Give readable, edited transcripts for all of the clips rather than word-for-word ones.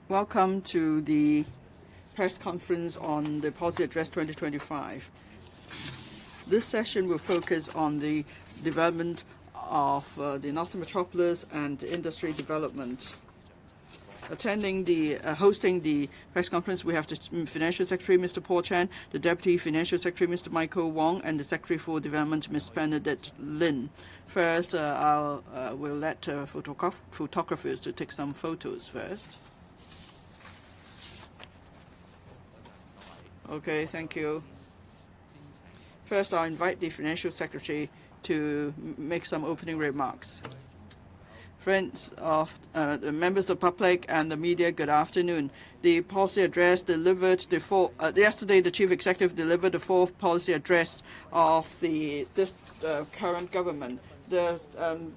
Welcome to the press conference on the Policy Address 2025. This session will focus on the development of the Northern Metropolis and industry development. Hosting the press conference, we have the Financial Secretary, Mr. Paul Chan, the Deputy Financial Secretary, Mr. Michael Wong, and the Secretary for Development, Ms. Benedict Lin. First, we'll let photographers to take some photos first. Okay, thank you. First, I'll invite the Financial Secretary to make some opening remarks. Friends of the members of the public and the media, good afternoon. The policy address delivered yesterday. The Chief Executive delivered the fourth policy address of this current government. The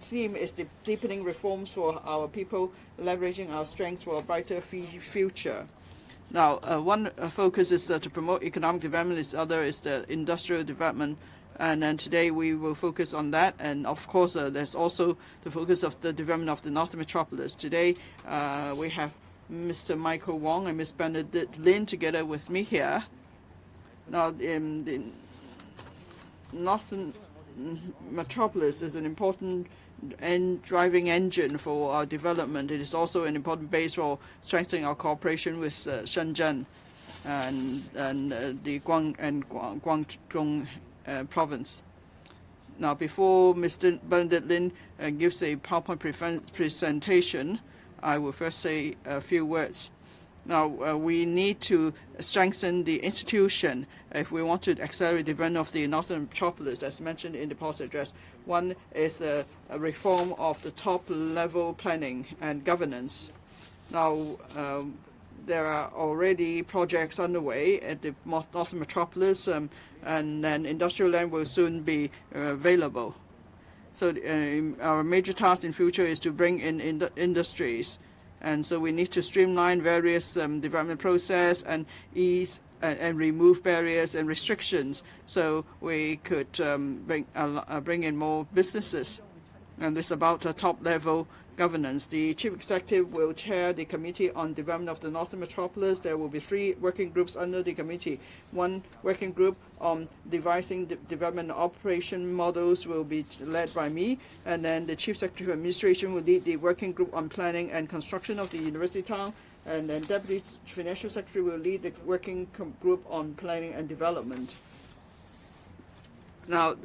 theme is the deepening reforms for our people, leveraging our strengths for a brighter future. Now, one focus is to promote economic development. The other is the industrial development. And then today we will focus on that. And of course, there's also the focus of the development of the Northern Metropolis. Today, we have Mr. Michael Wong and Ms. Benedict Lin together with me here. Now, the Northern Metropolis is an important driving engine for our development. It is also an important base for strengthening our cooperation with Shenzhen and the Guangdong province. Now, before Mr. Benedict Lin gives a PowerPoint presentation, I will first say a few words. Now, we need to strengthen the institution if we want to accelerate the development of the Northern Metropolis, as mentioned in the policy address. One is a reform of the top-level planning and governance. Now, there are already projects underway at the Northern Metropolis, and then industrial land will soon be available. So our major task in future is to bring in industries. And so we need to streamline various development process and ease and remove barriers and restrictions so we could bring in more businesses. And this is about top-level governance. The Chief Executive will chair the Committee on Development of the Northern Metropolis. There will be 3 working groups under the committee. One working group on devising development operation models will be led by me, and then the Chief Secretary of Administration will lead the working group on planning and construction of the university town, and then Deputy Financial Secretary will lead the working group on planning and development. Now,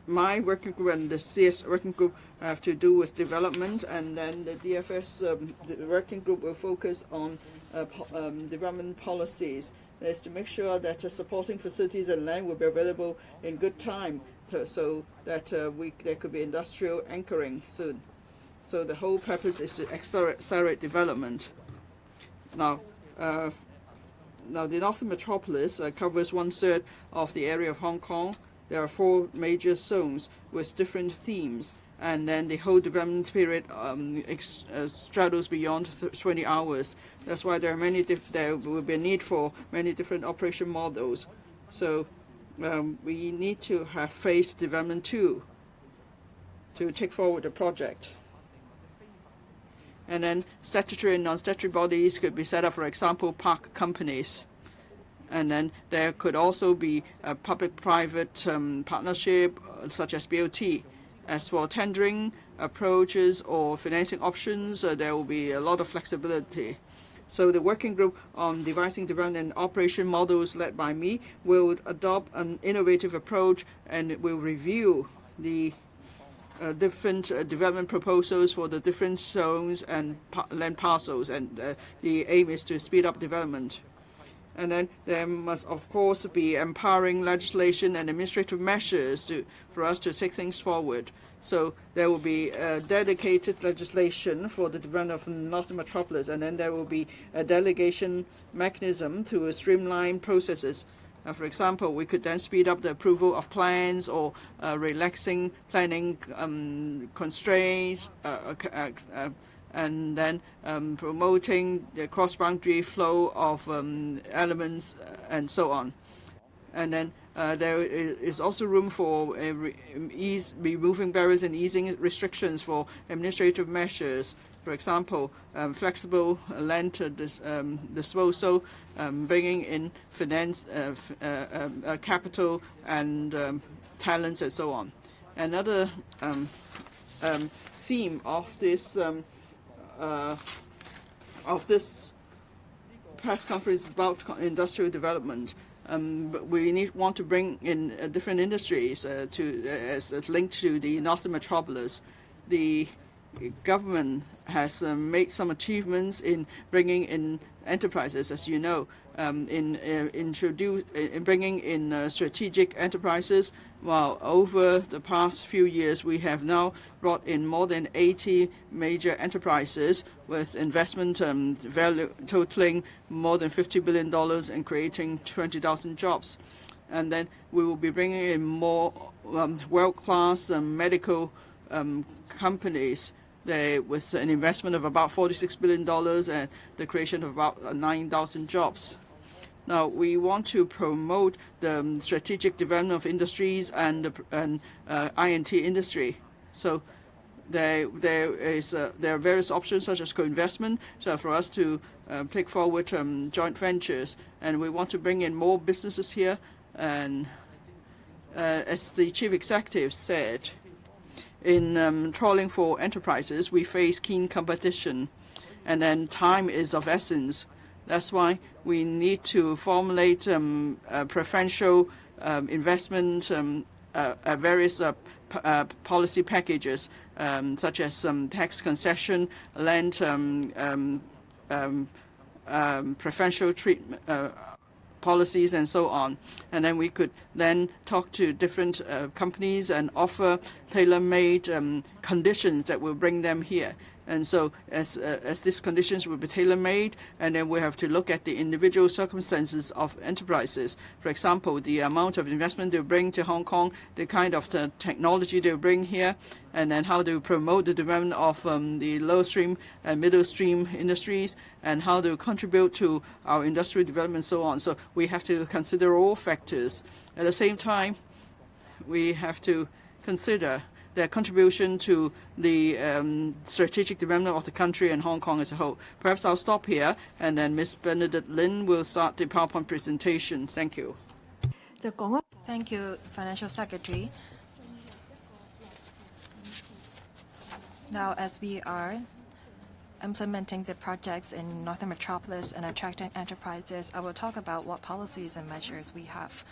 my working group and the CS working group have to do with development, and then the DFS the working group will focus on development policies. That is to make sure that supporting facilities and land will be available in good time, so that there could be industrial anchoring soon. So the whole purpose is to accelerate development. Now, the Northern Metropolis covers 1/3 of the area of Hong Kong. There are 4 major zones with different themes, and then the whole development period straddles beyond 20 hours. That's why there will be a need for many different operation models. So we need to have phased development too to take forward the project. And then statutory and non-statutory bodies could be set up, for example, park companies. And then there could also be a public-private partnership, such as BOT. As for tendering approaches or financing options, there will be a lot of flexibility. So the working group on devising development and operation models led by me will adopt an innovative approach, and it will review the different development proposals for the different zones and land parcels, and the aim is to speed up development. And then there must, of course, be empowering legislation and administrative measures for us to take things forward. So there will be dedicated legislation for the development of Northern Metropolis, and then there will be a delegation mechanism to streamline processes. For example, we could then speed up the approval of plans or relaxing planning constraints, and then promoting the cross-boundary flow of elements and so on. And then there is also room for removing barriers and easing restrictions for administrative measures. For example, flexible land disposal, bringing in finance, capital, and talents, and so on. Another theme of this press conference is about industrial development. But we want to bring in different industries as linked to the northern metropolis. The government has made some achievements in bringing in enterprises, as you know, in bringing in strategic enterprises. While over the past few years, we have now brought in more than 80 major enterprises with investment value totaling more than $50 billion and creating 20,000 jobs. And then we will be bringing in more world-class medical companies with an investment of about $46 billion and the creation of about 9,000 jobs. Now, we want to promote the strategic development of industries and I&T industry. So there are various options such as co-investment, so for us to take forward joint ventures, and we want to bring in more businesses here. And as the chief executive said, in trawling for enterprises, we face keen competition, and then time is of essence. That's why we need to formulate preferential investment various policy packages, such as tax concession, land preferential treatment policies, and so on. And then we could then talk to different companies and offer tailor-made conditions that will bring them here. And so as these conditions will be tailor-made, and then we have to look at the individual circumstances of enterprises. For example, the amount of investment they bring to Hong Kong, the kind of the technology they bring here, and then how to promote the development of the lower stream and middle stream industries, and how to contribute to our industrial development, and so on. So we have to consider all factors. At the same time, we have to consider their contribution to the strategic development of the country and Hong Kong as a whole. Perhaps I'll stop here, and then Ms. Bernadette Lin will start the PowerPoint presentation. Thank you. Thank you, Financial Secretary. Now, as we are implementing the projects in Northern Metropolis and attracting enterprises, I will talk about what policies and measures we have.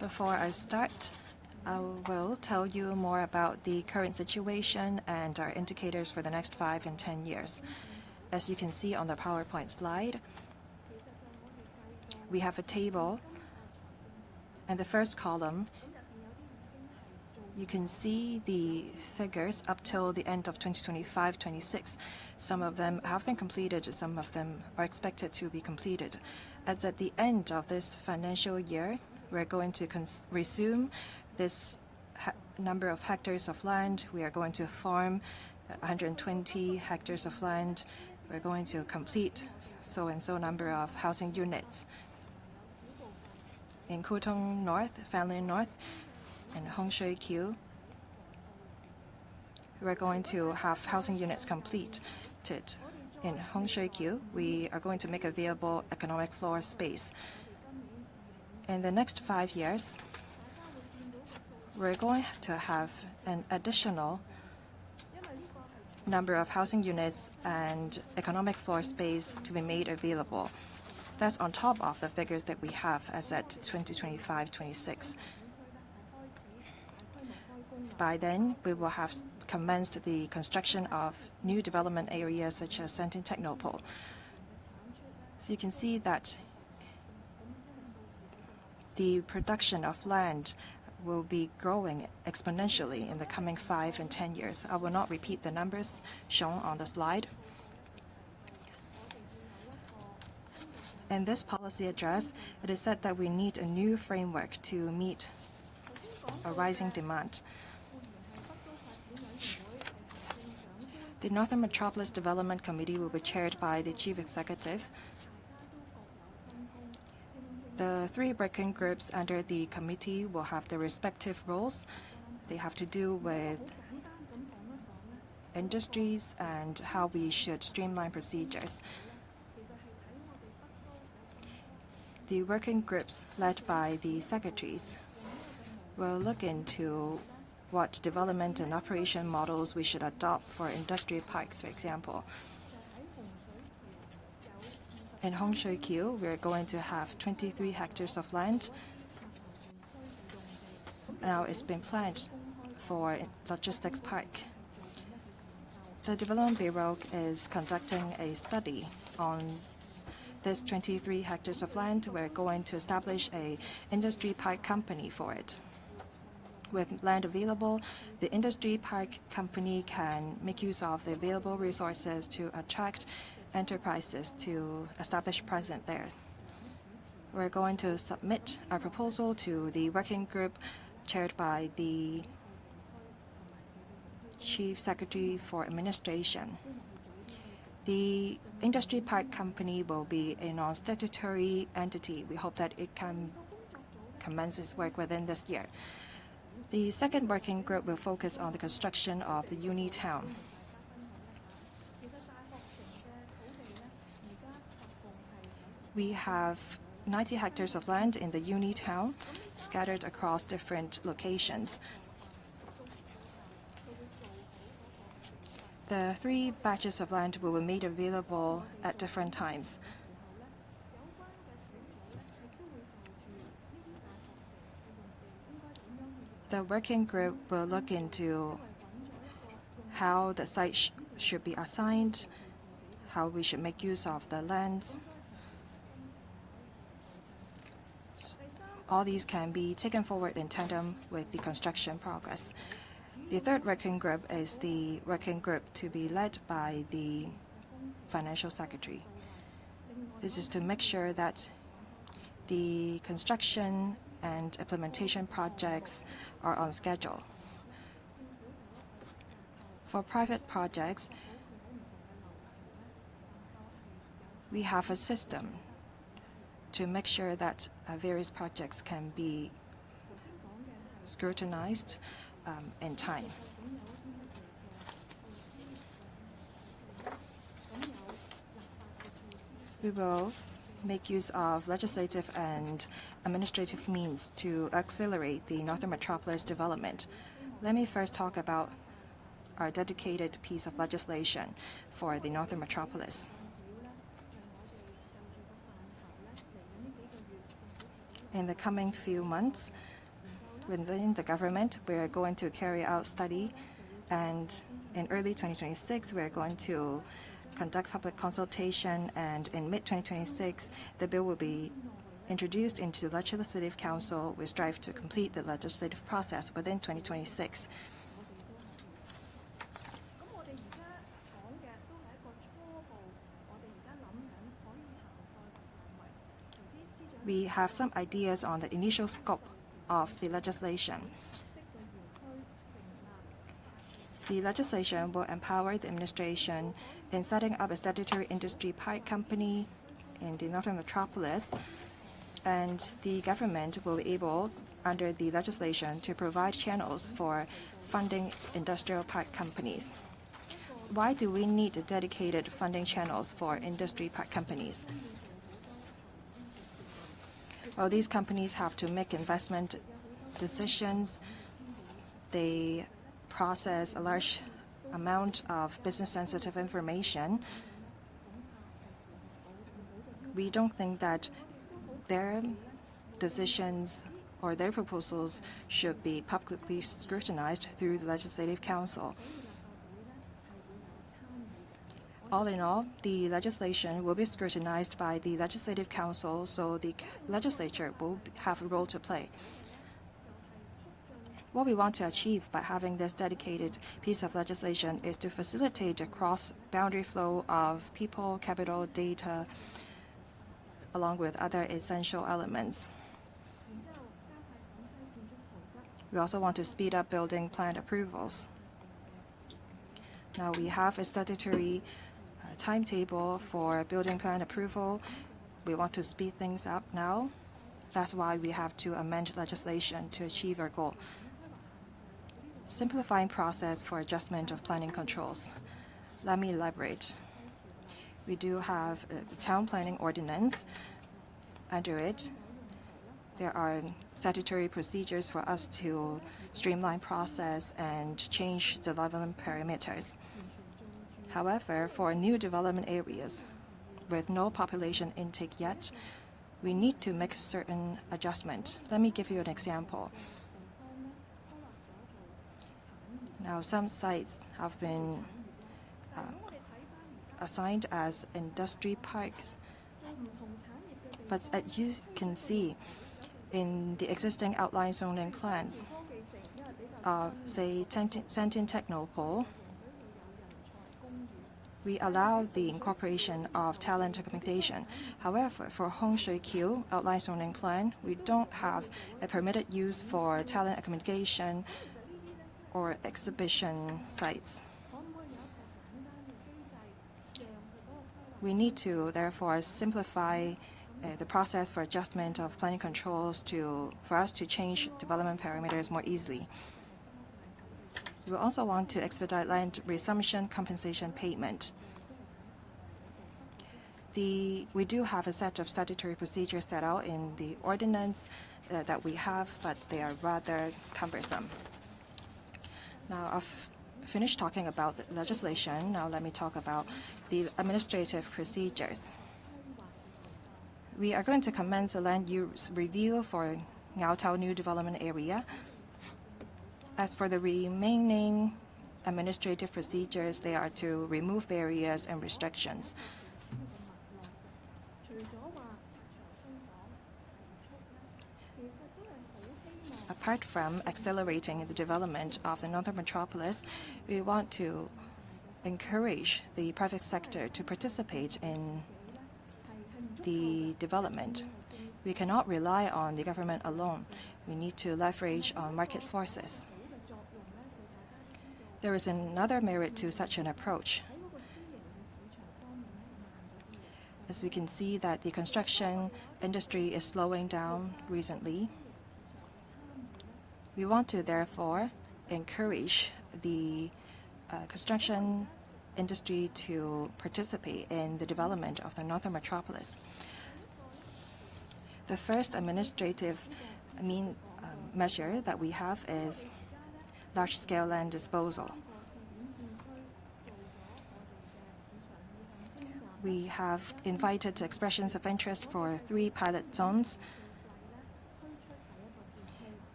Before I start, I will tell you more about the current situation and our indicators for the next 5 and 10 years. As you can see on the PowerPoint slide, we have a table. In the first column, you can see the figures up till the end of 2025-26. Some of them have been completed, some of them are expected to be completed. As at the end of this financial year, we're going to resume this number of hectares of land. We are going to farm 120 hectares of land. We're going to complete so-and-so number of housing units. In Kutong North, Fanlin North, and Hong Shui Kiu, we're going to have housing units completed. In Hong Shui Kiu, we are going to make available economic floor space. In the next 5 years, we're going to have an additional number of housing units and economic floor space to be made available. That's on top of the figures that we have as at 2025-26. By then, we will have commenced the construction of new development areas such as Sentin Technopole. So you can see that the production of land will be growing exponentially in the coming 5 and 10 years. I will not repeat the numbers shown on the slide. In this policy address, it is said that we need a new framework to meet a rising demand. The Northern Metropolis Development Committee will be chaired by the Chief Executive. The 3 working groups under the committee will have their respective roles. They have to do with industries and how we should streamline procedures. The working groups led by the secretaries will look into what development and operation models we should adopt for industry parks, for example. In Hong Shui Kiu, we're going to have 23 hectares of land. Now it's been planned for logistics park. The Development Bureau is conducting a study on this 23 hectares of land. We're going to establish a industry park company for it. With land available, the industry park company can make use of the available resources to attract enterprises to establish presence there. We're going to submit a proposal to the working group chaired by the Chief Secretary for Administration. The industry park company will be a non-statutory entity. We hope that it can commence its work within this year. The second working group will focus on the construction of the uni town. We have 90 hectares of land in the uni town scattered across different locations. The 3 batches of land will be made available at different times. The working group will look into how the site should be assigned, how we should make use of the lands. All these can be taken forward in tandem with the construction progress. The third working group is the working group to be led by the Financial Secretary. This is to make sure that the construction and implementation projects are on schedule. For private projects, we have a system to make sure that various projects can be scrutinized in time. We will make use of legislative and administrative means to accelerate the Northern Metropolis development. Let me first talk about our dedicated piece of legislation for the Northern Metropolis. In the coming few months, within the government, we are going to carry out study, and in early 2026, we are going to conduct public consultation, and in mid-2026, the bill will be introduced into the Legislative Council. We strive to complete the legislative process within 2026. We have some ideas on the initial scope of the legislation. The legislation will empower the administration in setting up a statutory industry park company in the Northern Metropolis, and the government will be able, under the legislation, to provide channels for funding industrial park companies. Why do we need dedicated funding channels for industry park companies? Well, these companies have to make investment decisions. They process a large amount of business-sensitive information. We don't think that their decisions or their proposals should be publicly scrutinized through the Legislative Council. All in all, the legislation will be scrutinized by the Legislative Council, so the legislature will have a role to play. What we want to achieve by having this dedicated piece of legislation is to facilitate a cross-boundary flow of people, capital, data, along with other essential elements. We also want to speed up building plan approvals. Now we have a statutory timetable for building plan approval. We want to speed things up now That's why we have to amend legislation to achieve our goal. Simplifying process for adjustment of planning controls. Let me elaborate. We do have the town planning ordinance. Under it, there are statutory procedures for us to streamline process and change development parameters. However, for new development areas with no population intake yet, we need to make certain adjustment. Let me give you an example. Now, some sites have been assigned as industry parks. But as you can see, in the existing outline zoning plans of, say, Santin Technopole, we allow the incorporation of talent accommodation. However, for Hong Shui Kiu outline zoning plan, we don't have a permitted use for talent accommodation or exhibition sites. We need to, therefore, simplify the process for adjustment of planning controls for us to change development parameters more easily. We also want to expedite land resumption compensation payment. We do have a set of statutory procedures set out in the ordinance that we have, but they are rather cumbersome. Now, I've finished talking about the legislation. Now let me talk about the administrative procedures. We are going to commence a land use review for Ngau Tau New Development Area. As for the remaining administrative procedures, they are to remove barriers and restrictions. Apart from accelerating the development of the Northern Metropolis, we want to encourage the private sector to participate in the development. We cannot rely on the government alone. We need to leverage on market forces. There is another merit to such an approach. As we can see that the construction industry is slowing down recently, we want to therefore encourage the construction industry to participate in the development of the Northern Metropolis. The first administrative measure that we have is large-scale land disposal. We have invited expressions of interest for 3 pilot zones.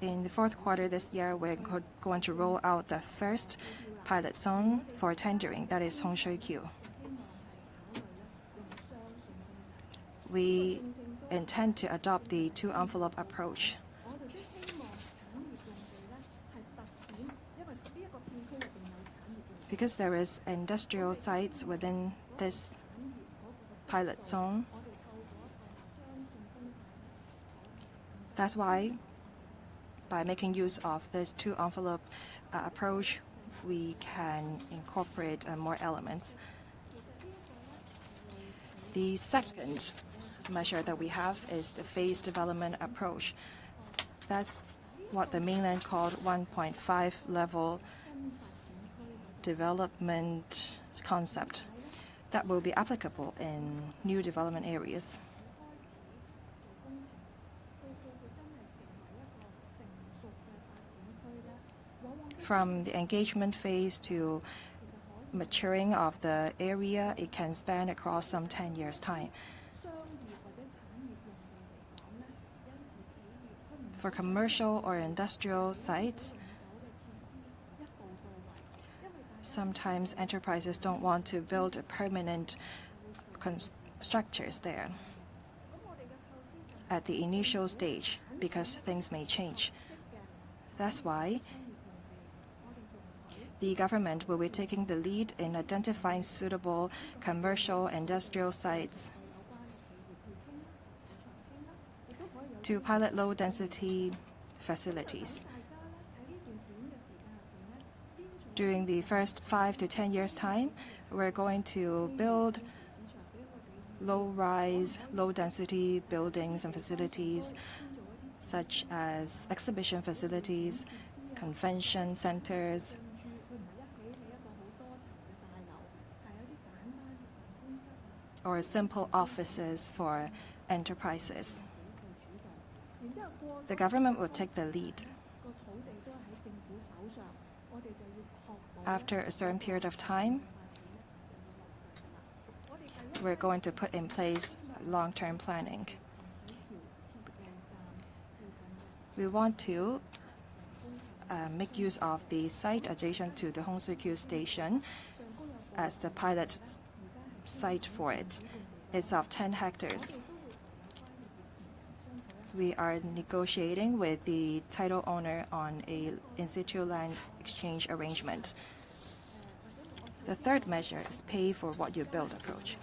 In the 4th quarter this year, we're going to roll out the first pilot zone for tendering, that is Hong Shui Kiu. We intend to adopt the 2-envelope approach. Because there is industrial sites within this pilot zone, that's why by making use of this 2-envelope approach, we can incorporate more elements. The second measure that we have is the phased development approach. That's what the mainland called 1.5 level development concept that will be applicable in new development areas. From the engagement phase to maturing of the area, it can span across some 10 years' time. For commercial or industrial sites, sometimes enterprises don't want to build permanent structures there at the initial stage because things may change. That's why the government will be taking the lead in identifying suitable commercial industrial sites to pilot low-density facilities. During the first 5 to 10 years' time, we're going to build low-rise, low-density buildings and facilities, such as exhibition facilities, convention centers, or simple offices for enterprises. The government will take the lead. After a certain period of time, we're going to put in place long-term planning. We want to make use of the site adjacent to the Hong Sui station as the pilot site for it. It's of 10 hectares. We are negotiating with the title owner on a in-situ land exchange arrangement. The third measure is pay for what you build approach.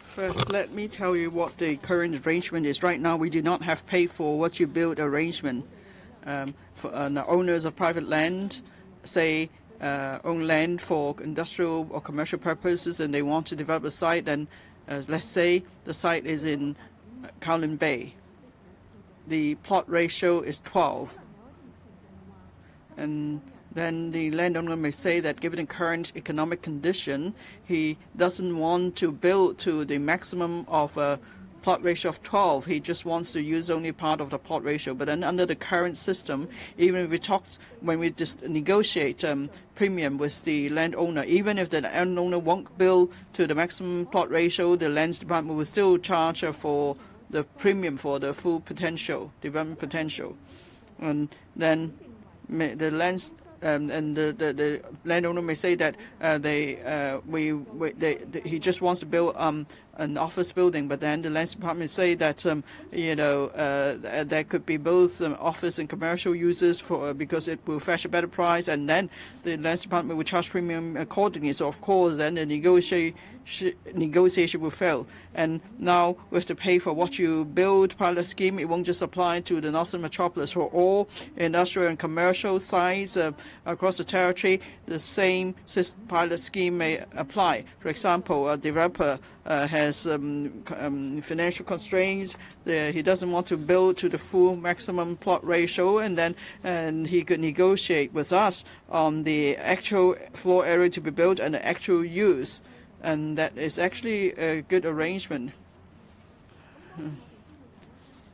First, let me tell you what the current arrangement is. Right now, we do not have pay for what you build arrangement. For the owners of private land, say, own land for industrial or commercial purposes, and they want to develop a site, and let's say the site is in Kowloon Bay. The plot ratio is 12. And then the landowner may say that given the current economic condition, he doesn't want to build to the maximum of a plot ratio of 12. He just wants to use only part of the plot ratio. But then under the current system, even if we when we just negotiate premium with the landowner, even if the landowner won't build to the maximum plot ratio, the lands department will still charge for the premium for the full potential, development potential. And then the lands and the landowner may say that he just wants to build an office building, but then the lands department say that there could be both office and commercial uses because it will fetch a better price, and then the lands department will charge premium accordingly. So of course, then the negotiation will fail. And now with the pay for what you build pilot scheme, it won't just apply to the Northern Metropolis. For all industrial and commercial sites across the territory, the same pilot scheme may apply. For example, a developer has financial constraints. He doesn't want to build to the full maximum plot ratio, and he could negotiate with us on the actual floor area to be built and the actual use. And that is actually a good arrangement.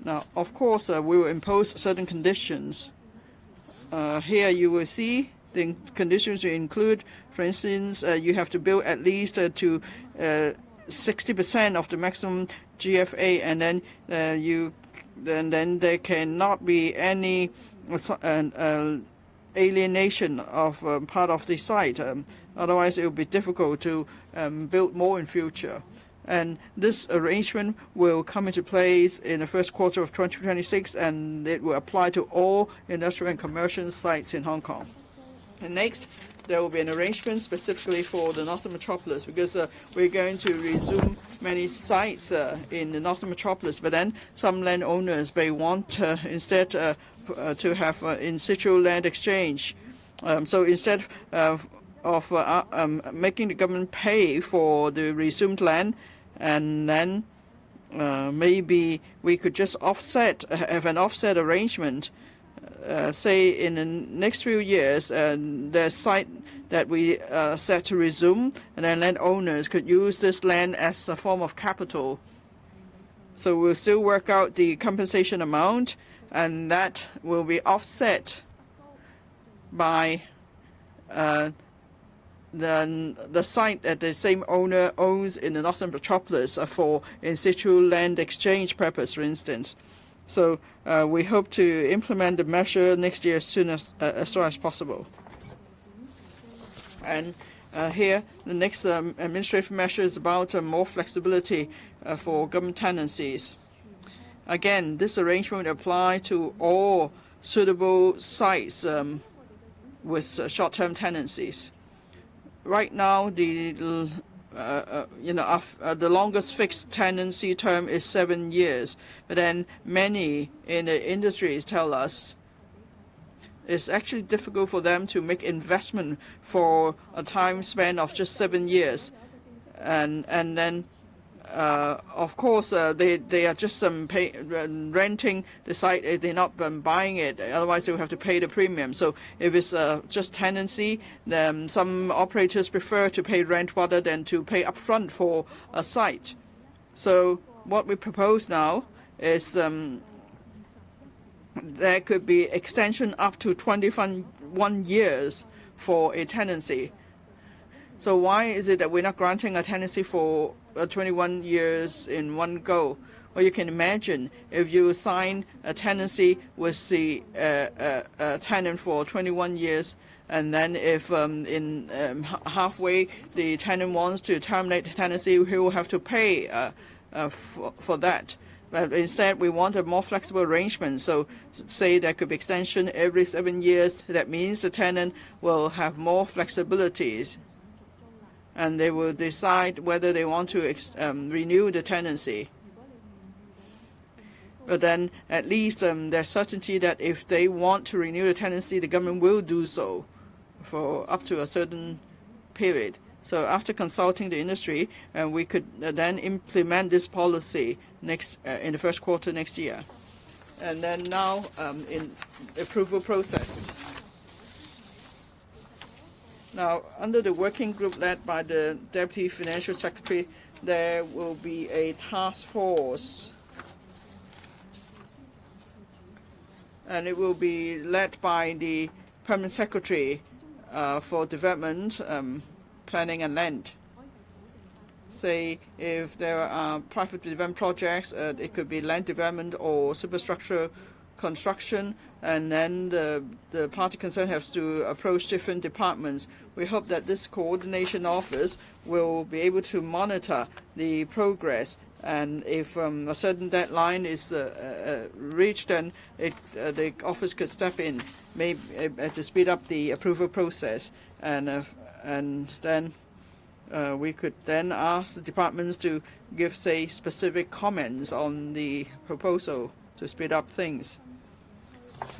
Now, of course, we will impose certain conditions. Here you will see the conditions will include, for instance, you have to build at least to 60% of the maximum GFA, and then there cannot be any alienation of part of the site. Otherwise, it will be difficult to build more in future. And this arrangement will come into place in the first quarter of 2026, and it will apply to all industrial and commercial sites in Hong Kong. And next, there will be an arrangement specifically for the Northern Metropolis, because we're going to resume many sites in the Northern Metropolis, but then some landowners may want instead to have in situ land exchange. So instead of making the government pay for the resumed land, and then maybe we could just have an offset arrangement. Say in the next few years, the site that we set to resume, and then landowners could use this land as a form of capital. So we'll still work out the compensation amount, and that will be offset by the site that the same owner owns in the Northern Metropolis for in situ land exchange purpose, for instance. So we hope to implement the measure next year as soon as possible. And here, the next administrative measure is about more flexibility for government tenancies. Again, this arrangement will apply to all suitable sites with short-term tenancies. Right now, the longest fixed tenancy term is 7 years, but then many in the industries tell us it's actually difficult for them to make investment for a time span of just 7 years. and then of course they are just renting the site. They're not buying it. Otherwise, they will have to pay the premium. So if it's just tenancy, then some operators prefer to pay rent rather than to pay upfront for a site. So what we propose now is there could be extension up to 21 years for a tenancy. So why is it that we're not granting a tenancy for 21 years in one go? Well, you can imagine if you sign a tenancy with the tenant for 21 years, and then if in halfway the tenant wants to terminate the tenancy, he will have to pay for that. But instead, we want a more flexible arrangement. So say there could be extension every 7 years. That means the tenant will have more flexibilities, and they will decide whether they want to renew the tenancy. But then at least there's certainty that if they want to renew the tenancy, the government will do so for up to a certain period. So after consulting the industry, we could then implement this policy next in the first quarter next year. And then now in the approval process. Now, under the working group led by the Deputy Financial Secretary, there will be a task force. And it will be led by the Permanent Secretary for Development, Planning and Land. Say if there are private development projects, it could be land development or superstructure construction, and then the party concerned has to approach different departments. We hope that this coordination office will be able to monitor the progress, and if a certain deadline is reached, then the office could step in, maybe to speed up the approval process, and then we could then ask the departments to give, say, specific comments on the proposal to speed up things.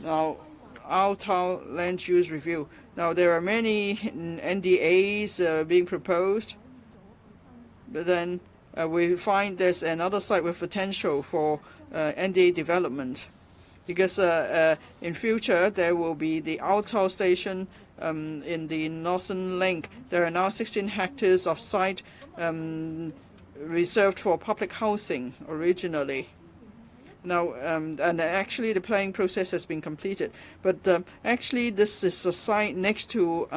Now, our town land use review. Now, there are many NDAs being proposed, but then we find there's another site with potential for NDA development, because in future there will be the Altau station in the Northern Link. There are now 16 hectares of site reserved for public housing originally. Now, and actually the planning process has been completed. But actually this is a site next to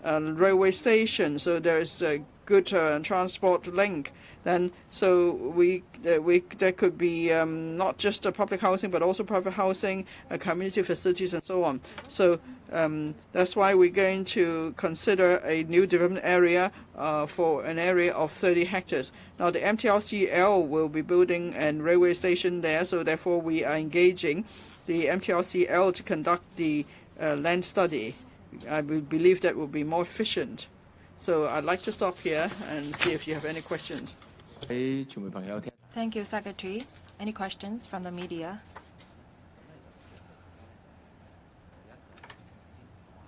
a railway station, so there is a good transport link. Then, so there could be not just a public housing, but also private housing, community facilities, and so on. So that's why we're going to consider a new development area for an area of 30 hectares. Now, the MTRCL will be building a railway station there, so therefore we are engaging the MTRCL to conduct the land study. I believe that will be more efficient. So I'd like to stop here and see if you have any questions. Thank you, Secretary. Any questions from the media?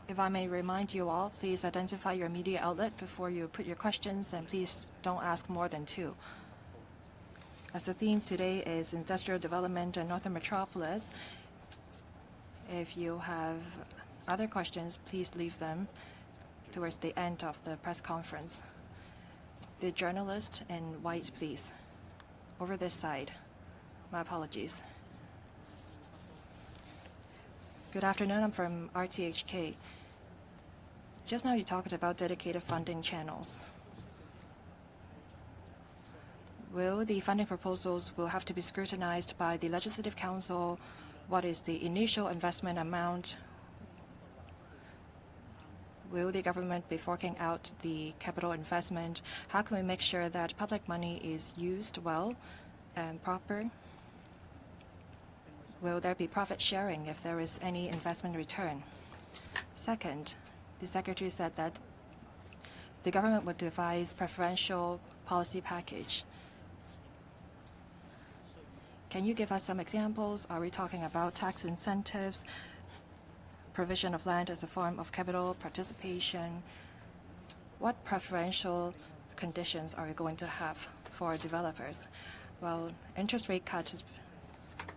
If I may remind you all, please identify your media outlet before you put your questions, and please don't ask more than 2. As the theme today is industrial development in Northern Metropolis, if you have other questions, please leave them towards the end of the press conference. The journalist in white, please. Over this side. My apologies. Good afternoon, I'm from RTHK. Just now you talked about dedicated funding channels. Will the funding proposals will have to be scrutinized by the Legislative Council? What is the initial investment amount? Will the government be forking out the capital investment? How can we make sure that public money is used well and proper? Will there be profit sharing if there is any investment return? Second, the Secretary said that the government would devise preferential policy package. Can you give us some examples? Are we talking about tax incentives, provision of land as a form of capital participation? What preferential conditions are we going to have for developers? Well, interest rate cut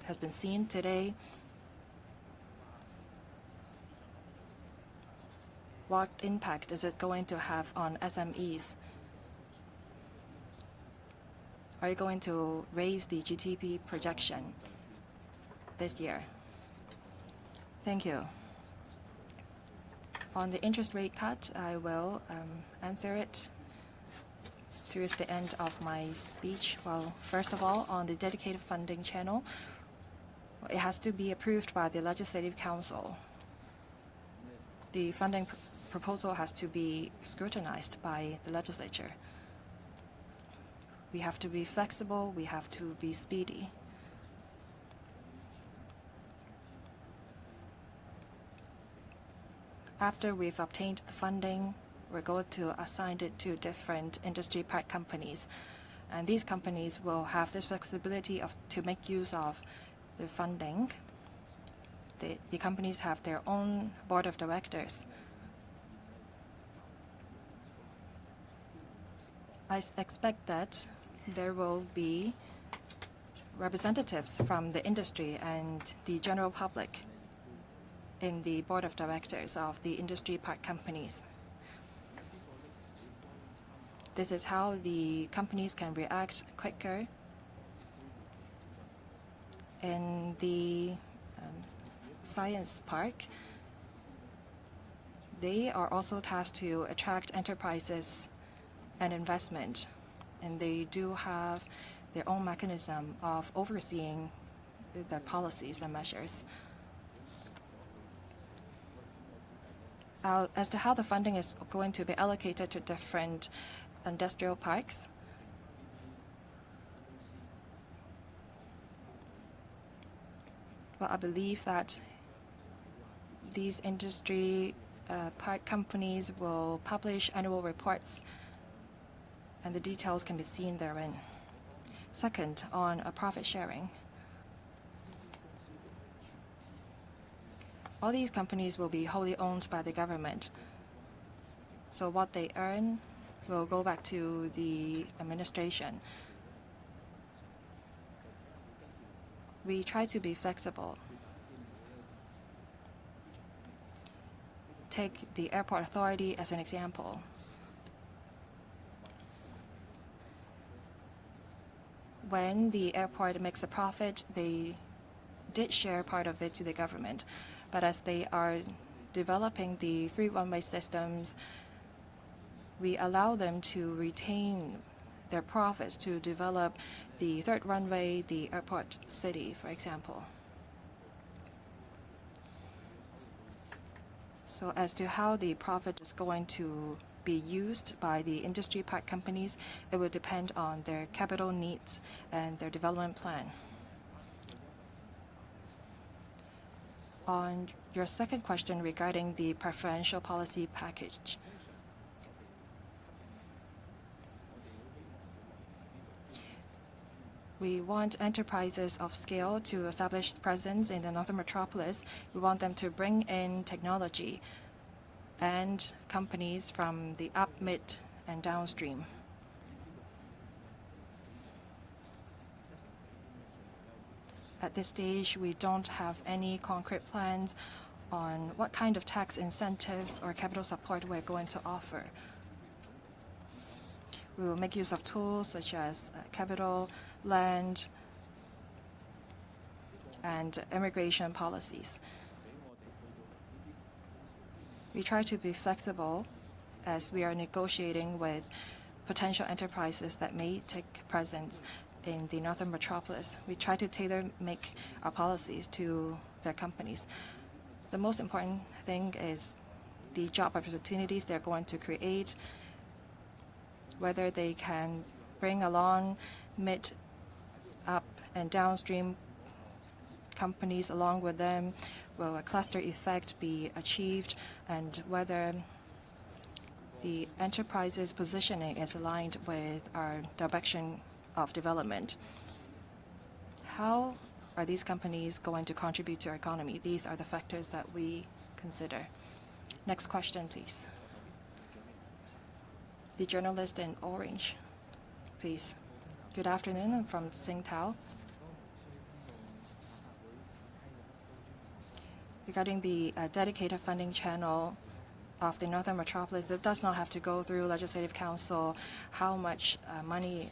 has been seen today. What impact is it going to have on SMEs? Are you going to raise the GDP projection this year? Thank you. On the interest rate cut, I will answer it towards the end of my speech. Well, first of all, on the dedicated funding channel, it has to be approved by the Legislative Council. The funding proposal has to be scrutinized by the legislature. We have to be flexible, we have to be speedy. After we've obtained the funding, we're going to assign it to different industry park companies. And these companies will have this flexibility to make use of the funding. The companies have their own board of directors. I expect that there will be representatives from the industry and the general public in the board of directors of the industry park companies. This is how the companies can react quicker. In the science park, they are also tasked to attract enterprises and investment, and they do have their own mechanism of overseeing their policies and measures. As to how the funding is going to be allocated to different industrial parks, well, I believe that these industry park companies will publish annual reports, and the details can be seen therein. Second, on profit sharing. All these companies will be wholly owned by the government. So what they earn will go back to the administration. We try to be flexible. Take the airport authority as an example. When the airport makes a profit, they did share part of it to the government. But as they are developing the 3 runway systems, we allow them to retain their profits to develop the 3rd runway, the airport city, for example. So as to how the profit is going to be used by the industry park companies, it will depend on their capital needs and their development plan. On your second question regarding the preferential policy package, we want enterprises of scale to establish presence in the Northern Metropolis. We want them to bring in technology and companies from the up, mid, and downstream. At this stage, we don't have any concrete plans on what kind of tax incentives or capital support we're going to offer. We will make use of tools such as capital, land, and immigration policies. We try to be flexible as we are negotiating with potential enterprises that may take presence in the Northern Metropolis. We try to tailor-make our policies to their companies. The most important thing is the job opportunities they're going to create, whether they can bring along mid, up, and downstream companies along with them. Will a cluster effect be achieved, and whether the enterprise's positioning is aligned with our direction of development. How are these companies going to contribute to our economy? These are the factors that we consider. Next question, please. The journalist in orange, please. Good afternoon. I'm from Tsingtao. Regarding the dedicated funding channel of the Northern Metropolis, it does not have to go through Legislative Council. How much money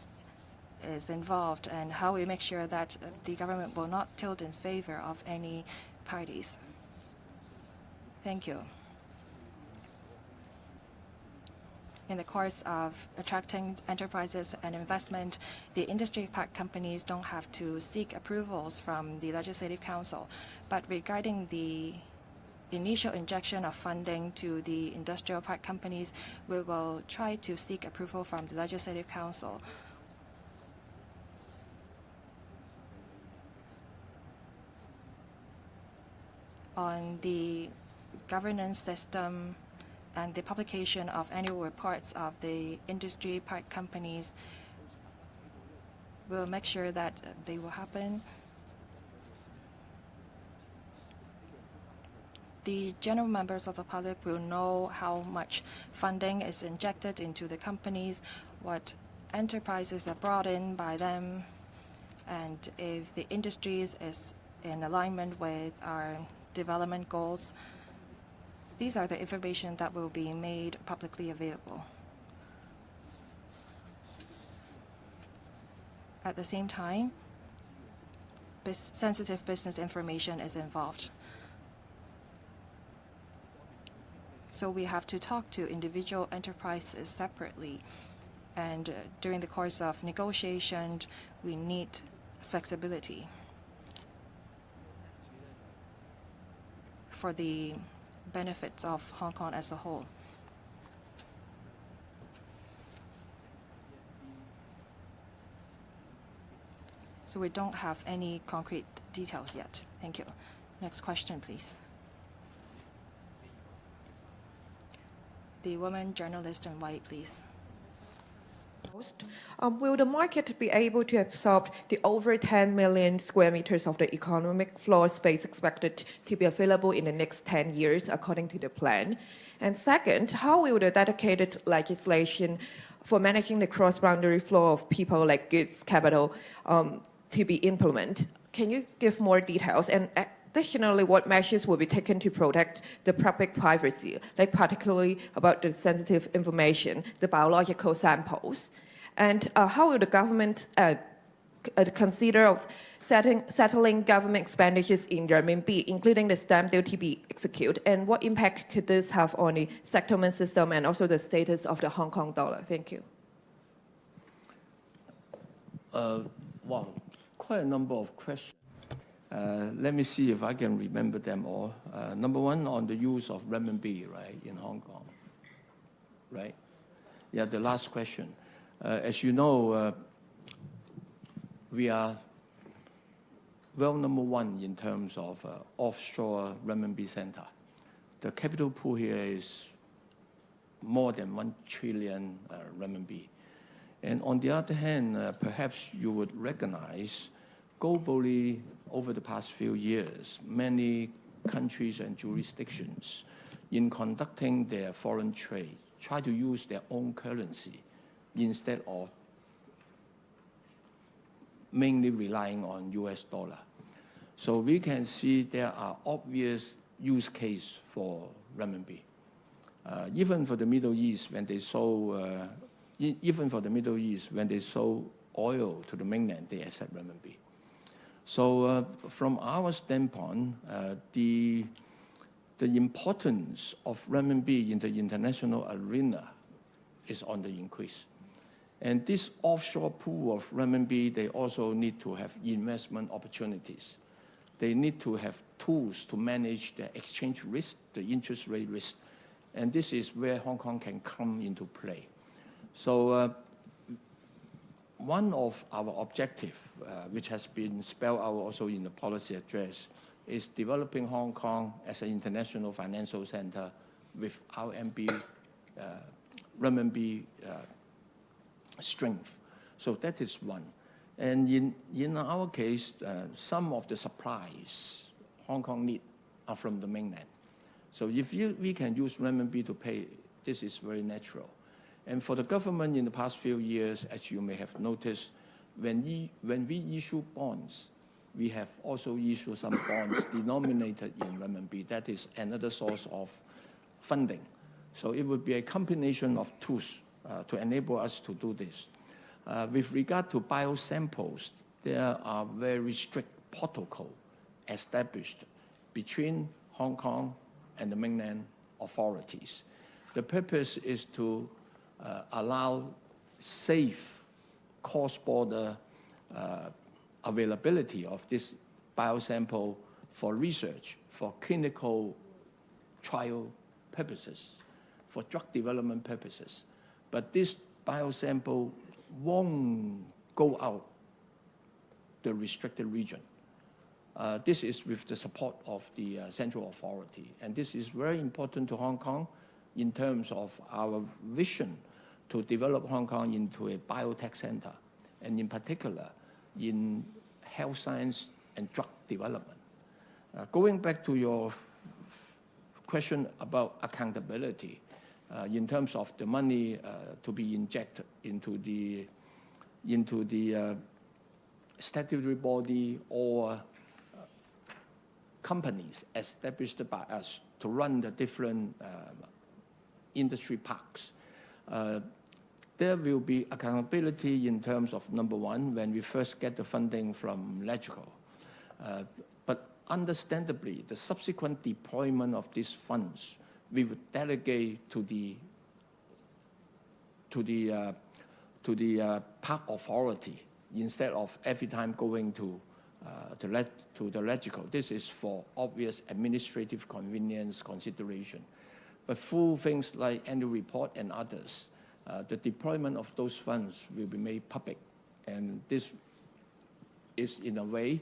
is involved and how we make sure that the government will not tilt in favor of any parties. Thank you. In the course of attracting enterprises and investment, the industry park companies don't have to seek approvals from the Legislative Council. But regarding the initial injection of funding to the industrial park companies, we will try to seek approval from the Legislative Council. On the governance system and the publication of annual reports of the industry park companies, we'll make sure that they will happen. The general members of the public will know how much funding is injected into the companies, what enterprises are brought in by them, and if the industries is in alignment with our development goals. These are the information that will be made publicly available. At the same time, sensitive business information is involved. So we have to talk to individual enterprises separately. And during the course of negotiation, we need flexibility for the benefits of Hong Kong as a whole. So we don't have any concrete details yet. Thank you. Next question, please. The woman journalist in white, please. Will the market be able to absorb the over 10 million square meters of the economic floor space expected to be available in the next 10 years according to the plan? And second, how will the dedicated legislation for managing the cross-boundary flow of people like goods, capital, to be implemented? Can you give more details? And additionally, what measures will be taken to protect the public privacy, like particularly about the sensitive information, the biological samples? And how will the government consider of settling government expenditures in renminbi, including the stamp duty be executed? And what impact could this have on the settlement system and also the status of the Hong Kong dollar? Thank you. Wow, quite a number of questions. Let me see if I can remember them all. Number one, on the use of renminbi, right, in Hong Kong, right? Yeah, the last question. As you know, we are number one in terms of offshore renminbi center. The capital pool here is more than 1 trillion renminbi. And on the other hand, perhaps you would recognize globally, over the past few years, many countries and jurisdictions, in conducting their foreign trade, try to use their own currency instead of mainly relying on US dollar. So we can see there are obvious use cases for renminbi. Even for the Middle East, when they sold, oil to the mainland, they accept renminbi. So from our standpoint, the importance of renminbi in the international arena is on the increase. And this offshore pool of renminbi, they also need to have investment opportunities. They need to have tools to manage the exchange risk, the interest rate risk. And this is where Hong Kong can come into play. So one of our objectives, which has been spelled out also in the policy address, is developing Hong Kong as an international financial center with RMB, renminbi strength. So that is one. And in our case, some of the supplies Hong Kong need are from the mainland. So if we can use renminbi to pay, this is very natural. And for the government in the past few years, as you may have noticed, when we issue bonds, we have also issued some bonds denominated in renminbi. That is another source of funding. So it would be a combination of tools to enable us to do this. With regard to biosamples, there are very strict protocols established between Hong Kong and the mainland authorities. The purpose is to allow safe cross-border availability of this biosample for research, for clinical trial purposes, for drug development purposes. But this biosample won't go out the restricted region. This is with the support of the central authority. And this is very important to Hong Kong in terms of our vision to develop Hong Kong into a biotech center, and in particular in health science and drug development. Going back to your question about accountability, in terms of the money to be injected into the statutory body or companies established by us to run the different industry parks. There will be accountability in terms of, number one, when we first get the funding from LegCo. But understandably, the subsequent deployment of these funds, we would delegate to the park authority instead of every time going to the LegCo. This is for obvious administrative convenience consideration. But full things like annual report and others, the deployment of those funds will be made public. And this is, in a way,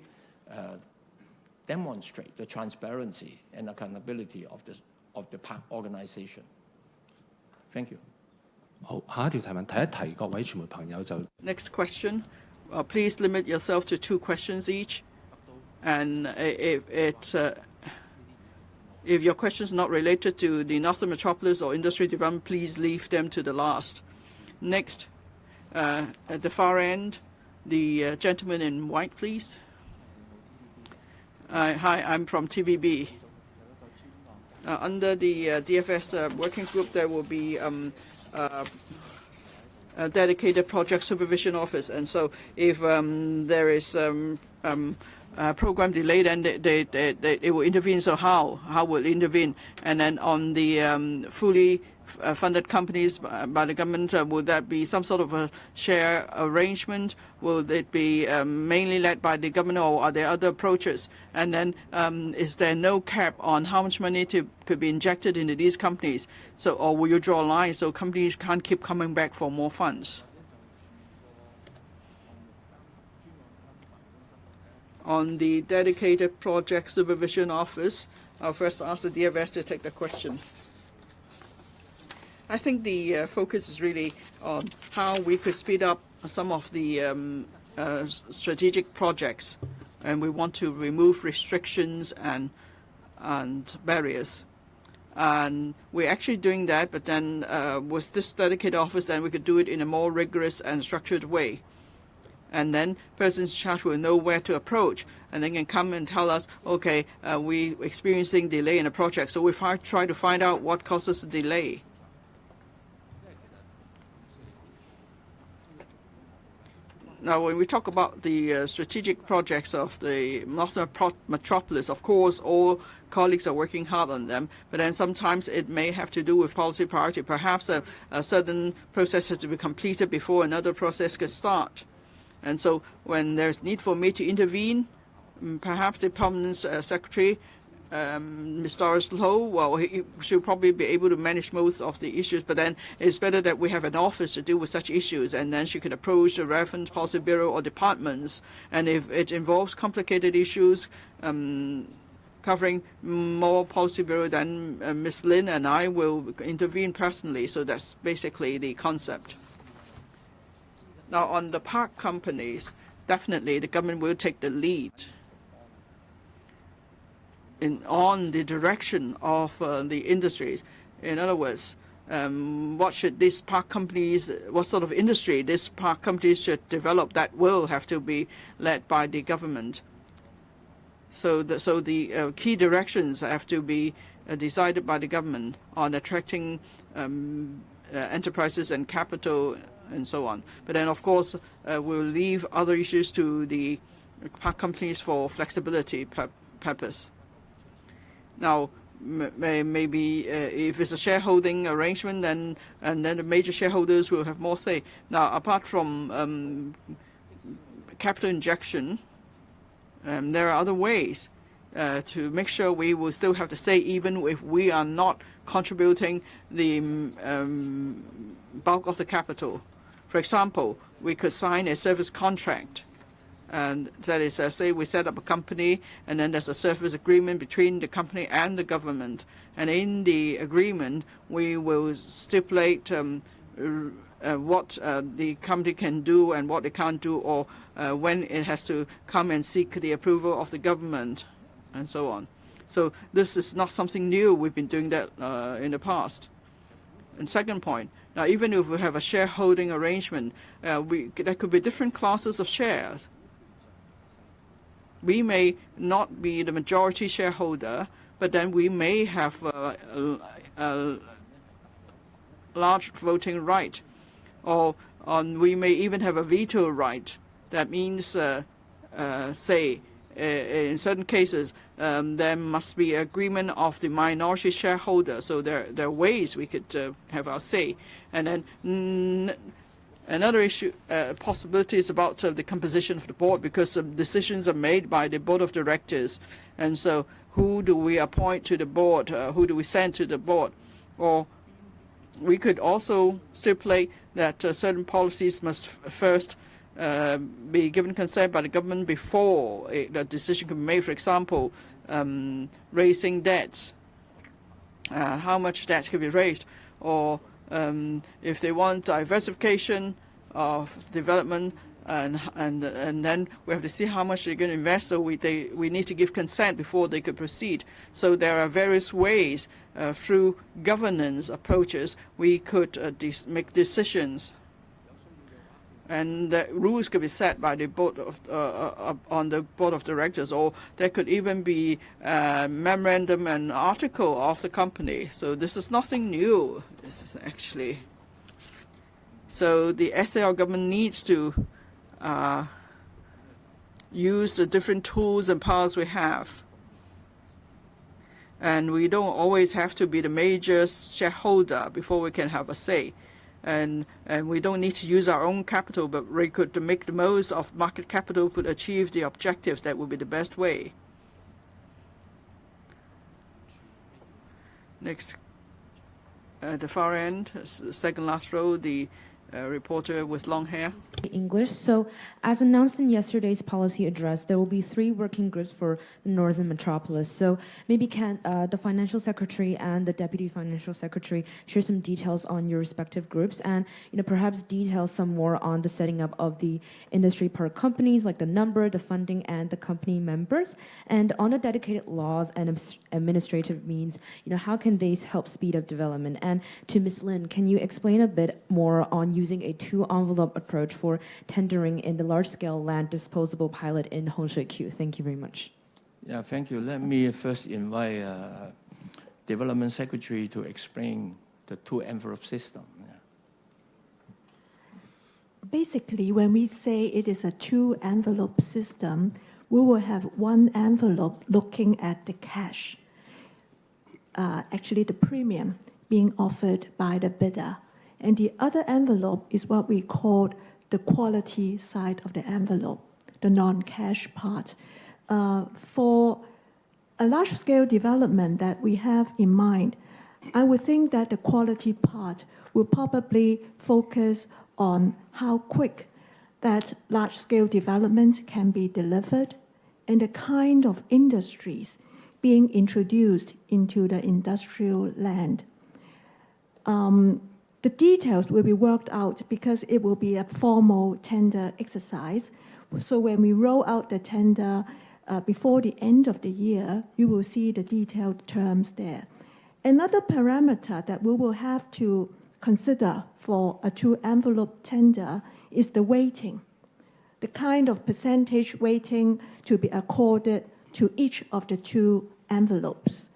demonstrate the transparency and accountability of the park organization. Thank you. 好，下一條提問提一提各位傳媒朋友就。Next question. Please limit yourself to 2 questions each. And if your question is not related to the Northern Metropolis or industry development, please leave them to the last. Next, at the far end, the gentleman in white, please. Hi, I'm from TVB. Under the DFS working group, there will be a dedicated project supervision office. And so if there is program delay, then it will intervene. So how will it intervene? And then on the fully funded companies by the government, will that be some sort of a share arrangement? Will it be mainly led by the government, or are there other approaches? And then is there no cap on how much money could be injected into these companies? So, or will you draw a line so companies can't keep coming back for more funds? On the dedicated project supervision office, I'll first ask the DFS to take the question. I think the focus is really on how we could speed up some of the strategic projects, and we want to remove restrictions and barriers. And we're actually doing that, but then with this dedicated office, then we could do it in a more rigorous and structured way. And then persons in charge will know where to approach, and they can come and tell us, okay, we're experiencing delay in a project, so we try to find out what causes the delay. Now, when we talk about the strategic projects of the Northern Metropolis, of course, all colleagues are working hard on them, but then sometimes it may have to do with policy priority. Perhaps a certain process has to be completed before another process can start. And so when there's need for me to intervene, perhaps the Permanent Secretary, Ms. Doris Low, well, he should probably be able to manage most of the issues, but then it's better that we have an office to deal with such issues, and then she could approach the relevant policy bureau or departments. And if it involves complicated issues covering more policy bureau, then Ms. Lin and I will intervene personally. So that's basically the concept. Now, on the park companies, definitely the government will take the lead on the direction of the industries. In other words, what should these park companies, what sort of industry these park companies should develop, that will have to be led by the government. So the key directions have to be decided by the government on attracting enterprises and capital and so on. But then, of course, we'll leave other issues to the park companies for flexibility purpose. Now, maybe if it's a shareholding arrangement, then the major shareholders will have more say. Now, apart from capital injection, there are other ways to make sure we will still have the say, even if we are not contributing the bulk of the capital. For example, we could sign a service contract. And that is, say we set up a company, and then there's a service agreement between the company and the government. And in the agreement, we will stipulate what the company can do and what it can't do, or when it has to come and seek the approval of the government, and so on. So this is not something new. We've been doing that in the past. And second point, now even if we have a shareholding arrangement, there could be different classes of shares. We may not be the majority shareholder, but then we may have a large voting right, or we may even have a veto right. That means, say, in certain cases, there must be agreement of the minority shareholder. So there are ways we could have our say. And then another issue, possibility is about the composition of the board, because decisions are made by the board of directors. And so who do we appoint to the board? Who do we send to the board? Or we could also stipulate that certain policies must first be given consent by the government before the decision can be made. For example, raising debts, how much debt can be raised, or if they want diversification of development, and then we have to see how much they're going to invest. So we need to give consent before they could proceed. So there are various ways through governance approaches we could make decisions, and the rules could be set by the board of on the board of directors, or there could even be a memorandum and article of the company. So this is nothing new. This is actually. So the SAR government needs to use the different tools and powers we have. And we don't always have to be the major shareholder before we can have a say. And we don't need to use our own capital, but we could make the most of market capital to achieve the objectives. That would be the best way. Next, at the far end, second last row, the reporter with long hair. English. So, as announced in yesterday's policy address, there will be 3 working groups for the Northern Metropolis. So, maybe can the Financial Secretary and the Deputy Financial Secretary share some details on your respective groups, and perhaps detail some more on the setting up of the industry park companies, like the number, the funding, and the company members, and on the dedicated laws and administrative means, how can they help speed up development? And to Ms. Lin, can you explain a bit more on using a 2-envelope approach for tendering in the large-scale land disposable pilot in Hongshui-Q? Thank you very much. Yeah, thank you. Let me first invite Development Secretary to explain the 2-envelope system. Yeah. Basically, when we say it is a 2-envelope system, we will have one envelope looking at the cash, actually the premium being offered by the bidder. And the other envelope is what we call the quality side of the envelope, the non-cash part. For a large-scale development that we have in mind, I would think that the quality part will probably focus on how quick that large-scale development can be delivered and the kind of industries being introduced into the industrial land. The details will be worked out because it will be a formal tender exercise. So when we roll out the tender before the end of the year, you will see the detailed terms there. Another parameter that we will have to consider for a two-envelope tender is the weighting, the kind of percentage weighting to be accorded to each of the two envelopes.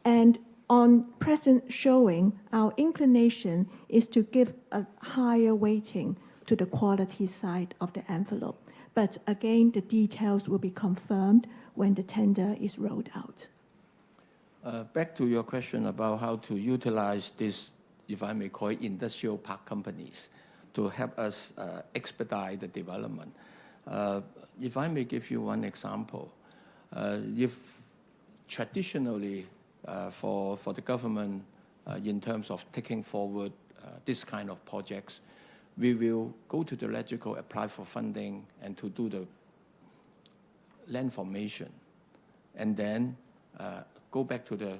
And on present showing, our inclination is to give a higher weighting to the quality side of the envelope. But again, the details will be confirmed when the tender is rolled out. Back to your question about how to utilize this, if I may call it, industrial park companies to help us expedite the development. If I may give you one example, if traditionally for the government in terms of taking forward this kind of projects, we will go to the legislature, apply for funding, and to do the land formation, and then go back to the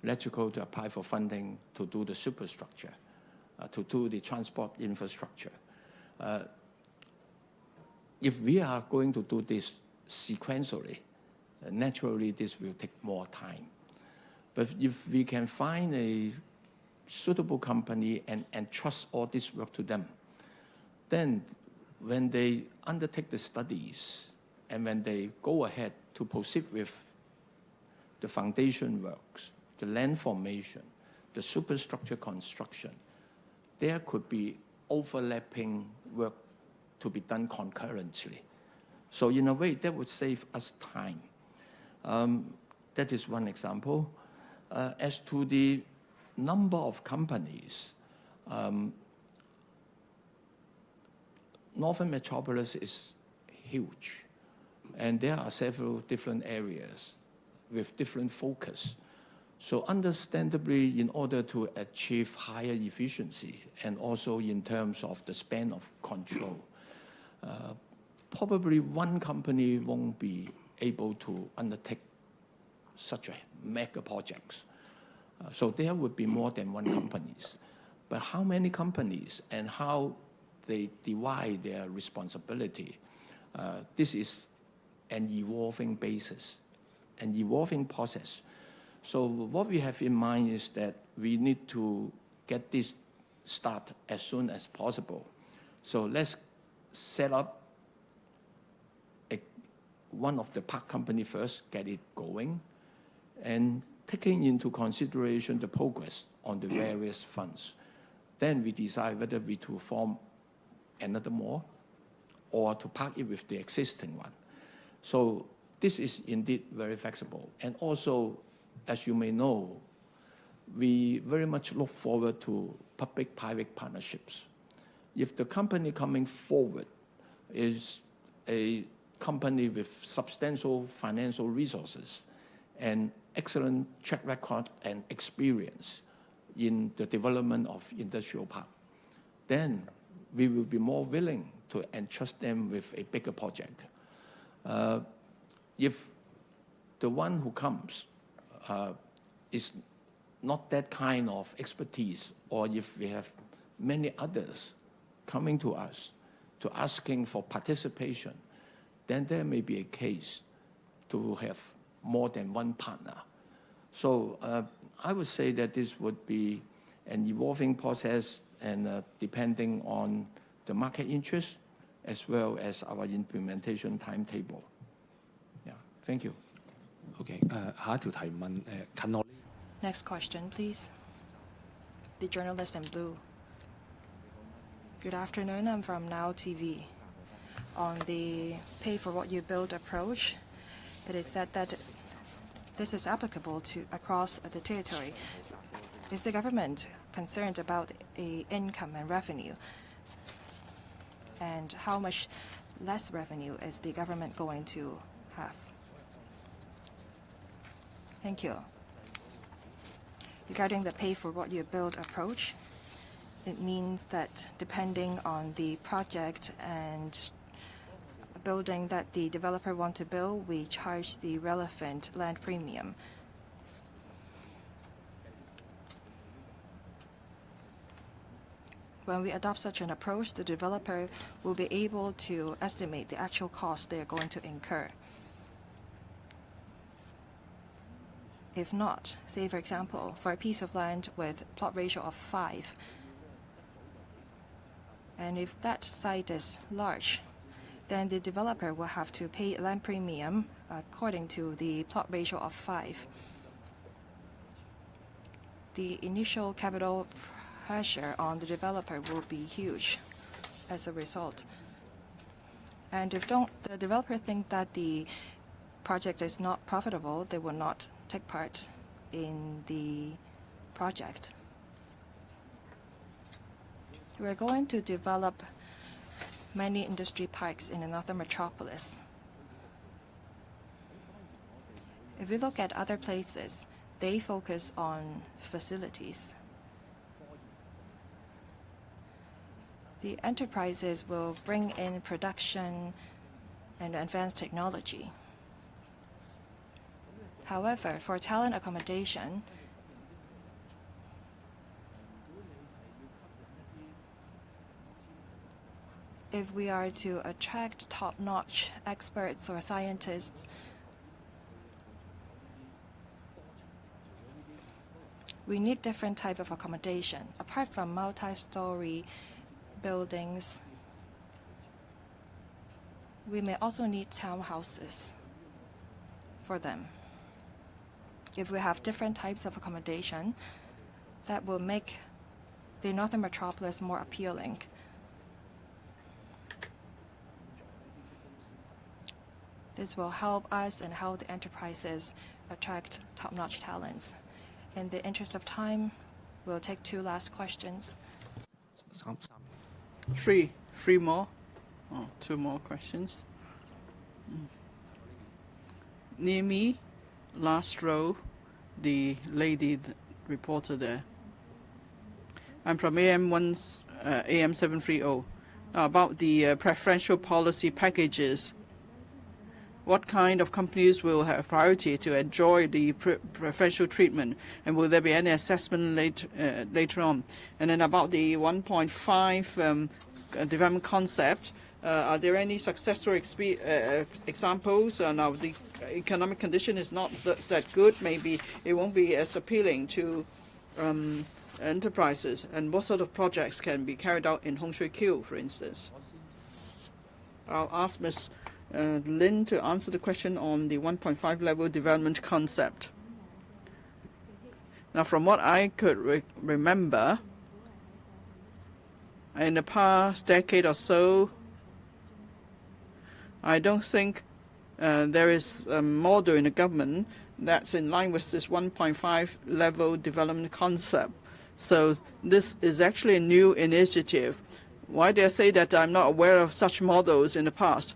legislature to apply for funding to do the superstructure, to do the transport infrastructure. If we are going to do this sequentially, naturally this will take more time. But if we can find a suitable company and trust all this work to them, then when they undertake the studies and when they go ahead to proceed with the foundation works, the land formation, the superstructure construction, there could be overlapping work to be done concurrently. So in a way, that would save us time. That is one example. As to the number of companies, Northern Metropolis is huge, and there are several different areas with different focus. So understandably, in order to achieve higher efficiency and also in terms of the span of control, probably one company won't be able to undertake such a mega projects. So there would be more than one companies. But how many companies and how they divide their responsibility, this is an evolving basis, an evolving process. So what we have in mind is that we need to get this start as soon as possible. So let's set up one of the park company first, get it going, and taking into consideration the progress on the various funds. Then we decide whether we to form another more or to park it with the existing one. So this is indeed very flexible. And also, as you may know, we very much look forward to public-private partnerships. If the company coming forward is a company with substantial financial resources and excellent track record and experience in the development of industrial park, then we will be more willing to entrust them with a bigger project. If the one who comes is not that kind of expertise, or if we have many others coming to us to asking for participation, then there may be a case to have more than one partner. So I would say that this would be an evolving process, and depending on the market interest as well as our implementation timetable. Yeah, thank you. OK， 下一條提問近我。 Next question, please. The journalist in blue. Good afternoon, I'm from Now TV. On the pay for what you build approach, it is said that this is applicable to across the territory. Is the government concerned about income and revenue? And how much less revenue is the government going to have? Thank you. Regarding the pay for what you build approach, it means that depending on the project and building that the developer wants to build, we charge the relevant land premium. When we adopt such an approach, the developer will be able to estimate the actual cost they are going to incur. If not, say for example, for a piece of land with plot ratio of 5, and if that site is large, then the developer will have to pay land premium according to the plot ratio of 5. The initial capital pressure on the developer will be huge as a result. And if the developer think that the project is not profitable, they will not take part in the project. We're going to develop many industry parks in the northern metropolis. If we look at other places, they focus on facilities. The enterprises will bring in production and advanced technology. However, for talent accommodation, if we are to attract top-notch experts or scientists, we need different type of accommodation. Apart from multi-story buildings, we may also need townhouses for them. If we have different types of accommodation, that will make the northern metropolis more appealing. This will help us and help the enterprises attract top-notch talents. In the interest of time, we'll take 2 last questions. Three more. Oh, 2 more questions. Near me, last row, the lady reporter there. I'm from AM730. About the preferential policy packages, what kind of companies will have priority to enjoy the preferential treatment, and will there be any assessment later on? And then about the 1.5 development concept, are there any successful examples? Now the economic condition is not that good. Maybe it won't be as appealing to enterprises. And what sort of projects can be carried out in Hong Shui Kiu, for instance? I'll ask Ms. Lin to answer the question on the 1.5 level development concept. Now, from what I could remember, in the past decade or so, I don't think there is a model in the government that's in line with this 1.5 level development concept. So this is actually a new initiative. Why do I say that I'm not aware of such models in the past?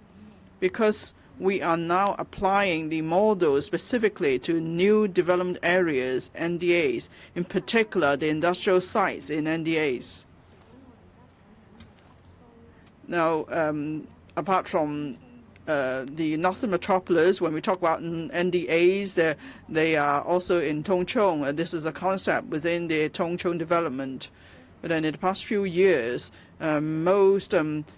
Because we are now applying the model specifically to new development areas, NDAs, in particular the industrial sites in NDAs. Now, apart from the northern metropolis, when we talk about NDAs, they are also in Tung Chung. This is a concept within the Tung Chung development. But then in the past few years, most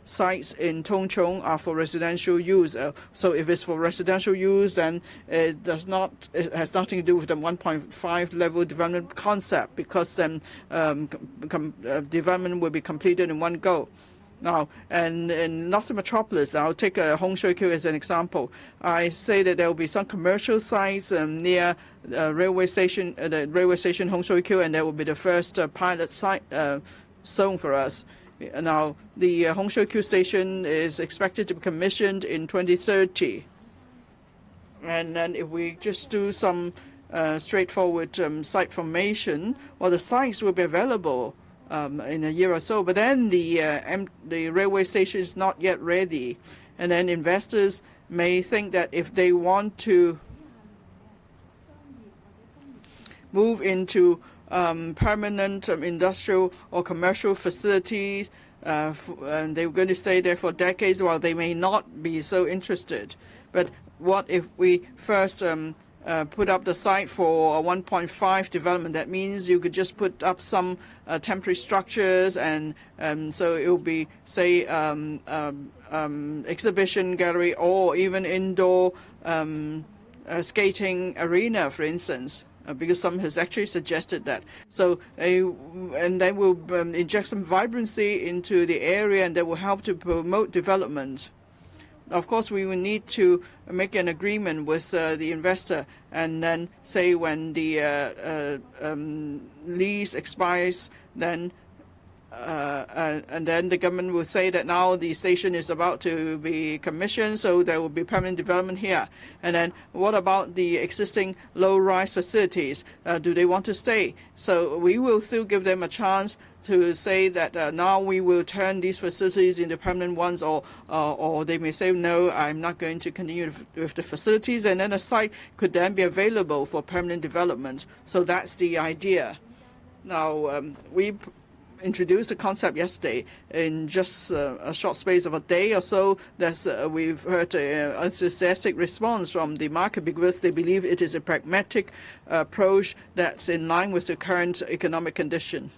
sites in Tung Chung are for residential use. So if it's for residential use, then it has nothing to do with the 1.5 level development concept, because then development will be completed in one go. Now, and in northern metropolis, now I'll take Hong Shui Kiu as an example. I say that there will be some commercial sites near the railway station Hong Shui Kiu, and that will be the first pilot site zone for us. Now, the Hong Shui Kiu station is expected to be commissioned in 2030. And then if we just do some straightforward site formation, well, the sites will be available in a year or so, but then the railway station is not yet ready, and then investors may think that if they want to move into permanent industrial or commercial facilities, and they're going to stay there for decades, while they may not be so interested. But what if we first put up the site for a 1.5 development? That means you could just put up some temporary structures, and so it will be, say, exhibition gallery or even indoor skating arena, for instance. because some has actually suggested that. So, and that will inject some vibrancy into the area, and that will help to promote development. Of course, we will need to make an agreement with the investor, and then say when the lease expires, then and then the government will say that now the station is about to be commissioned, so there will be permanent development here. And then what about the existing low-rise facilities? Do they want to stay? So we will still give them a chance to say that now we will turn these facilities into permanent ones, or they may say, no, I'm not going to continue with the facilities, and then a site could then be available for permanent development. So that's the idea. Now, we introduced the concept yesterday. In just a short space of a day or so, we've heard an enthusiastic response from the market, because they believe it is a pragmatic approach that's in line with the current economic condition.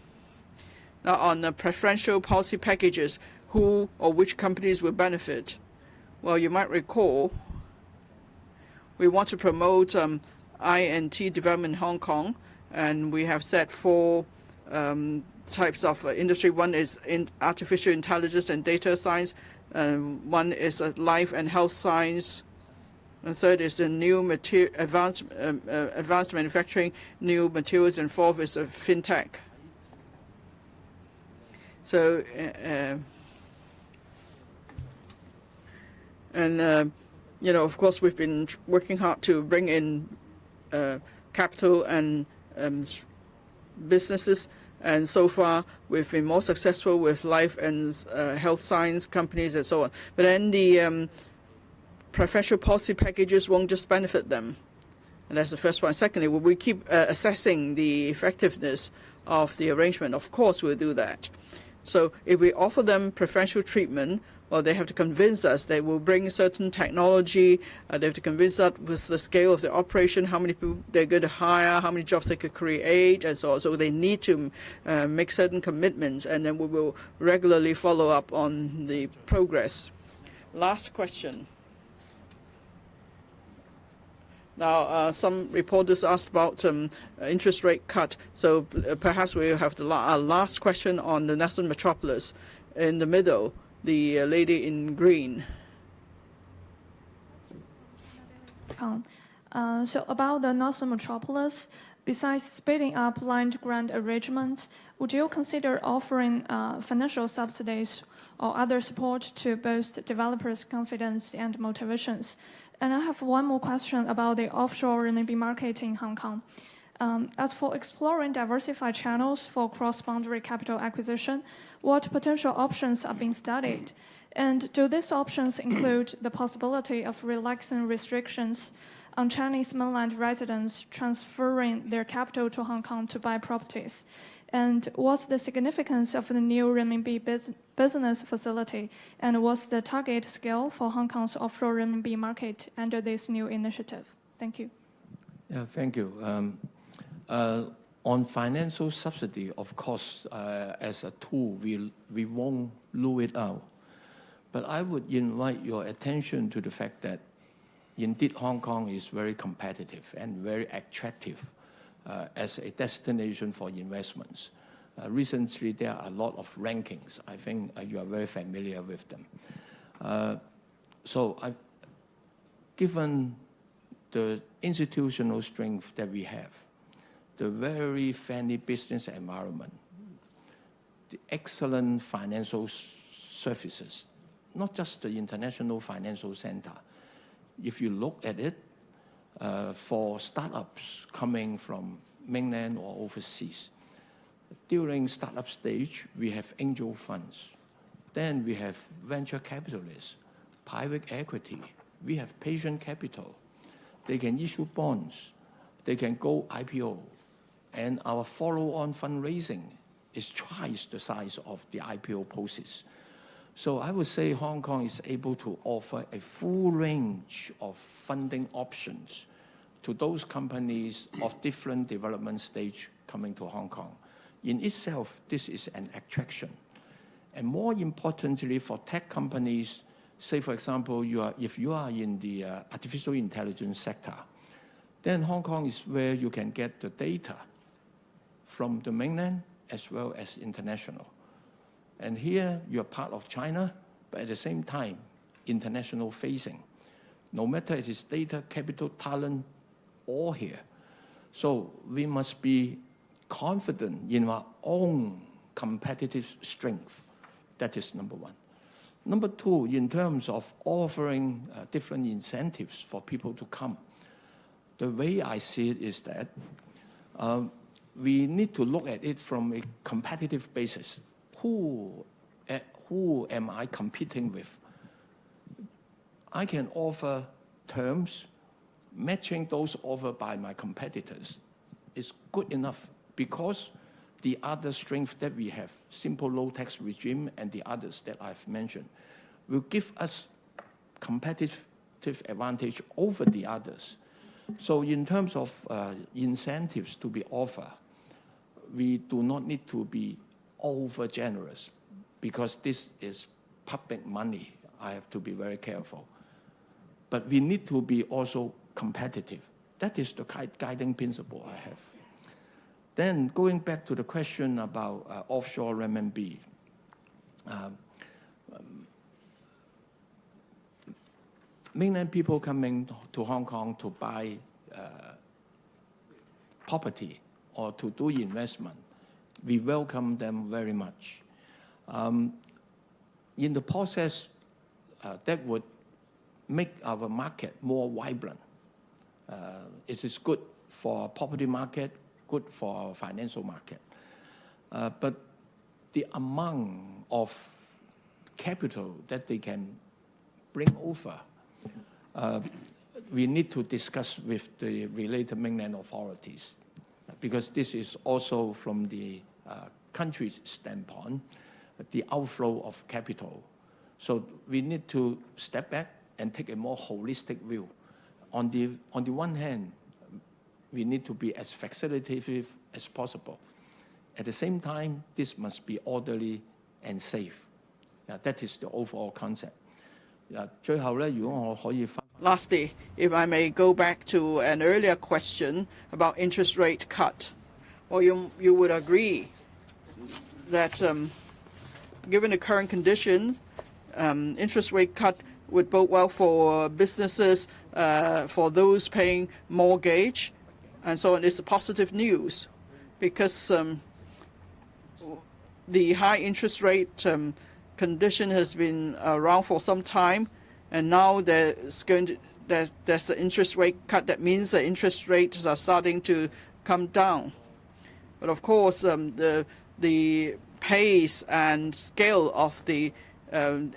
Now, on the preferential policy packages, who or which companies will benefit? Well, you might recall we want to promote INT development in Hong Kong, and we have set 4 types of industry. One is in artificial intelligence and data science, one is life and health science, and third is the new advanced manufacturing, new materials, and fourth is fintech. So, you know, of course, we've been working hard to bring in capital and businesses, and so far we've been more successful with life and health science companies and so on. But then the preferential policy packages won't just benefit them, and that's the first point. Secondly, will we keep assessing the effectiveness of the arrangement? Of course we'll do that. So if we offer them preferential treatment, well, they have to convince us they will bring certain technology. They have to convince us with the scale of the operation, how many people they're going to hire, how many jobs they could create, and so on. So they need to make certain commitments, and then we will regularly follow up on the progress. Last question. Now, some reporters asked about interest rate cut, so perhaps we'll have the our last question on the National Metropolis. In the middle, the lady in green. So about the Northern Metropolis, besides speeding up land grant arrangements, would you consider offering financial subsidies or other support to boost developers' confidence and motivations? And I have one more question about the offshore renminbi market in Hong Kong. As for exploring diversified channels for cross-boundary capital acquisition, what potential options are being studied? And do these options include the possibility of relaxing restrictions on Chinese mainland residents transferring their capital to Hong Kong to buy properties? And what's the significance of the new renminbi business facility? And what's the target scale for Hong Kong's offshore renminbi market under this new initiative? Thank you. Yeah, thank you. On financial subsidy, of course, as a tool, we won't rule it out. But I would invite your attention to the fact that indeed Hong Kong is very competitive and very attractive as a destination for investments. Recently, there are a lot of rankings. I think you are very familiar with them. Given the institutional strength that we have, the very friendly business environment, the excellent financial services, not just the International Financial Center. If you look at it, for startups coming from mainland or overseas, during startup stage, we have angel funds. Then we have venture capitalists, private equity. We have patient capital. They can issue bonds. They can go IPO. And our follow-on fundraising is twice the size of the IPO process. So I would say Hong Kong is able to offer a full range of funding options to those companies of different development stage coming to Hong Kong. In itself, this is an attraction. And more importantly, for tech companies, say, for example, if you are in the artificial intelligence sector, Then Hong Kong is where you can get the data from the mainland as well as international. And here you're part of China, but at the same time, international facing. No matter it is data, capital, talent, all here. So we must be confident in our own competitive strength. That is number one. Number two, in terms of offering different incentives for people to come, the way I see it is that we need to look at it from a competitive basis. Who am I competing with? I can offer terms matching those offered by my competitors. It's good enough because the other strength that we have, simple low tax regime and the others that I've mentioned, will give us competitive advantage over the others. So in terms of incentives to be offered, we do not need to be over generous because this is public money. I have to be very careful. But we need to be also competitive. That is the guiding principle I have. Then going back to the question about offshore renminbi, mainland people coming to Hong Kong to buy property or to do investment, we welcome them very much. In the process, that would make our market more vibrant. It is good for property market, good for financial market. But the amount of capital that they can bring over, we need to discuss with the related mainland authorities, because this is also from the country's standpoint, the outflow of capital. So we need to step back and take a more holistic view. On the one hand, we need to be as facilitative as possible. At the same time, this must be orderly and safe. That is the overall concept. 最後呢，如果我可以 Lastly, if I may go back to an earlier question about interest rate cut, or you would agree that given the current condition, interest rate cut would bode well for businesses, for those paying mortgage, and so on. It's positive news because the high interest rate condition has been around for some time, and now there's an interest rate cut. That means the interest rates are starting to come down. But of course, the pace and scale of the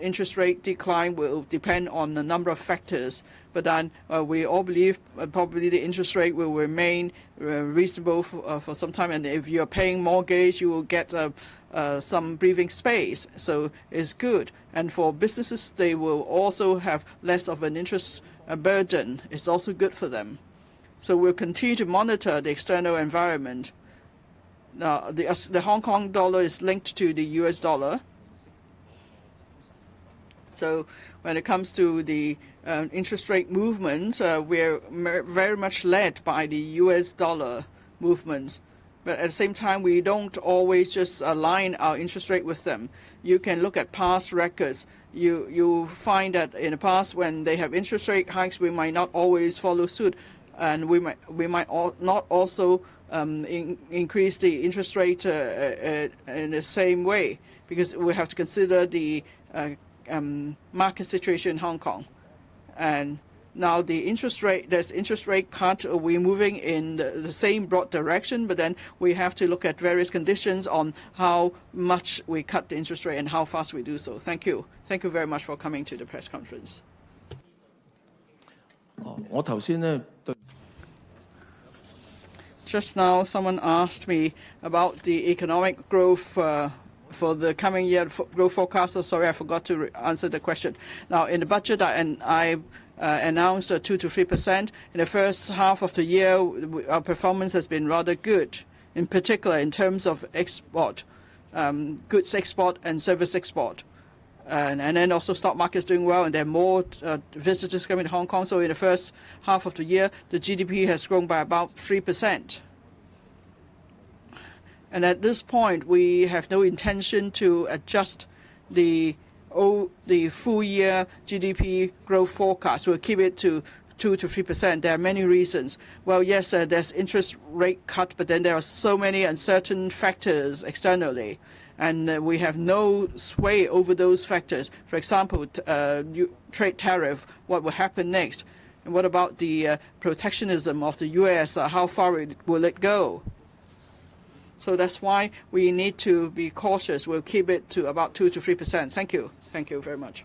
interest rate decline will depend on a number of factors. But then we all believe probably the interest rate will remain reasonable for some time. And if you're paying mortgage, you will get some breathing space. So it's good. And for businesses, they will also have less of an interest burden. It's also good for them. So we'll continue to monitor the external environment. Now, the Hong Kong dollar is linked to the US dollar. So when it comes to the interest rate movements, we're very much led by the US dollar movements. But at the same time, we don't always just align our interest rate with them. You can look at past records. You find that in the past, when they have interest rate hikes, we might not always follow suit, and we might not also increase the interest rate in the same way, because we have to consider the market situation in Hong Kong. And now the interest rate, there's interest rate cut. We're moving in the same broad direction, but then we have to look at various conditions on how much we cut the interest rate and how fast we do so. Thank you. Thank you very much for coming to the press conference. Just now, someone asked me about the economic growth for the coming year growth forecast. So sorry, I forgot to answer the question. Now, in the budget, I announced 2 to 3%. In the first half of the year, our performance has been rather good, in particular in terms of export, goods export and service export. and then also stock market's doing well, and there are more visitors coming to Hong Kong. So in the first half of the year, the GDP has grown by about 3%. And at this point, we have no intention to adjust the full year GDP growth forecast. We'll keep it to 2 to 3%. There are many reasons. Well, yes, there's interest rate cut, but then there are so many uncertain factors externally, and we have no sway over those factors. For example, trade tariff, what will happen next? And what about the protectionism of the U.S.? How far will it go? So that's why we need to be cautious. We'll keep it to about 2 to 3%. Thank you. Thank you very much.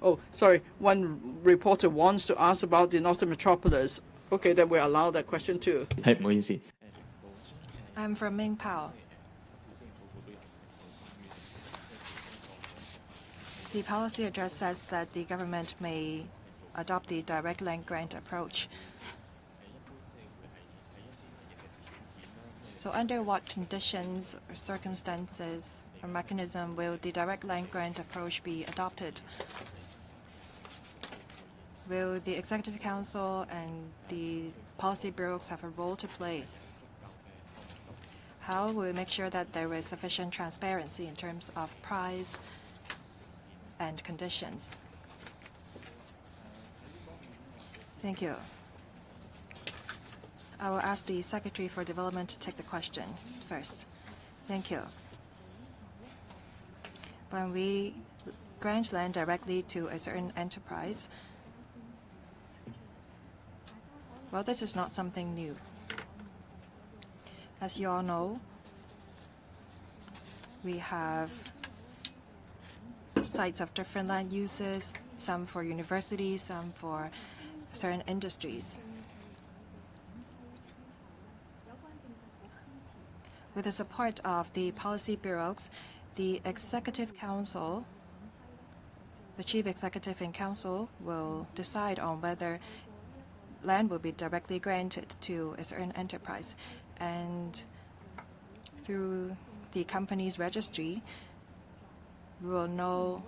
Oh, sorry. One reporter wants to ask about the Northern Metropolis. Okay, then we allow that question too. I'm from Ming Pao. The policy address says that the government may adopt the direct land grant approach. So under what conditions or circumstances or mechanism will the direct land grant approach be adopted? Will the Executive Council and the policy bureaus have a role to play? How will we make sure that there is sufficient transparency in terms of price and conditions? Thank you. I will ask the Secretary for Development to take the question first. Thank you. When we grant land directly to a certain enterprise, well, this is not something new. As you all know, we have sites of different land uses, some for universities, some for certain industries. With the support of the policy bureaus, the Executive Council, the Chief Executive and Council will decide on whether land will be directly granted to a certain enterprise. And through the company's registry, we will know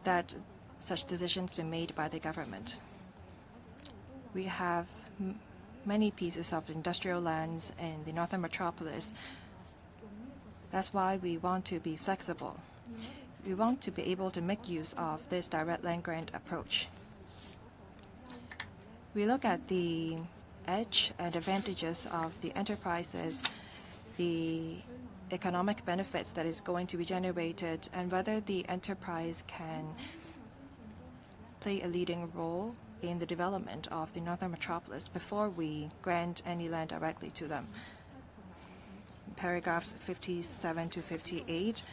that such decisions been made by the government. We have many pieces of industrial lands in the Northern Metropolis. That's why we want to be flexible. We want to be able to make use of this direct land grant approach. We look at the edge and advantages of the enterprises, the economic benefits that is going to be generated, and whether the enterprise can play a leading role in the development of the Northern Metropolis before we grant any land directly to them. Paragraphs 57 to 58,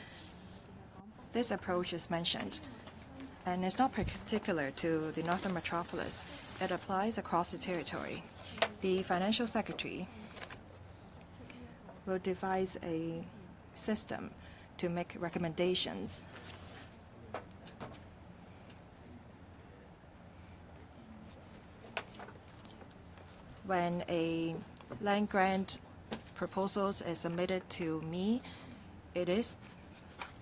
this approach is mentioned, and it's not particular to the Northern Metropolis. It applies across the territory. The Financial Secretary will devise a system to make recommendations. When a land grant proposal is submitted to me, it is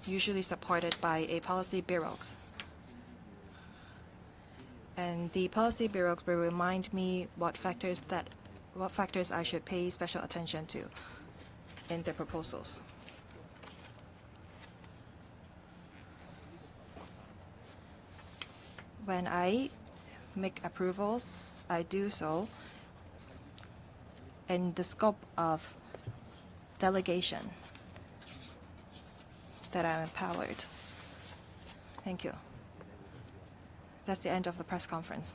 usually supported by a policy bureau. And the policy bureau will remind me what factors I should pay special attention to in the proposals. When I make approvals, I do so in the scope of delegation that I'm empowered. Thank you. That's the end of the press conference.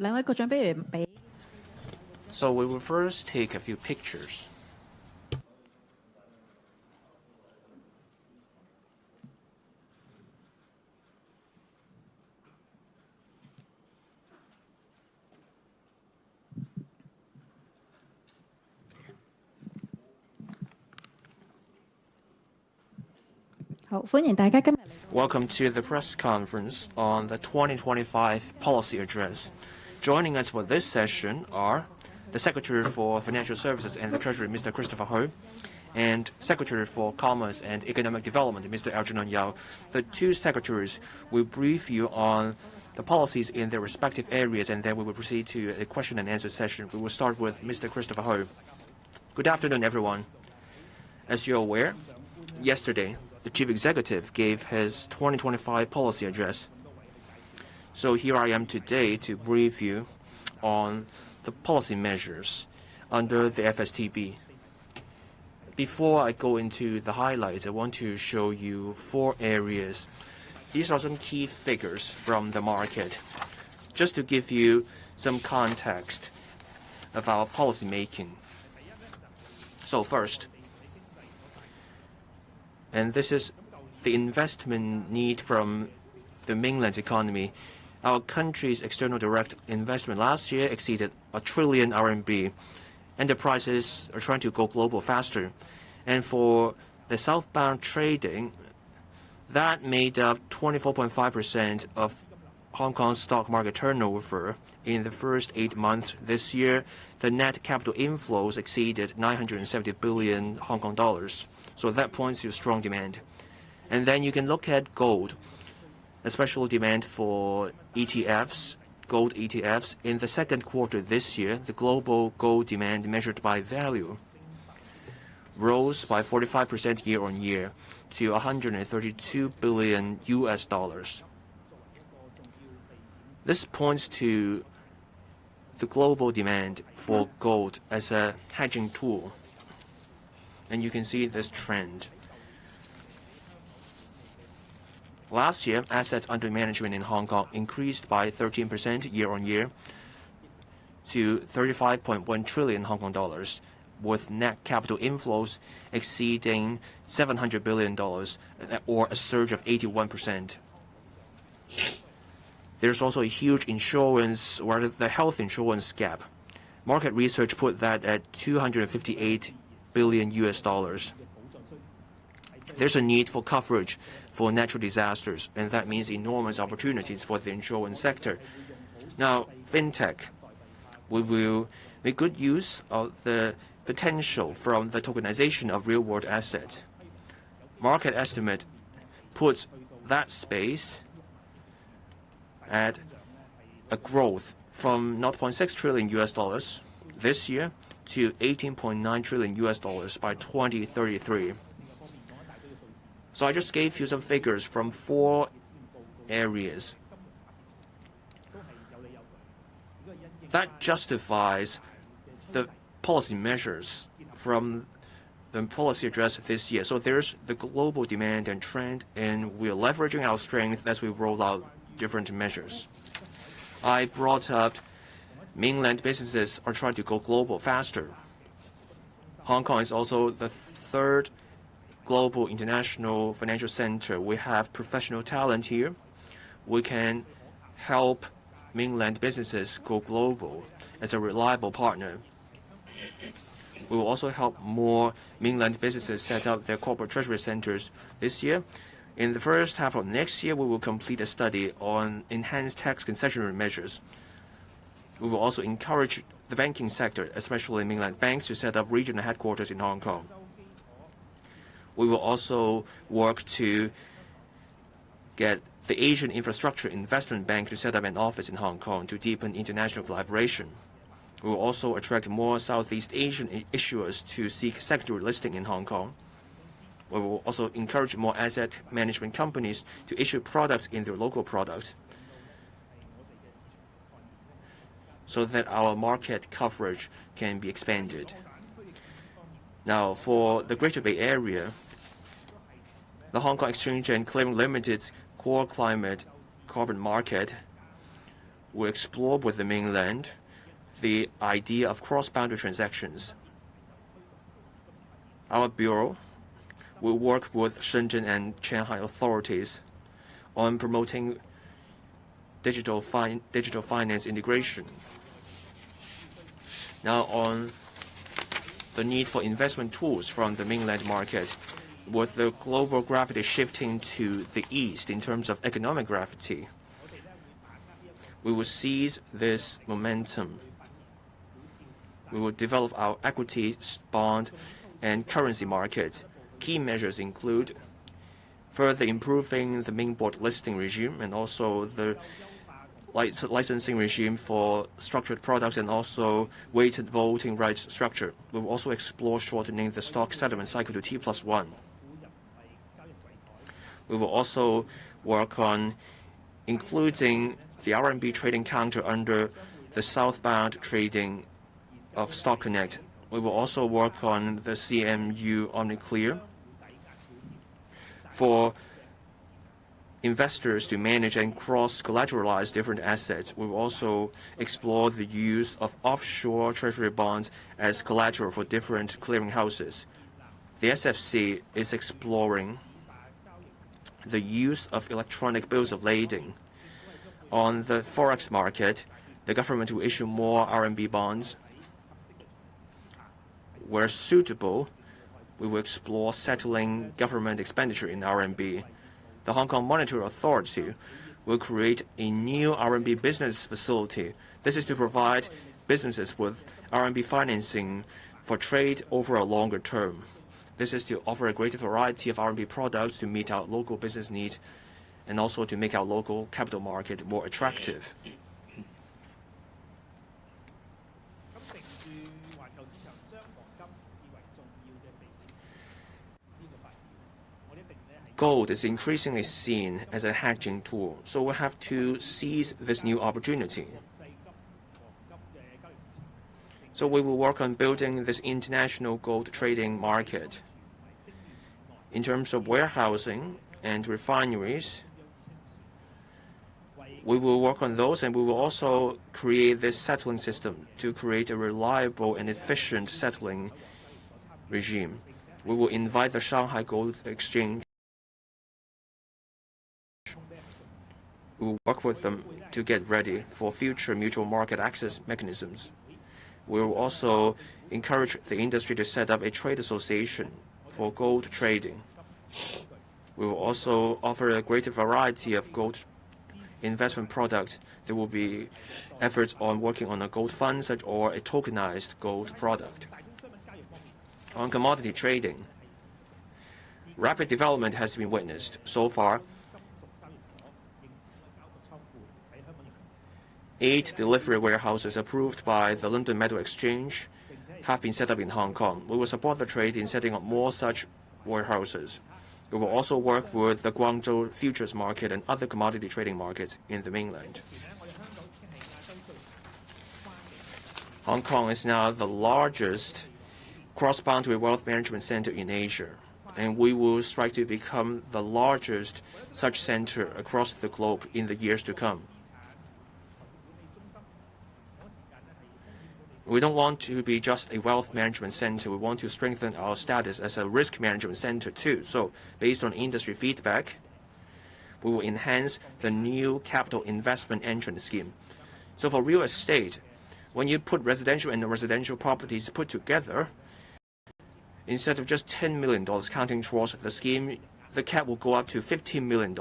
兩位局長，不如俾。So we will first take a few pictures. Welcome to the press conference on the 2025 policy address. Joining us for this session are the Secretary for Financial Services and the Treasury, Mr. Christopher Ho, and Secretary for Commerce and Economic Development, Mr. Algernon Yao. The two secretaries will brief you on the policies in their respective areas, and then we will proceed to a question and answer session. We will start with Mr. Christopher Ho. Good afternoon, everyone. As you're aware, yesterday, the Chief Executive gave his 2025 policy address. So here I am today to brief you on the policy measures under the FSTB. Before I go into the highlights, I want to show you 4 areas. These are some key figures from the market, just to give you some context of our policy making. So first, and this is the investment need from the mainland economy. Our country's external direct investment last year exceeded 1 trillion RMB. Enterprises are trying to go global faster. And for the southbound trading, that made up 24.5% of Hong Kong's stock market turnover in the first 8 months this year. The net capital inflows exceeded 970 billion Hong Kong dollars. So that points to strong demand. And then you can look at gold, especially demand for ETFs, gold ETFs. In the second quarter this year, the global gold demand measured by value rose by 45% year on year to 132 billion US dollars. This points to the global demand for gold as a hedging tool. And you can see this trend. Last year, assets under management in Hong Kong increased by 13% year on year to 35.1 trillion Hong Kong dollars, with net capital inflows exceeding $700 billion, or a surge of 81%. There's also a huge insurance, or the health insurance gap. Market research put that at 258 billion US dollars. There's a need for coverage for natural disasters, and that means enormous opportunities for the insurance sector. Now, fintech, we will make good use of the potential from the tokenization of real-world assets. Market estimate puts that space at a growth from 0.6 trillion US dollars this year to 18.9 trillion US dollars by 2033. So I just gave you some figures from 4 areas. That justifies the policy measures from the policy address this year. So there's the global demand and trend, and we're leveraging our strength as we roll out different measures. I brought up mainland businesses are trying to go global faster. Hong Kong is also the 3rd global international financial center. We have professional talent here. We can help mainland businesses go global as a reliable partner. We will also help more mainland businesses set up their corporate treasury centers this year. In the first half of next year, we will complete a study on enhanced tax concessionary measures. We will also encourage the banking sector, especially mainland banks, to set up regional headquarters in Hong Kong. We will also work to get the Asian Infrastructure Investment Bank to set up an office in Hong Kong to deepen international collaboration. We will also attract more Southeast Asian issuers to seek secondary listing in Hong Kong. We will also encourage more asset management companies to issue products in their local products so that our market coverage can be expanded. Now, for the Greater Bay Area, the Hong Kong Exchange and Clearing Limited's core climate carbon market will explore with the mainland the idea of cross-boundary transactions. Our bureau will work with Shenzhen and Shanghai authorities on promoting digital finance integration. Now, on the need for investment tools from the mainland market, with the global gravity shifting to the east in terms of economic gravity, we will seize this momentum. We will develop our equity, bond, and currency markets. Key measures include further improving the main board listing regime and also the licensing regime for structured products and also weighted voting rights structure. We will also explore shortening the stock settlement cycle to T+1. We will also work on including the RMB trading counter under the southbound trading of Stock Connect. We will also work on the CMU OmniClear for investors to manage and cross-collateralize different assets. We will also explore the use of offshore treasury bonds as collateral for different clearing houses. The SFC is exploring the use of electronic bills of lading. On the forex market, the government will issue more RMB bonds. Where suitable, we will explore settling government expenditure in RMB. The Hong Kong Monetary Authority will create a new RMB business facility. This is to provide businesses with RMB financing for trade over a longer term. This is to offer a greater variety of RMB products to meet our local business needs and also to make our local capital market more attractive. Gold is increasingly seen as a hedging tool, so we have to seize this new opportunity. So we will work on building this international gold trading market. In terms of warehousing and refineries, we will work on those, and we will also create this settling system to create a reliable and efficient settling regime. We will invite the Shanghai Gold Exchange. We will work with them to get ready for future mutual market access mechanisms. We will also encourage the industry to set up a trade association for gold trading. We will also offer a greater variety of gold investment products. There will be efforts on working on a gold fund or a tokenized gold product. On commodity trading, rapid development has been witnessed. So far, 8 delivery warehouses approved by the London Metal Exchange have been set up in Hong Kong. We will support the trade in setting up more such warehouses. We will also work with the Guangzhou futures market and other commodity trading markets in the mainland. Hong Kong is now the largest cross-boundary wealth management center in Asia, and we will strive to become the largest such center across the globe in the years to come. We don't want to be just a wealth management center. We want to strengthen our status as a risk management center too. So based on industry feedback, we will enhance the new capital investment entrance scheme. So for real estate, when you put residential and non-residential properties put together, instead of just $10 million counting towards the scheme, the cap will go up to $15 million.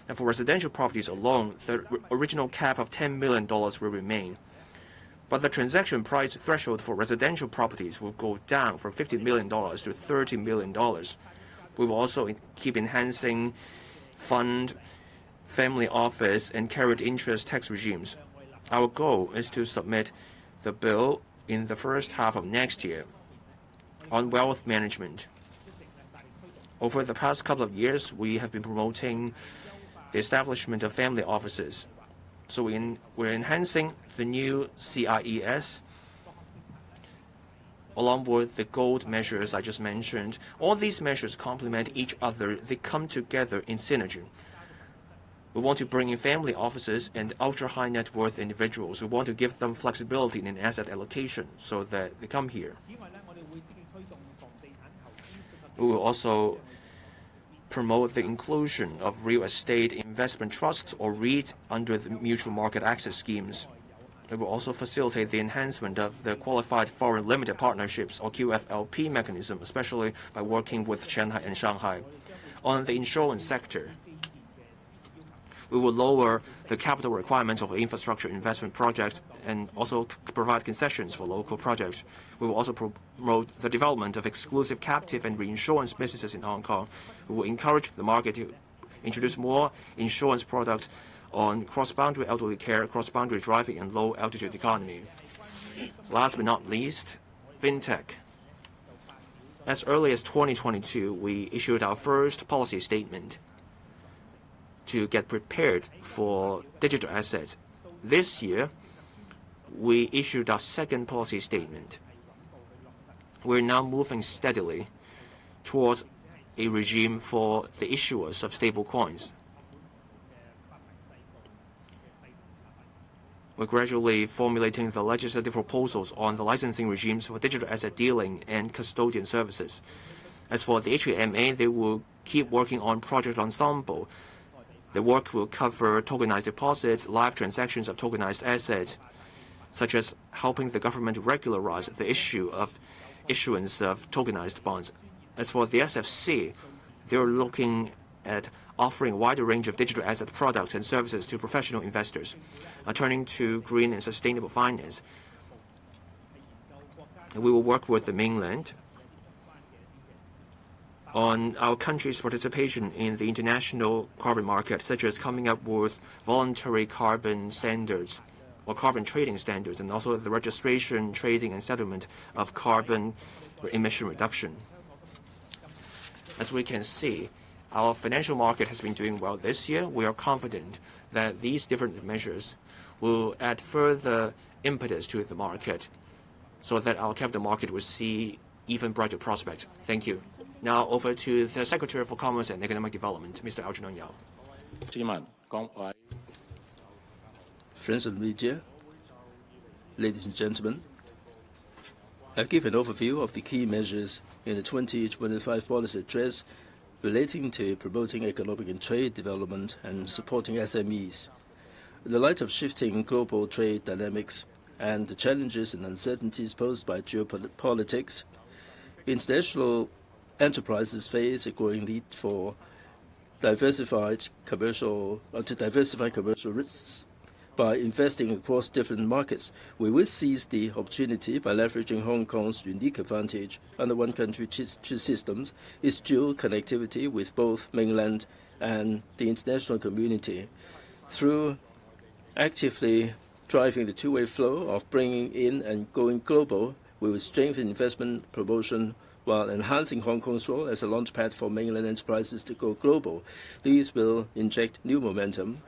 And for residential properties alone, the original cap of $10 million will remain. But the transaction price threshold for residential properties will go down from $50 million to $30 million. We will also keep enhancing fund, family office, and carried interest tax regimes. Our goal is to submit the bill in the first half of next year. On wealth management, over the past couple of years, we have been promoting the establishment of family offices. So we're enhancing the new CIES, along with the gold measures I just mentioned. All these measures complement each other. They come together in synergy. We want to bring in family offices and ultra-high net worth individuals. We want to give them flexibility in asset allocation so that they come here. We will also promote the inclusion of real estate investment trusts or REIT under the mutual market access schemes. It will also facilitate the enhancement of the qualified foreign limited partnerships or QFLP mechanism, especially by working with Shanghai and Shanghai. On the insurance sector, we will lower the capital requirements of infrastructure investment projects and also provide concessions for local projects. We will also promote the development of exclusive captive and reinsurance businesses in Hong Kong. We will encourage the market to introduce more insurance products on cross-boundary elderly care, cross-boundary driving, and low-altitude economy. Last but not least, fintech. As early as 2022, we issued our first policy statement to get prepared for digital assets. This year, we issued our second policy statement. We're now moving steadily towards a regime for the issuers of stable coins. We're gradually formulating the legislative proposals on the licensing regimes for digital asset dealing and custodian services. As for the HKMA, they will keep working on Project Ensemble. The work will cover tokenized deposits, live transactions of tokenized assets, such as helping the government regularize the issuance of tokenized bonds. As for the SFC, they're looking at offering a wider range of digital asset products and services to professional investors. Turning to green and sustainable finance, we will work with the mainland on our country's participation in the international carbon market, such as coming up with voluntary carbon standards or carbon trading standards, and also the registration, trading, and settlement of carbon emission reduction. As we can see, our financial market has been doing well this year. We are confident that these different measures will add further impetus to the market so that our capital market will see even brighter prospects. Thank you. Now over to the Secretary for Commerce and Economic Development, Mr. Algernon Yao. Friends of the media, ladies and gentlemen, I'll give an overview of the key measures in the 2025 policy address relating to promoting economic and trade development and supporting SMEs. In the light of shifting global trade dynamics and the challenges and uncertainties posed by geopolitics, international enterprises face a growing need for diversify commercial risks. By investing across different markets, we will seize the opportunity by leveraging Hong Kong's unique advantage under one country, two systems, its dual connectivity with both mainland and the international community. Through actively driving the two-way flow of bringing in and going global, we will strengthen investment promotion while enhancing Hong Kong's role as a launchpad for mainland enterprises to go global. These will inject new momentum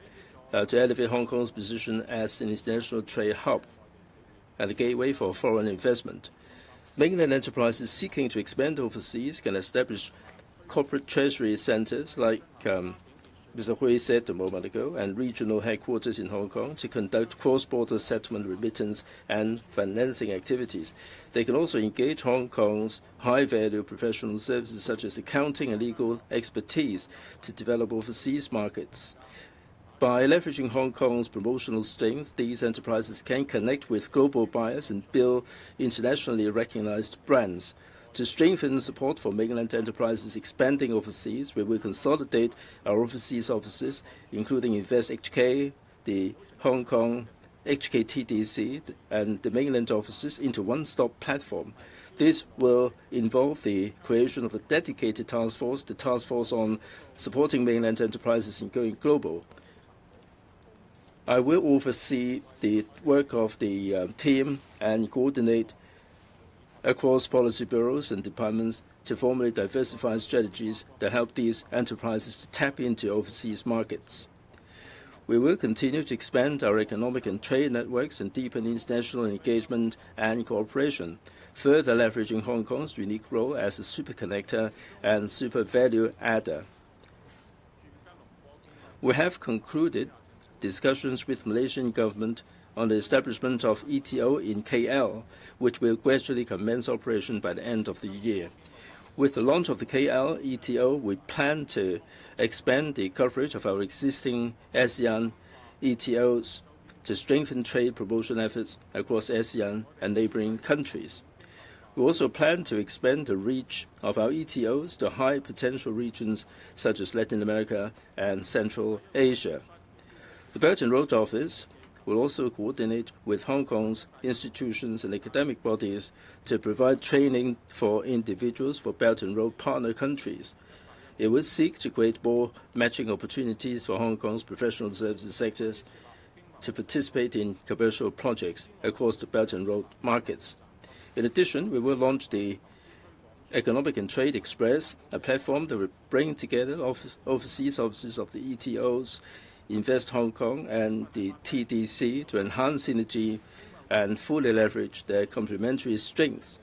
to elevate Hong Kong's position as an international trade hub and a gateway for foreign investment. Mainland enterprises seeking to expand overseas can establish corporate treasury centers like Mr. Hui said a moment ago, and regional headquarters in Hong Kong to conduct cross-border settlement, remittance, and financing activities. They can also engage Hong Kong's high-value professional services such as accounting and legal expertise to develop overseas markets. By leveraging Hong Kong's promotional strength, these enterprises can connect with global buyers and build internationally recognized brands. To strengthen support for mainland enterprises expanding overseas, we will consolidate our overseas offices, including Invest HK, the Hong Kong HKTDC, and the mainland offices, into one-stop platform. This will involve the creation of a dedicated task force, the task force on supporting mainland enterprises in going global. I will oversee the work of the team and coordinate across policy bureaus and departments to formally diversify strategies that help these enterprises to tap into overseas markets. We will continue to expand our economic and trade networks and deepen international engagement and cooperation, further leveraging Hong Kong's unique role as a super connector and super value adder. We have concluded discussions with Malaysian government on the establishment of ETO in KL, which will gradually commence operation by the end of the year. With the launch of the KL ETO, we plan to expand the coverage of our existing ASEAN ETOs to strengthen trade promotion efforts across ASEAN and neighboring countries. We also plan to expand the reach of our ETOs to high potential regions such as Latin America and Central Asia. The Belt and Road Office will also coordinate with Hong Kong's institutions and academic bodies to provide training for individuals for Belt and Road partner countries. It will seek to create more matching opportunities for Hong Kong's professional services sectors to participate in commercial projects across the Belt and Road markets. In addition, we will launch the Economic and Trade Express, a platform that will bring together overseas offices of the ETOs, Invest Hong Kong and the TDC to enhance synergy and fully leverage their complementary strengths.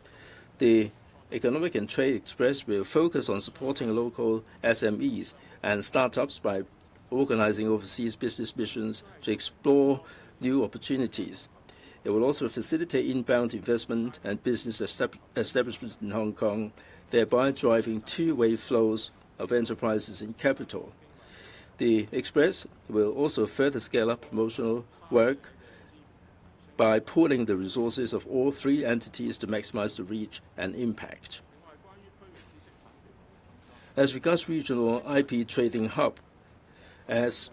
The Economic and Trade Express will focus on supporting local SMEs and startups by organizing overseas business missions to explore new opportunities. It will also facilitate inbound investment and business establishment in Hong Kong, thereby driving two-way flows of enterprises and capital. The Express will also further scale up promotional work by pooling the resources of all three entities to maximize the reach and impact. As regards regional IP trading hub, as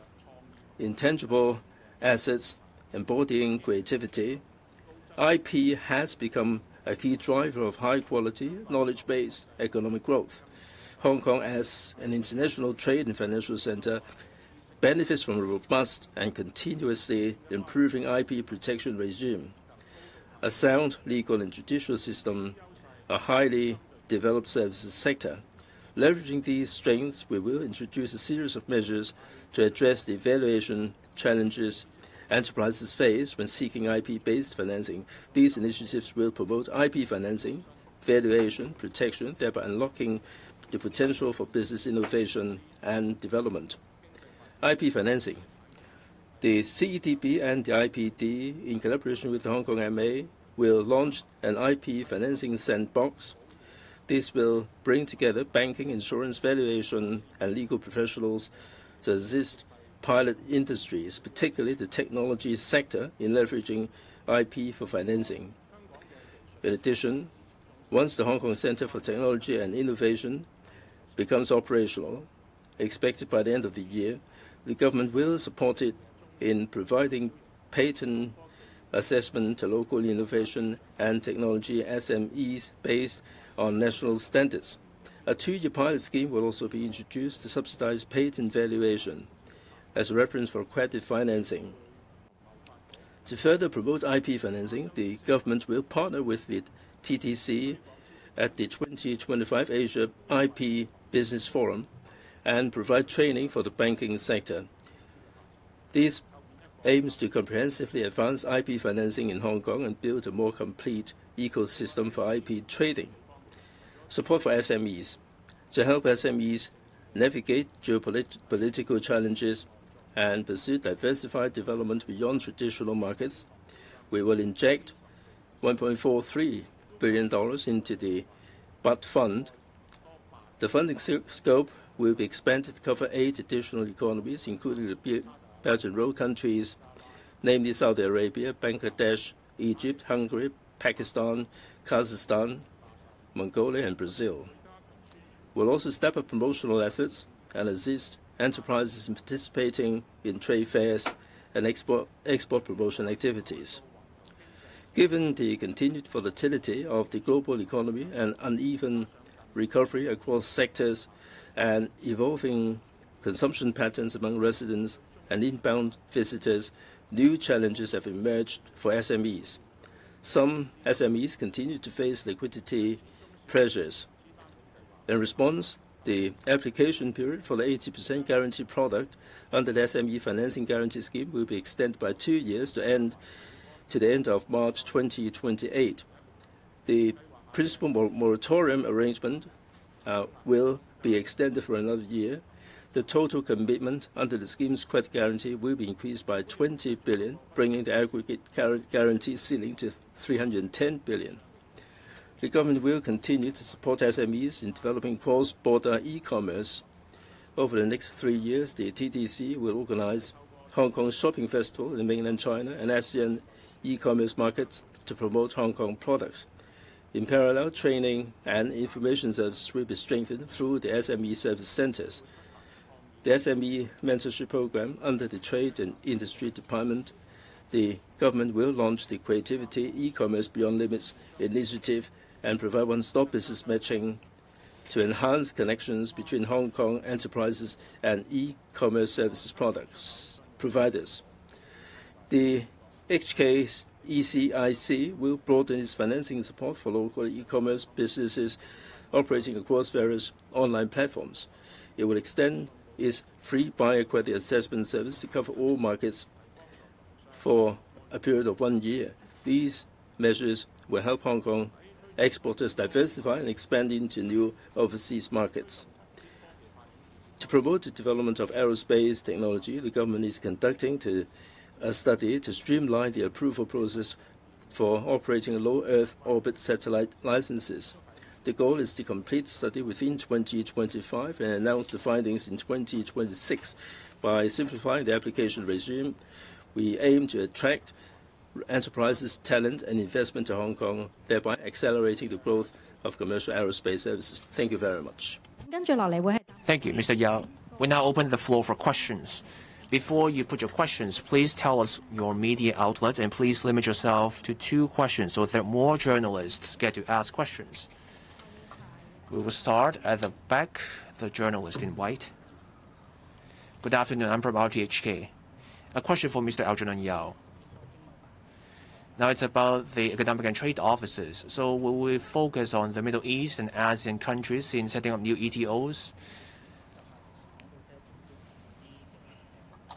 intangible assets embodying creativity, IP has become a key driver of high-quality, knowledge-based economic growth. Hong Kong, as an international trade and financial center, benefits from a robust and continuously improving IP protection regime, a sound legal and judicial system, a highly developed services sector. Leveraging these strengths, we will introduce a series of measures to address the valuation challenges enterprises face when seeking IP-based financing. These initiatives will promote IP financing, valuation, protection, thereby unlocking the potential for business innovation and development. IP financing. The CEDB and the IPD, in collaboration with the Hong Kong MA, will launch an IP financing sandbox. This will bring together banking, insurance, valuation, and legal professionals to assist pilot industries, particularly the technology sector, in leveraging IP for financing. In addition, once the Hong Kong Center for Technology and Innovation becomes operational, expected by the end of the year, the government will support it in providing patent assessment to local innovation and technology SMEs based on national standards. A two-year pilot scheme will also be introduced to subsidize patent valuation as a reference for credit financing. To further promote IP financing, the government will partner with the TDC at the 2025 Asia IP Business Forum and provide training for the banking sector. This aims to comprehensively advance IP financing in Hong Kong and build a more complete ecosystem for IP trading. Support for SMEs. To help SMEs navigate geopolitical challenges and pursue diversified development beyond traditional markets, we will inject $1.43 billion into the BUD Fund. The funding scope will be expanded to cover 8 additional economies, including the Belt and Road countries, namely Saudi Arabia, Bangladesh, Egypt, Hungary, Pakistan, Kazakhstan, Mongolia, and Brazil. We'll also step up promotional efforts and assist enterprises in participating in trade fairs and export promotion activities. Given the continued volatility of the global economy and uneven recovery across sectors and evolving consumption patterns among residents and inbound visitors, new challenges have emerged for SMEs. Some SMEs continue to face liquidity pressures. In response, the application period for the 80% guarantee product under the SME Financing Guarantee Scheme will be extended by 2 years to the end of March 2028. The principal moratorium arrangement will be extended for another year. The total commitment under the scheme's credit guarantee will be increased by 20 billion, bringing the aggregate guarantee ceiling to 310 billion. The government will continue to support SMEs in developing cross-border e-commerce. Over the next 3 years, the TDC will organize Hong Kong Shopping Festival in mainland China and ASEAN e-commerce markets to promote Hong Kong products. In parallel, training and information services will be strengthened through the SME service centers. The SME mentorship program under the Trade and Industry Department, the government will launch the Creativity E-Commerce Beyond Limits initiative and provide one-stop business matching to enhance connections between Hong Kong enterprises and e-commerce services providers. The HK's ECIC will broaden its financing support for local e-commerce businesses operating across various online platforms. It will extend its free buyer credit assessment service to cover all markets for a period of 1 year. These measures will help Hong Kong exporters diversify and expand into new overseas markets. To promote the development of aerospace technology, the government is conducting a study to streamline the approval process for operating low Earth orbit satellite licenses. The goal is to complete the study within 2025 and announce the findings in 2026. By simplifying the application regime, we aim to attract enterprises, talent, and investment to Hong Kong, thereby accelerating the growth of commercial aerospace services. Thank you very much. Thank you, Mr. Yao. We now open the floor for questions. Before you put your questions, please tell us your media outlet and please limit yourself to 2 questions so that more journalists get to ask questions. We will start at the back, the journalist in white. Good afternoon, I'm from RTHK. A question for Mr. Algernon Yao. Now it's about the economic and trade offices. So will we focus on the Middle East and ASEAN countries in setting up new ETOs?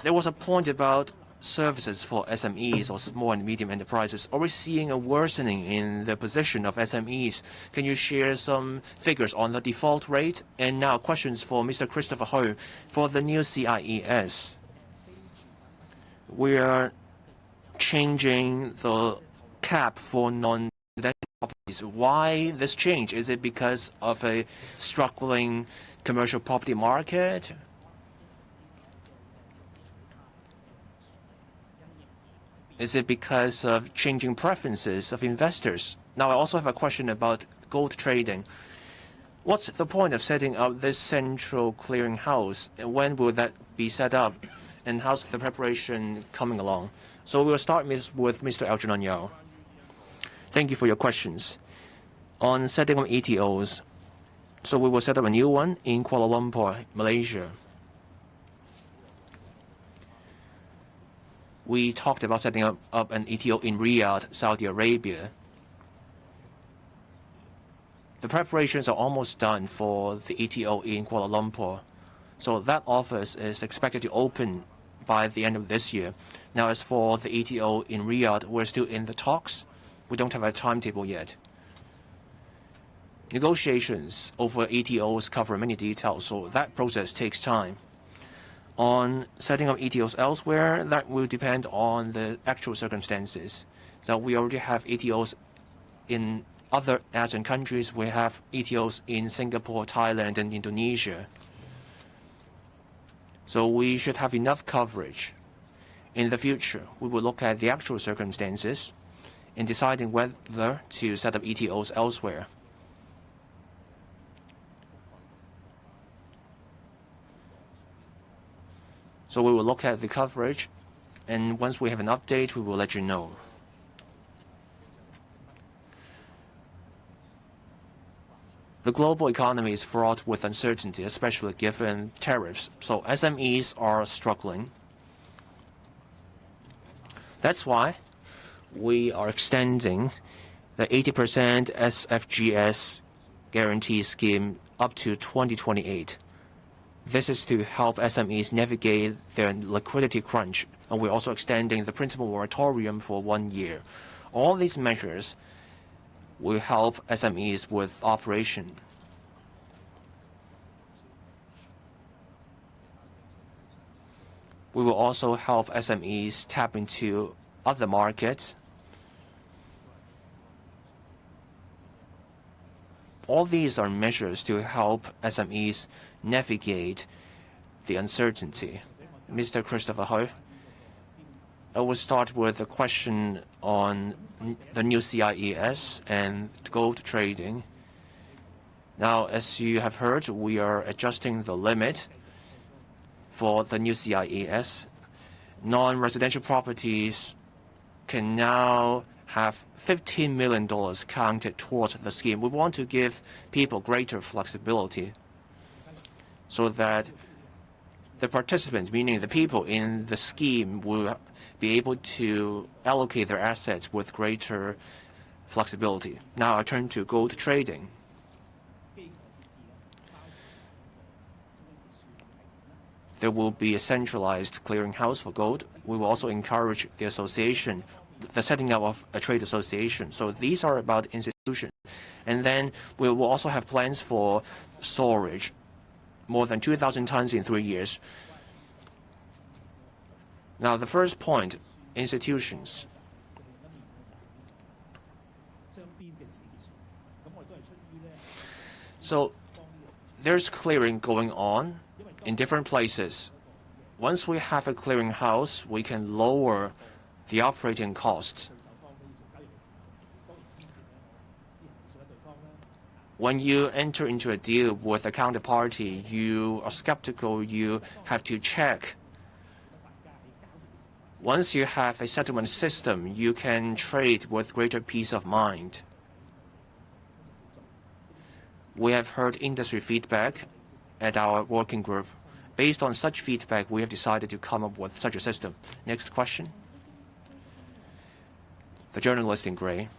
There was a point about services for SMEs or small and medium enterprises. Are we seeing a worsening in the position of SMEs? Can you share some figures on the default rate? And now questions for Mr. Christopher Ho. For the new CIES, we are changing the cap for non-residential properties. Why this change? Is it because of a struggling commercial property market? Is it because of changing preferences of investors? Now, I also have a question about gold trading. What's the point of setting up this central clearinghouse? And when will that be set up? And how's the preparation coming along? So we'll start with Mr. Algernon Yao. Thank you for your questions. On setting up ETOs, so we will set up a new one in Kuala Lumpur, Malaysia. We talked about setting up an ETO in Riyadh, Saudi Arabia. The preparations are almost done for the ETO in Kuala Lumpur. So that office is expected to open by the end of this year. Now, as for the ETO in Riyadh, we're still in the talks. We don't have a timetable yet. Negotiations over ETOs cover many details, so that process takes time. On setting up ETOs elsewhere, that will depend on the actual circumstances. So we already have ETOs in other ASEAN countries. We have ETOs in Singapore, Thailand, and Indonesia. So we should have enough coverage. In the future, we will look at the actual circumstances in deciding whether to set up ETOs elsewhere. So we will look at the coverage, and once we have an update, we will let you know. The global economy is fraught with uncertainty, especially given tariffs. So SMEs are struggling. That's why we are extending the 80% SFGS guarantee scheme up to 2028. This is to help SMEs navigate their liquidity crunch, and we're also extending the principal moratorium for 1 year. All these measures will help SMEs with operation. We will also help SMEs tap into other markets. All these are measures to help SMEs navigate the uncertainty. Mr. Christopher Hui, I will start with a question on the new CIES and gold trading. Now, as you have heard, we are adjusting the limit for the new CIES. Non-residential properties can now have $15 million counted towards the scheme. We want to give people greater flexibility so that the participants, meaning the people in the scheme, will be able to allocate their assets with greater flexibility. Now I turn to gold trading. There will be a centralized clearinghouse for gold. We will also encourage the association, the setting up of a trade association. So these are about institutions. And then we will also have plans for storage, more than 2,000 tons in 3 years. Now, the first point, institutions. So there's clearing going on in different places. Once we have a clearinghouse, we can lower the operating costs. When you enter into a deal with a counterparty, you are skeptical, you have to check. Once you have a settlement system, you can trade with greater peace of mind. We have heard industry feedback at our working group. Based on such feedback, we have decided to come up with such a system. Next question. The journalist in gray.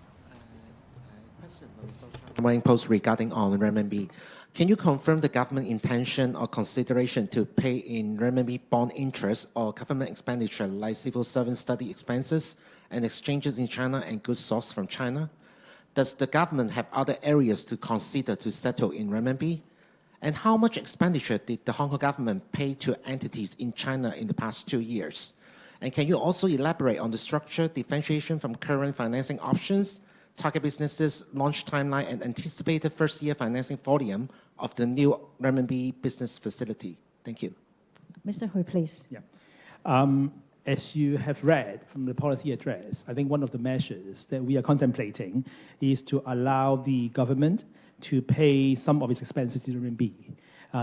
Morning Post regarding on renminbi. Can you confirm the government intention or consideration to pay in renminbi bond interest or government expenditure like civil servant study expenses and exchanges in China and goods sourced from China? Does the government have other areas to consider to settle in renminbi? And how much expenditure did the Hong Kong government pay to entities in China in the past 2 years? And can you also elaborate on the structure, differentiation from current financing options, target businesses, launch timeline, and anticipated first-year financing volume of the new renminbi business facility? Thank you. Mr. Hui, please. Yeah. As you have read from the policy address, I think one of the measures that we are contemplating is to allow the government to pay some of its expenses in renminbi.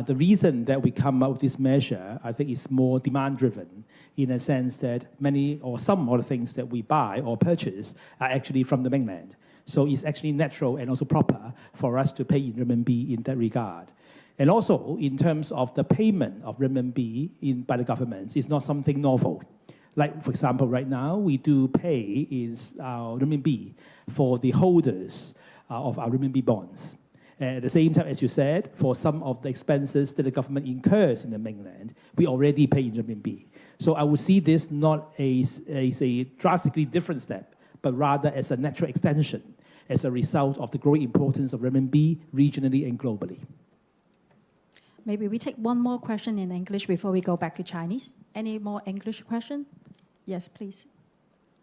The reason that we come up with this measure, I think, is more demand-driven in a sense that many or some of the things that we buy or purchase are actually from the mainland. So it's actually natural and also proper for us to pay in renminbi in that regard. And also, in terms of the payment of renminbi by the governments, it's not something novel. Like, for example, right now, we do pay is our renminbi for the holders of our renminbi bonds. At the same time, as you said, for some of the expenses that the government incurs in the mainland, we already pay in renminbi. So I would see this not as a drastically different step, but rather as a natural extension as a result of the growing importance of renminbi regionally and globally. Maybe we take one more question in English before we go back to Chinese. Any more English question? Yes, please.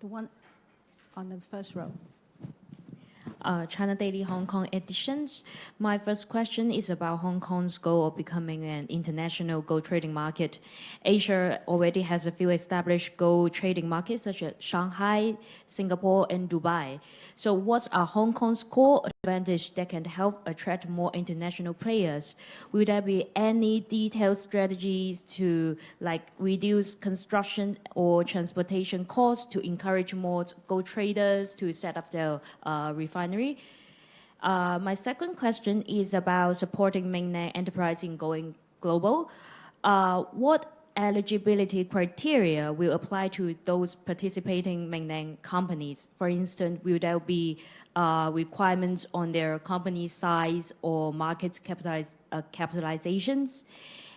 The one on the first row. China Daily Hong Kong editions. My first question is about Hong Kong's goal of becoming an international gold trading market. Asia already has a few established gold trading markets such as Shanghai, Singapore, and Dubai. So what are Hong Kong's core advantage that can help attract more international players? Will there be any detailed strategies to reduce construction or transportation costs to encourage more gold traders to set up their refinery? My second question is about supporting mainland enterprise in going global. What eligibility criteria will apply to those participating mainland companies? For instance, will there be requirements on their company size or market capitalizations?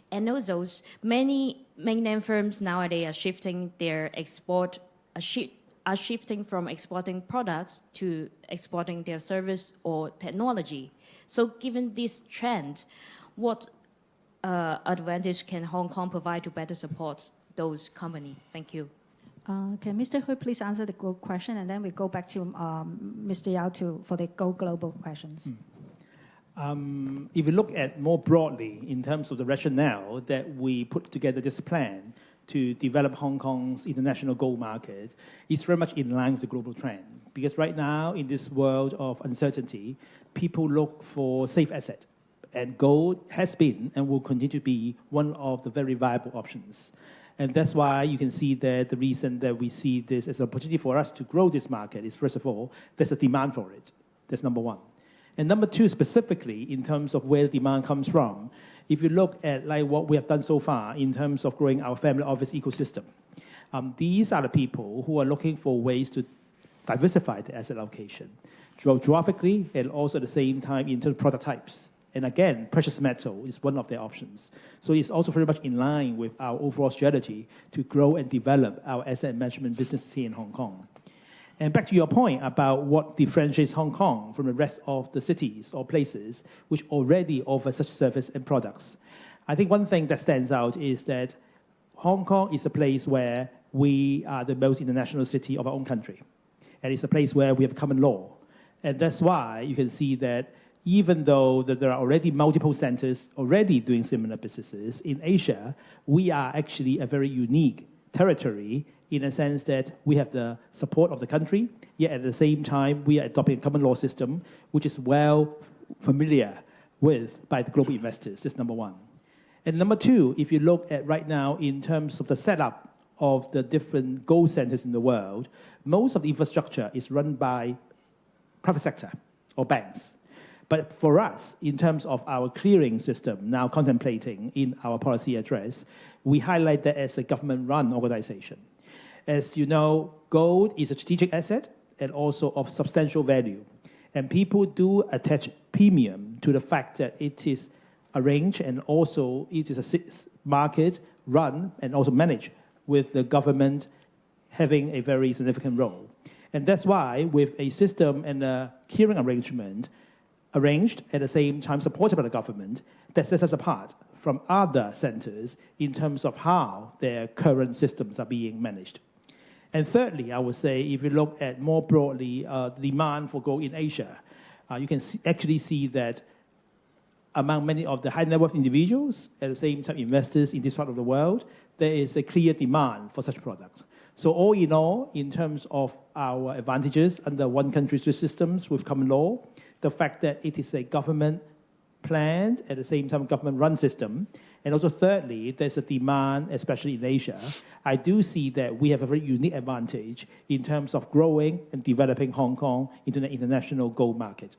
And also, many mainland firms nowadays are shifting their are shifting from exporting products to exporting their service or technology. So given this trend, what advantage can Hong Kong provide to better support those companies? Thank you. Can Mr. Hui please answer the Go question, and then we go back to Mr. Yao for the Go Global questions. If you look at more broadly in terms of the rationale that we put together this plan to develop Hong Kong's international gold market, it's very much in line with the global trend. Because right now, in this world of uncertainty, people look for safe asset. And gold has been and will continue to be one of the very viable options. And that's why you can see that the reason that we see this as an opportunity for us to grow this market is, first of all, there's a demand for it. That's number one. And number two, specifically, in terms of where the demand comes from, if you look at like what we have done so far in terms of growing our family office ecosystem, these are the people who are looking for ways to diversify the asset allocation, geographically and also at the same time in terms of product types. And again, precious metal is one of their options. So it's also very much in line with our overall strategy to grow and develop our asset management business here in Hong Kong. And back to your point about what differentiates Hong Kong from the rest of the cities or places which already offer such service and products. I think one thing that stands out is that Hong Kong is a place where we are the most international city of our own country. And it's a place where we have common law. And that's why you can see that even though that there are already multiple centers already doing similar businesses, in Asia, we are actually a very unique territory in a sense that we have the support of the country, yet at the same time, we are adopting a common law system, which is well familiar with by the global investors. That's number one. And number two, if you look at right now in terms of the setup of the different gold centers in the world, most of the infrastructure is run by private sector or banks. But for us, in terms of our clearing system now contemplating in our policy address, we highlight that as a government-run organization. As you know, gold is a strategic asset and also of substantial value. And people do attach premium to the fact that it is arranged and also it is a market run and also managed with the government having a very significant role. And that's why with a system and a clearing arrangement arranged at the same time supported by the government, that sets us apart from other centers in terms of how their current systems are being managed. And thirdly, I would say, if you look at more broadly the demand for gold in Asia, you can actually see that among many of the high net worth individuals, at the same time investors in this part of the world, there is a clear demand for such products. So all in all, in terms of our advantages under one country, two systems with common law, the fact that it is a government-planned, at the same time government-run system, and also thirdly, there's a demand, especially in Asia. I do see that we have a very unique advantage in terms of growing and developing Hong Kong into the international gold market.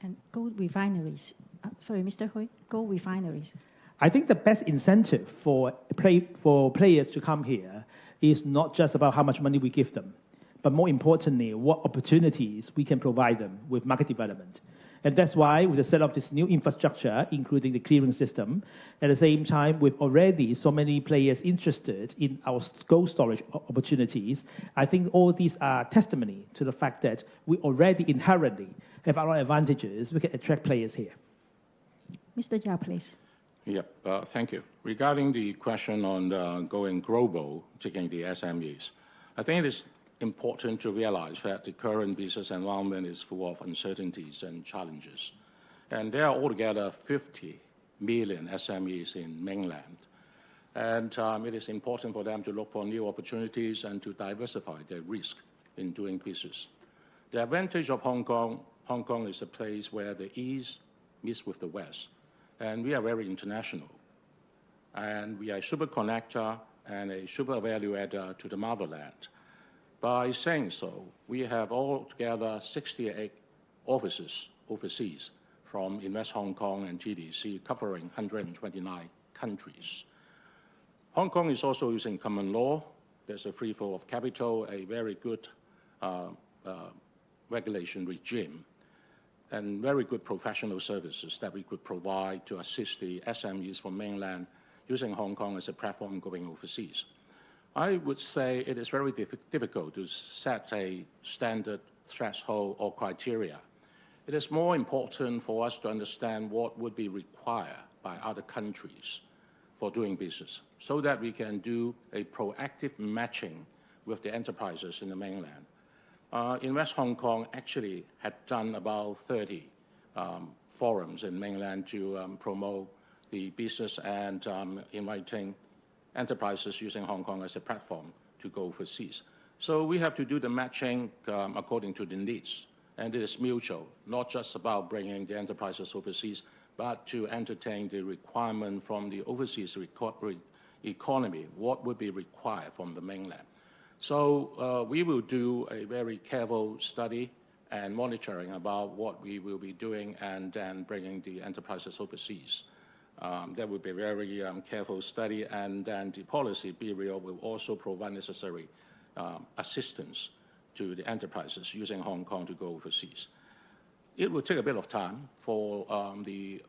And gold refineries. Sorry, Mr. Hui, gold refineries. I think the best incentive for players to come here is not just about how much money we give them, but more importantly, what opportunities we can provide them with market development. And that's why we set up this new infrastructure, including the clearing system. At the same time, with already so many players interested in our gold storage opportunities, I think all these are testimony to the fact that we already inherently have our own advantages. We can attract players here. Mr. Yao, please. Yep, thank you. Regarding the question on going global, taking the SMEs, I think it is important to realize that the current business environment is full of uncertainties and challenges. And there are altogether 50 million SMEs in mainland. And it is important for them to look for new opportunities and to diversify their risk in doing business. The advantage of Hong Kong is a place where the East meets with the West. And we are very international. And we are a super connector and a super value adder to the motherland. By saying so, we have altogether 68 offices overseas from Invest Hong Kong and TDC covering 129 countries. Hong Kong is also using common law. There's a free flow of capital, a very good regulation regime, and very good professional services that we could provide to assist the SMEs from mainland using Hong Kong as a platform going overseas. I would say it is very difficult to set a standard threshold or criteria. It is more important for us to understand what would be required by other countries for doing business, so that we can do a proactive matching with the enterprises in the mainland. Invest Hong Kong actually had done about 30 forums in mainland to promote the business and inviting enterprises using Hong Kong as a platform to go overseas. So we have to do the matching according to the needs, and it is mutual, not just about bringing the enterprises overseas, but to entertain the requirement from the overseas economy, what would be required from the mainland. So we will do a very careful study and monitoring about what we will be doing and then bringing the enterprises overseas. That will be a very careful study, and then the policy bureau will also provide necessary assistance to the enterprises using Hong Kong to go overseas. It will take a bit of time for the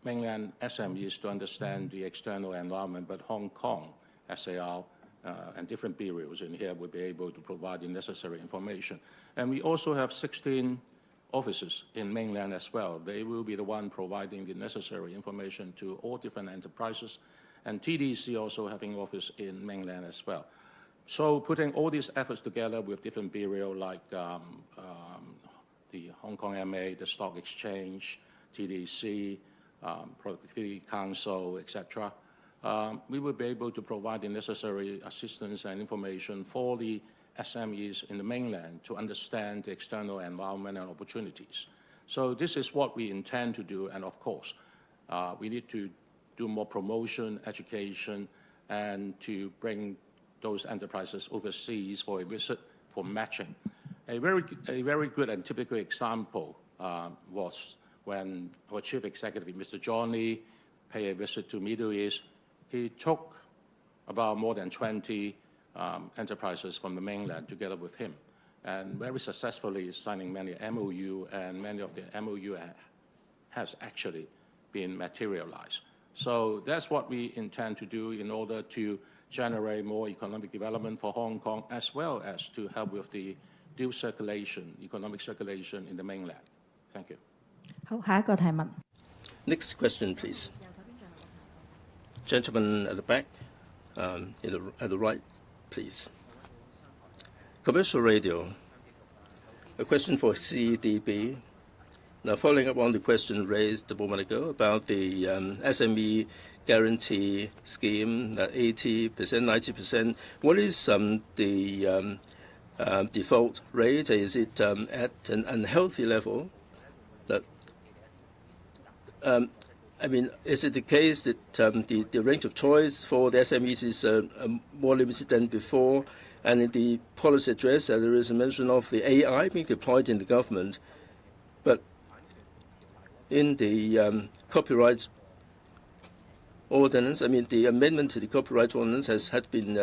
mainland SMEs to understand the external environment, but Hong Kong, SAR, and different bureaus in here will be able to provide the necessary information. And we also have 16 offices in mainland as well. They will be the one providing the necessary information to all different enterprises, and TDC also having office in mainland as well. So putting all these efforts together with different bureau like the Hong Kong MA, the Stock Exchange, TDC, Productivity Council, etc., we will be able to provide the necessary assistance and information for the SMEs in the mainland to understand the external environment and opportunities. So this is what we intend to do, and of course, we need to do more promotion, education, and to bring those enterprises overseas for a visit for matching. A very good and typical example was when our Chief Executive, Mr. John Lee, paid a visit to Middle East. He took about more than 20 enterprises from the mainland together with him, and very successfully signing many MOU, and many of the MOU has actually been materialized. So that's what we intend to do in order to generate more economic development for Hong Kong, as well as to help with the dual circulation, economic circulation in the mainland. Thank you. 好，下一個提問。 Next question, please. Gentleman at the back, at the right, please. Commercial radio. A question for CDB. Now, following up on the question raised a moment ago about the SME guarantee scheme, 80%, 90%, what is the default rate? Is it at an unhealthy level? That I mean, is it the case that the range of choice for the SMEs is more limited than before? And in the policy address, there is a mention of the AI being deployed in the government. But in the copyright ordinance, I mean, the amendment to the copyright ordinance had been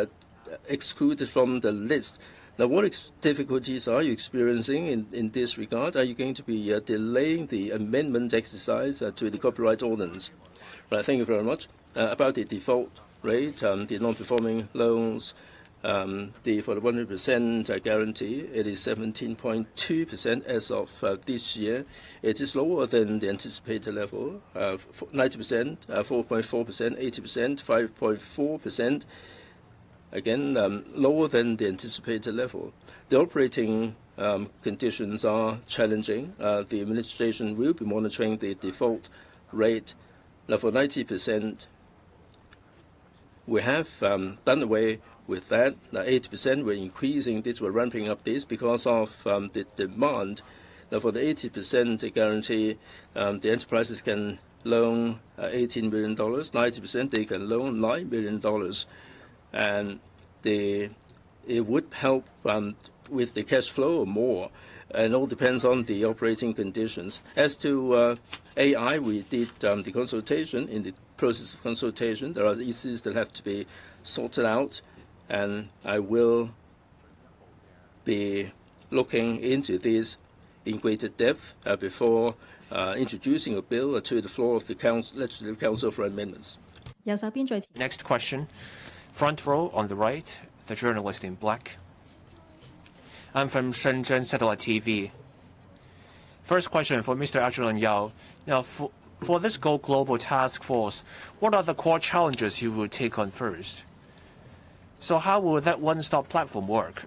excluded from the list. Now, what difficulties are you experiencing in this regard? Are you going to be delaying the amendment exercise to the copyright ordinance? Right, thank you very much. About the default rate, the non-performing loans, for the 100% guarantee, it is 17.2% as of this year. It is lower than the anticipated level, 90%, 4.4%, 80%, 5.4%. Again, lower than the anticipated level. The operating conditions are challenging. The administration will be monitoring the default rate. Now, for 90%, we have done away with that. 80%, we're increasing this, we're ramping up this because of the demand. Now, for the 80% guarantee, the enterprises can loan $18 million. 90%, they can loan $9 million. And it would help with the cash flow or more, and all depends on the operating conditions. As to AI, we did the consultation. In the process of consultation, there are issues that have to be sorted out, and I will be looking into this in greater depth before introducing a bill to the floor of the Legislative Council for amendments. Next question. Front row on the right, the journalist in black. I'm from Shenzhen Satellite TV. First question for Mr. Adrian Yao. Now, For this Go Global task force, what are the core challenges you will take on first? So how will that one-stop platform work?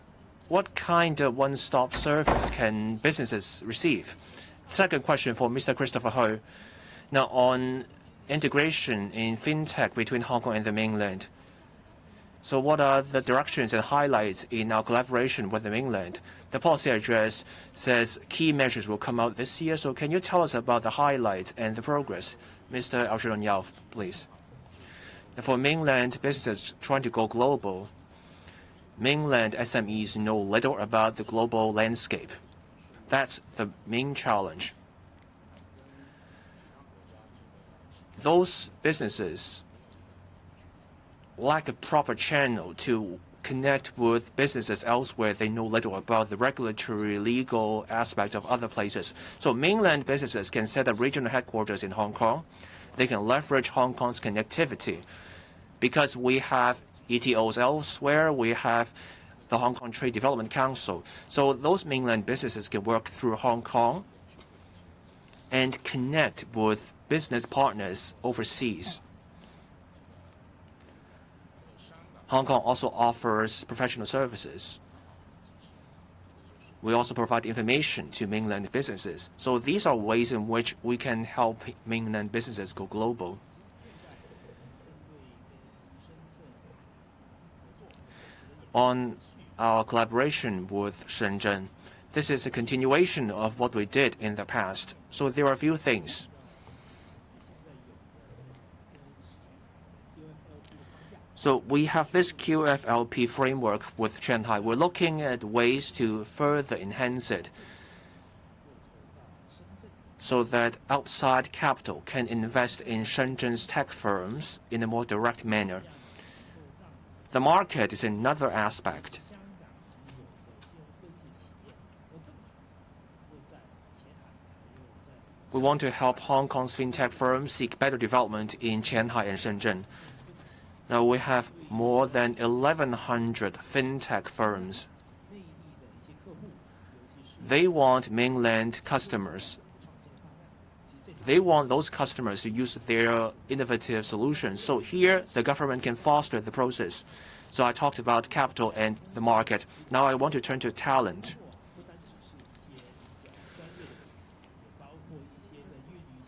What kind of one-stop service can businesses receive? Second question for Mr. Christopher Ho. Now, on integration in fintech between Hong Kong and the mainland. So what are the directions and highlights in our collaboration with the mainland? The policy address says key measures will come out this year. So can you tell us about the highlights and the progress? Mr. Alshon Yao, please. For mainland businesses trying to go global, mainland SMEs know little about the global landscape. That's the main challenge. Those businesses lack a proper channel to connect with businesses elsewhere. They know little about the regulatory, legal aspects of other places. So mainland businesses can set up regional headquarters in Hong Kong. They can leverage Hong Kong's connectivity. Because we have ETOs elsewhere, we have the Hong Kong Trade Development Council. So those mainland businesses can work through Hong Kong and connect with business partners overseas. Hong Kong also offers professional services. We also provide information to mainland businesses. So these are ways in which we can help mainland businesses go global. On our collaboration with Shenzhen, this is a continuation of what we did in the past. So there are a few things. So we have this QFLP framework with Shanghai. We're looking at ways to further enhance it so that outside capital can invest in Shenzhen's tech firms in a more direct manner. The market is another aspect. We want to help Hong Kong's fintech firms seek better development in Shanghai and Shenzhen. Now we have more than 1,100 fintech firms. They want mainland customers. They want those customers to use their innovative solutions. So here, the government can foster the process. So I talked about capital and the market. Now I want to turn to talent.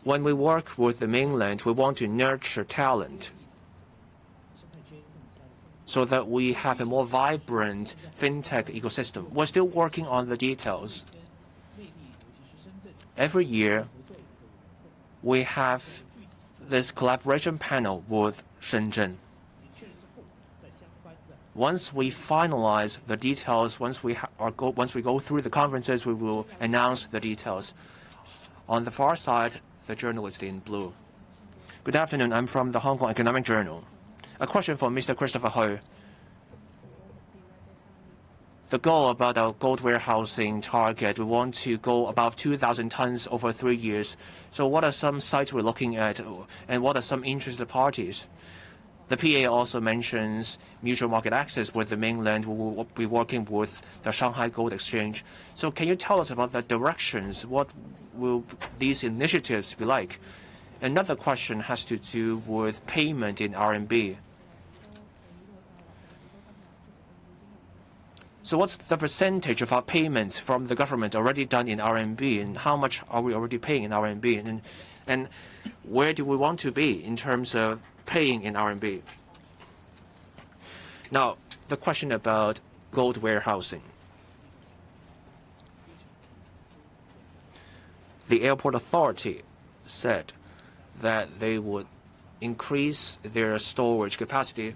When we work with the mainland, we want to nurture talent so that we have a more vibrant fintech ecosystem. We're still working on the details. Every year, we have this collaboration panel with Shenzhen. Once we finalize the details, once we go through the conferences, we will announce the details. On the far side, the journalist in blue. Good afternoon. I'm from the Hong Kong Economic Journal. A question for Mr. Christopher Ho. The goal about our gold warehousing target, we want to go above 2,000 tons over 3 years. So what are some sites we're looking at, and what are some interested parties? The PA also mentions mutual market access with the mainland. We will be working with the Shanghai Gold Exchange. So can you tell us about the directions? What will these initiatives be like? Another question has to do with payment in RMB. So what's the percentage of our payments from the government already done in RMB, and how much are we already paying in RMB? And where do we want to be in terms of paying in RMB? Now, the question about gold warehousing. The airport authority said that they would increase their storage capacity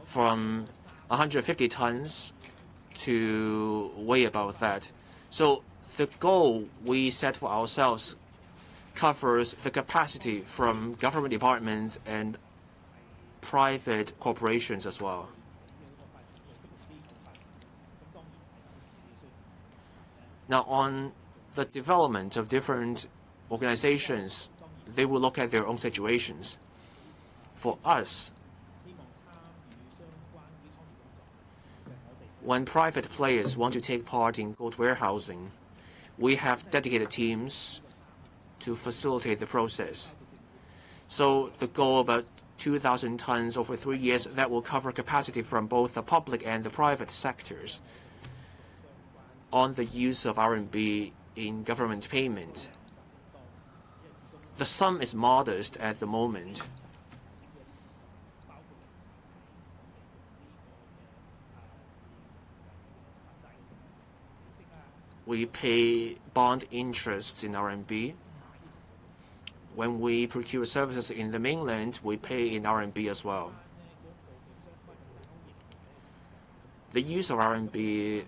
from 150 tons to way above that. So the goal we set for ourselves covers the capacity from government departments and private corporations as well. Now, on the development of different organizations, they will look at their own situations. For us, when private players want to take part in gold warehousing, we have dedicated teams to facilitate the process. So the goal about 2,000 tons over 3 years, that will cover capacity from both the public and the private sectors on the use of RMB in government payment. The sum is modest at the moment. We pay bond interests in RMB. When we procure services in the mainland, we pay in RMB as well. The use of RMB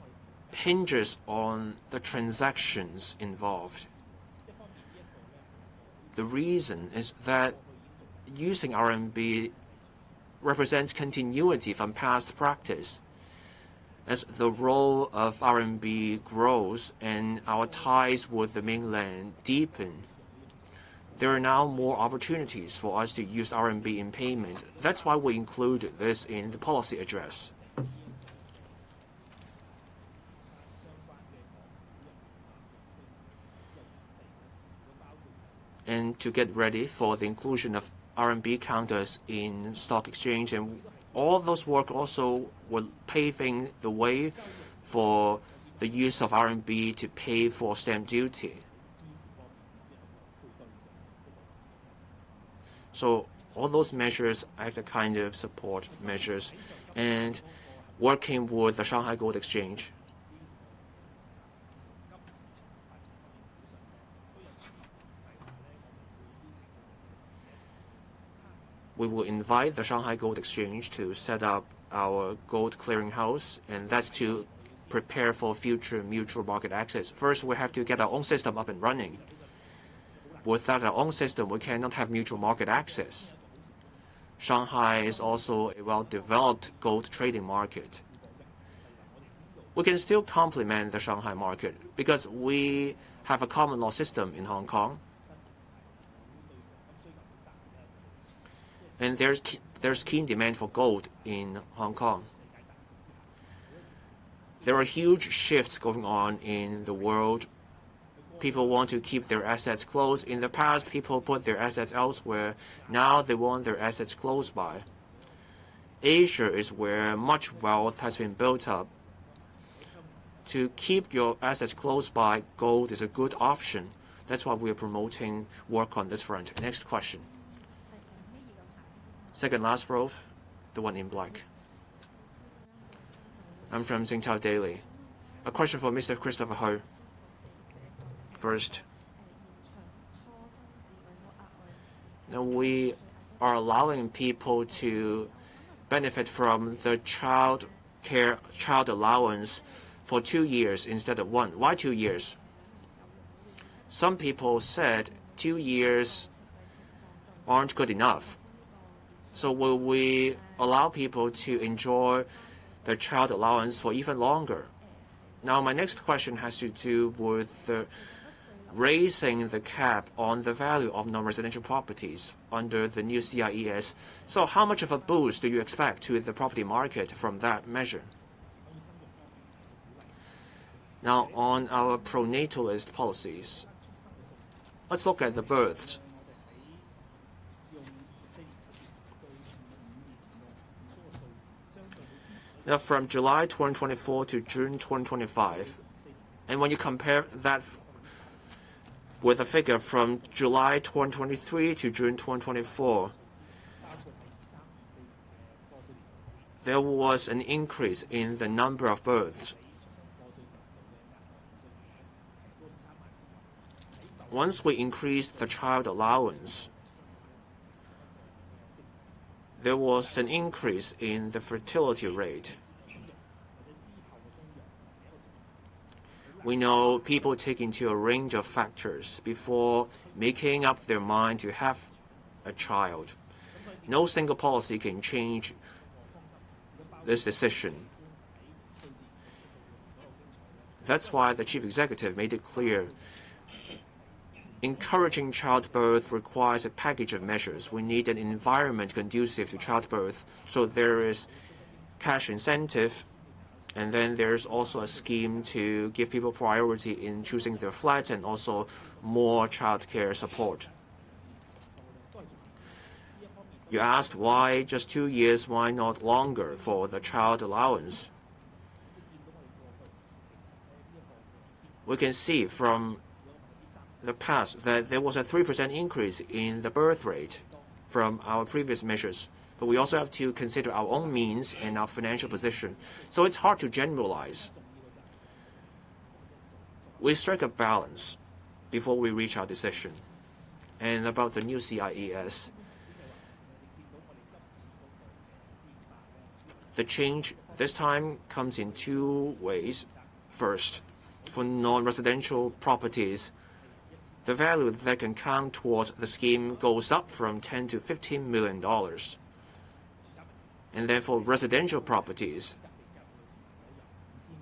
hinges on the transactions involved. The reason is that using RMB represents continuity from past practice. As the role of RMB grows and our ties with the mainland deepen, there are now more opportunities for us to use RMB in payment. That's why we included this in the policy address. And to get ready for the inclusion of RMB counters in stock exchange, and all those work also were paving the way for the use of RMB to pay for stamp duty. So all those measures act a kind of support measures, and working with the Shanghai Gold Exchange, we will invite the Shanghai Gold Exchange to set up our gold clearinghouse, and that's to prepare for future mutual market access. First, we have to get our own system up and running. Without our own system, we cannot have mutual market access. Shanghai is also a well-developed gold trading market. We can still complement the Shanghai market because we have a common law system in Hong Kong. And there's keen demand for gold in Hong Kong. There are huge shifts going on in the world. People want to keep their assets close. In the past, people put their assets elsewhere. Now they want their assets close by. Asia is where much wealth has been built up. To keep your assets close by, gold is a good option. That's why we are promoting work on this front. Next question. Second last row, the one in black. I'm from Singtao Daily. A question for Mr. Christopher Ho. First, now we are allowing people to benefit from the child allowance for 2 years instead of 1. Why 2 years? Some people said 2 years aren't good enough. So will we allow people to enjoy the child allowance for even longer? Now, my next question has to do with raising the cap on the value of non-residential properties under the new CIES. So how much of a boost do you expect to the property market from that measure? Now, on our pronatalist policies, let's look at the births. Now, from July 2024 to June 2025, and when you compare that with a figure from July 2023 to June 2024, there was an increase in the number of births. Once we increased the child allowance, there was an increase in the fertility rate. We know people take into a range of factors before making up their mind to have a child. No single policy can change this decision. That's why the chief executive made it clear. Encouraging childbirth requires a package of measures. We need an environment conducive to childbirth, so there is cash incentive, and then there's also a scheme to give people priority in choosing their flats and also more child care support. You asked why just 2 years, why not longer for the child allowance? We can see from the past that there was a 3% increase in the birth rate from our previous measures. But we also have to consider our own means and our financial position. So it's hard to generalize. We strike a balance before we reach our decision. And about the new CIES, the change this time comes in 2 ways. First, for non-residential properties, the value that can count towards the scheme goes up from $10 to $15 million. And then for residential properties,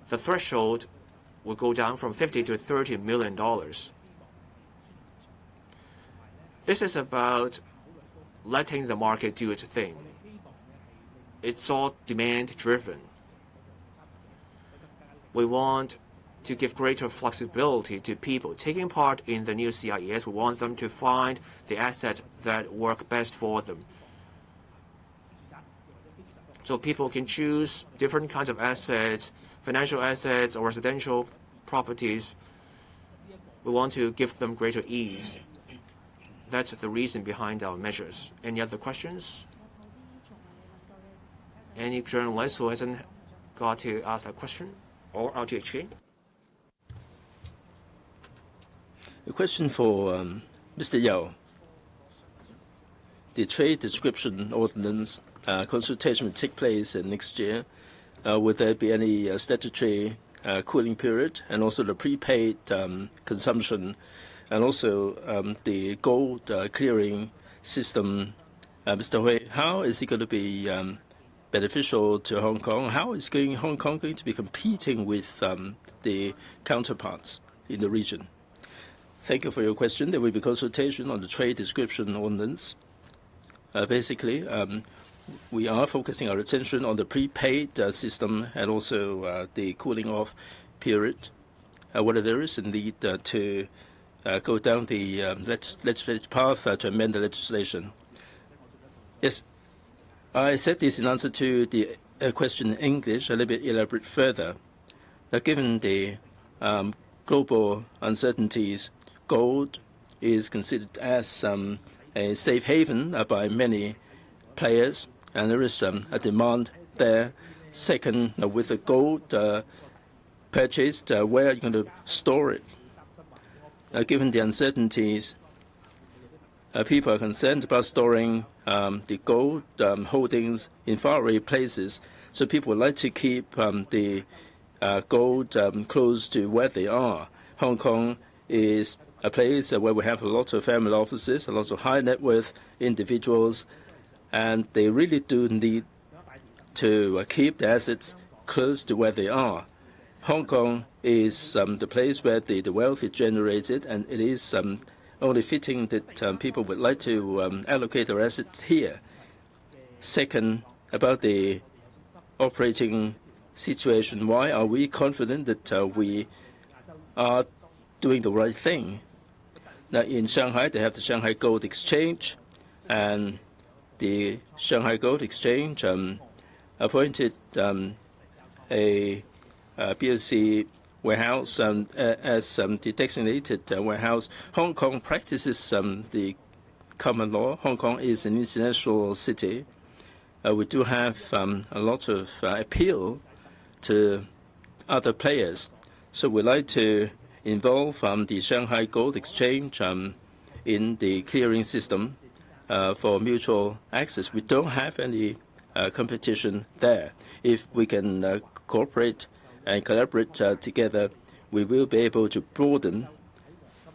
the threshold will go down from $50 to $30 million. This is about letting the market do its thing. It's all demand-driven. We want to give greater flexibility to people taking part in the new CIES. We want them to find the assets that work best for them. So people can choose different kinds of assets, financial assets or residential properties. We want to give them greater ease. That's the reason behind our measures. Any other questions? Any journalist who hasn't got to ask a question? Or RTHK? A question for Mr. Yao. The trade description ordinance consultation will take place next year. Would there be any statutory cooling period, and also the prepaid consumption, and also the gold clearing system? Mr. Hui, how is it going to be beneficial to Hong Kong? How is Hong Kong going to be competing with the counterparts in the region? Thank you for your question. There will be consultation on the trade description ordinance. Basically, we are focusing our attention on the prepaid system and also the cooling off period. Whether there is a need to go down the legislative path to amend the legislation. Yes, I said this in answer to the question in English, a little bit elaborate further. That given the global uncertainties, gold is considered as a safe haven by many players, and there is a demand there. Second, with the gold purchased, where are you going to store it? Given the uncertainties, people are concerned about storing the gold holdings in faraway places, so people would like to keep the gold close to where they are. Hong Kong is a place where we have a lot of family offices, a lot of high net worth individuals, and they really do need to keep the assets close to where they are. Hong Kong is the place where the wealth is generated, and it is only fitting that people would like to allocate their assets here. Second, about the operating situation, why are we confident that we are doing the right thing? Now, in Shanghai, they have the Shanghai Gold Exchange, and the Shanghai Gold Exchange appointed a BOC warehouse as the designated warehouse. Hong Kong practices the common law. Hong Kong is an international city. We do have a lot of appeal to other players. So we'd like to involve the Shanghai Gold Exchange in the clearing system for mutual access. We don't have any competition there. If we can cooperate and collaborate together, we will be able to broaden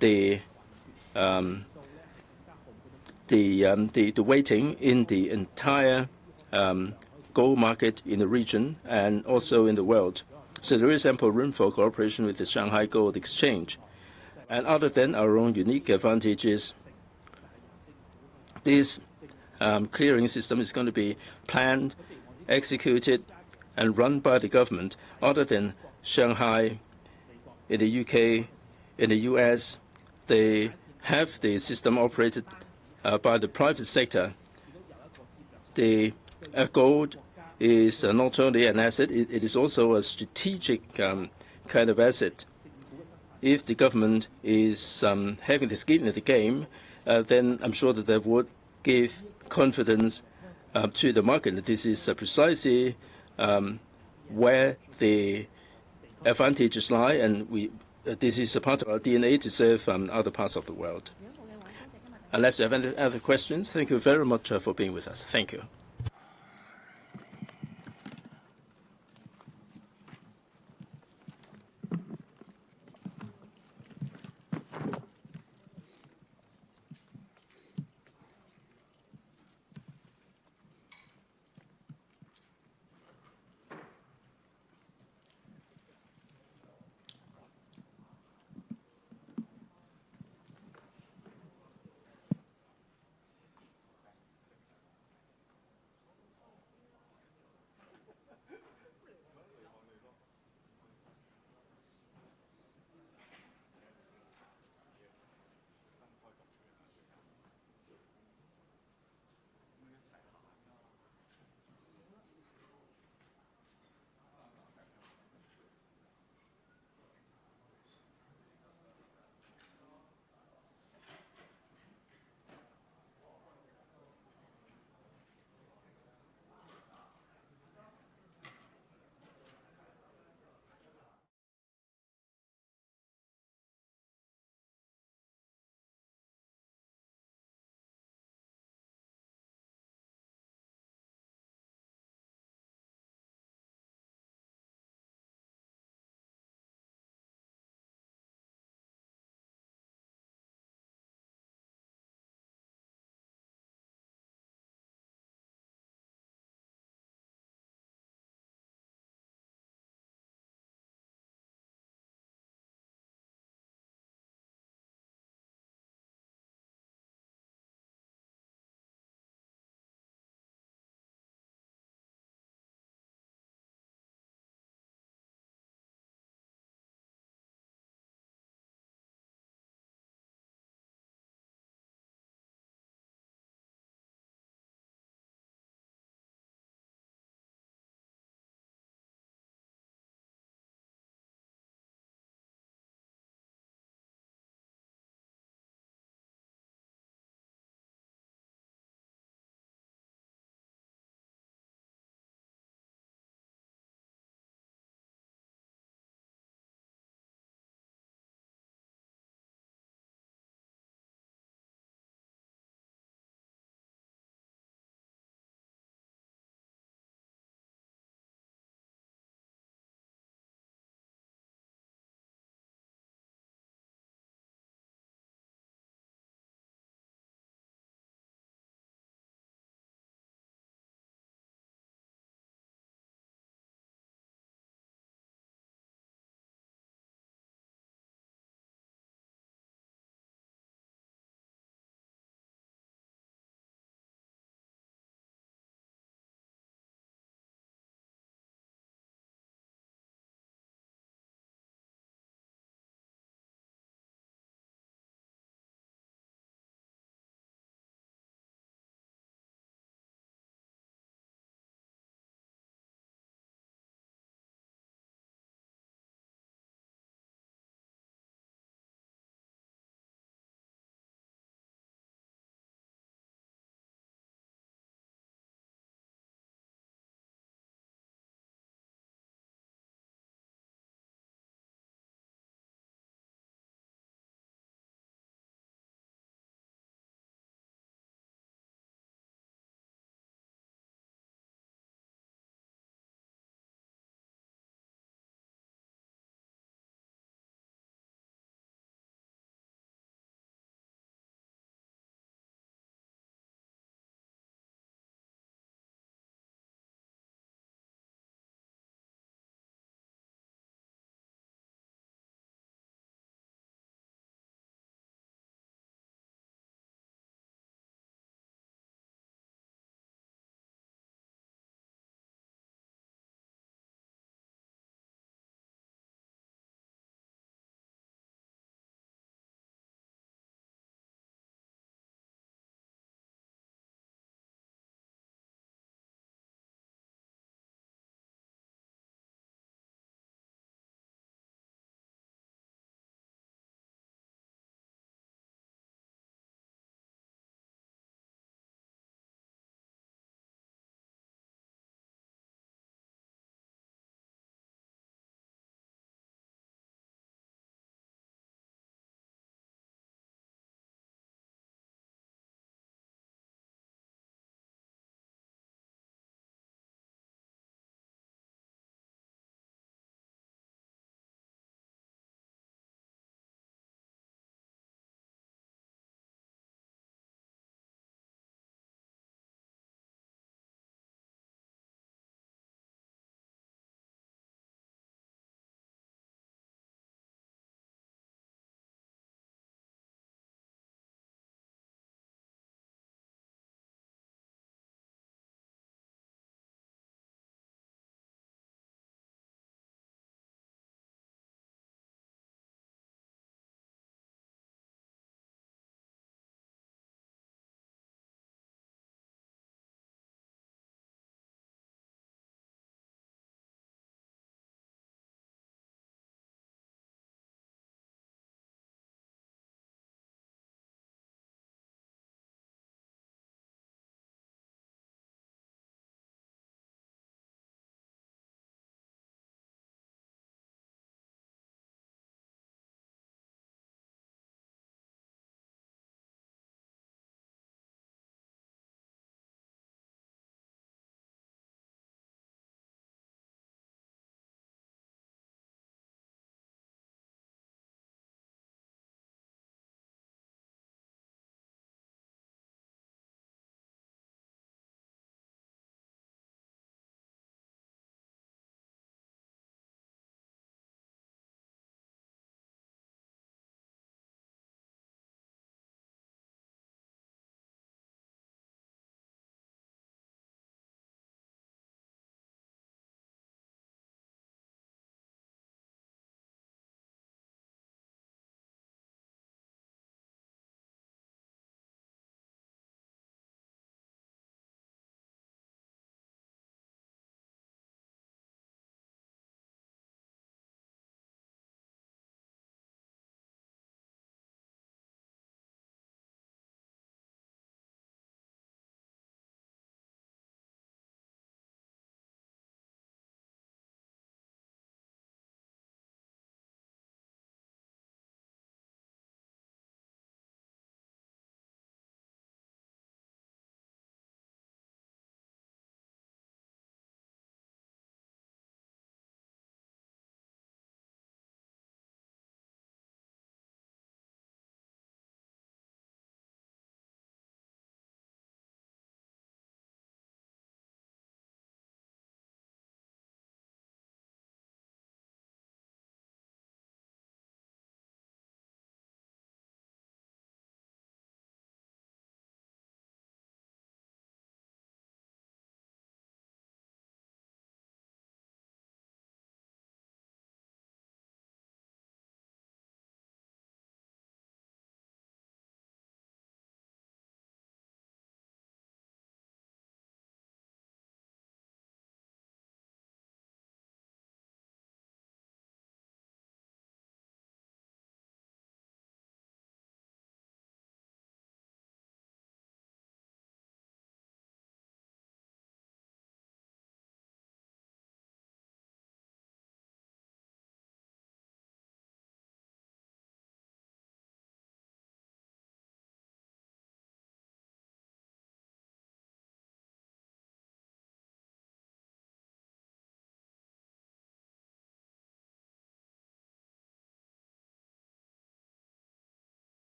the weighting in the entire gold market in the region and also in the world. So there is ample room for cooperation with the Shanghai Gold Exchange. And other than our own unique advantages, this clearing system is going to be planned, executed, and run by the government. Other than Shanghai, in the UK, in the US, they have the system operated by the private sector. the gold is not only an asset, it is also a strategic kind of asset. If the government is having the skin in the game, then I'm sure that they would give confidence to the market. This is precisely where the advantages lie, and this is a part of our DNA to serve other parts of the world. Unless you have any other questions, thank you very much for being with us. Thank you.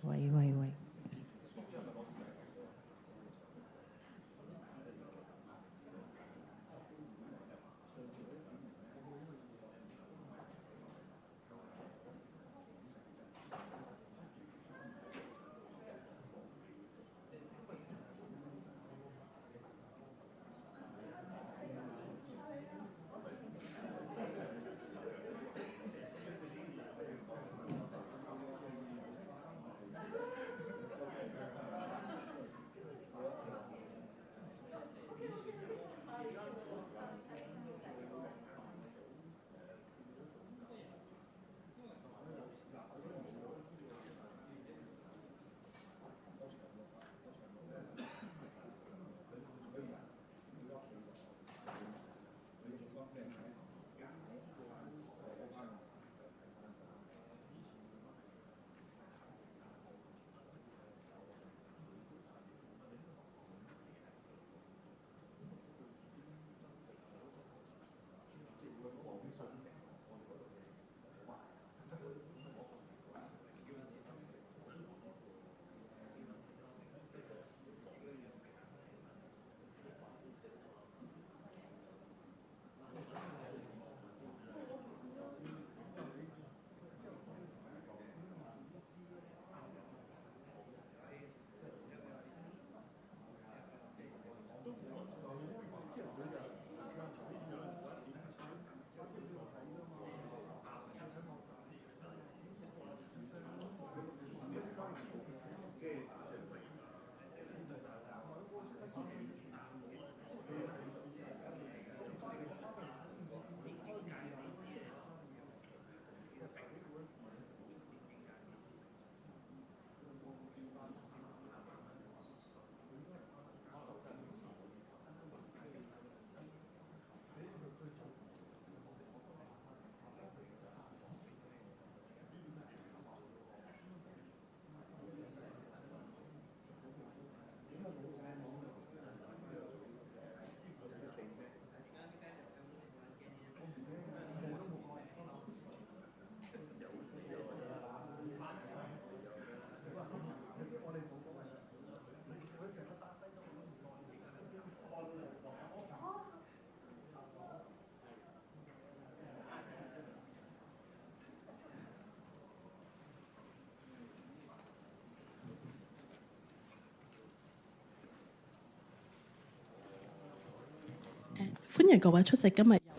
喂。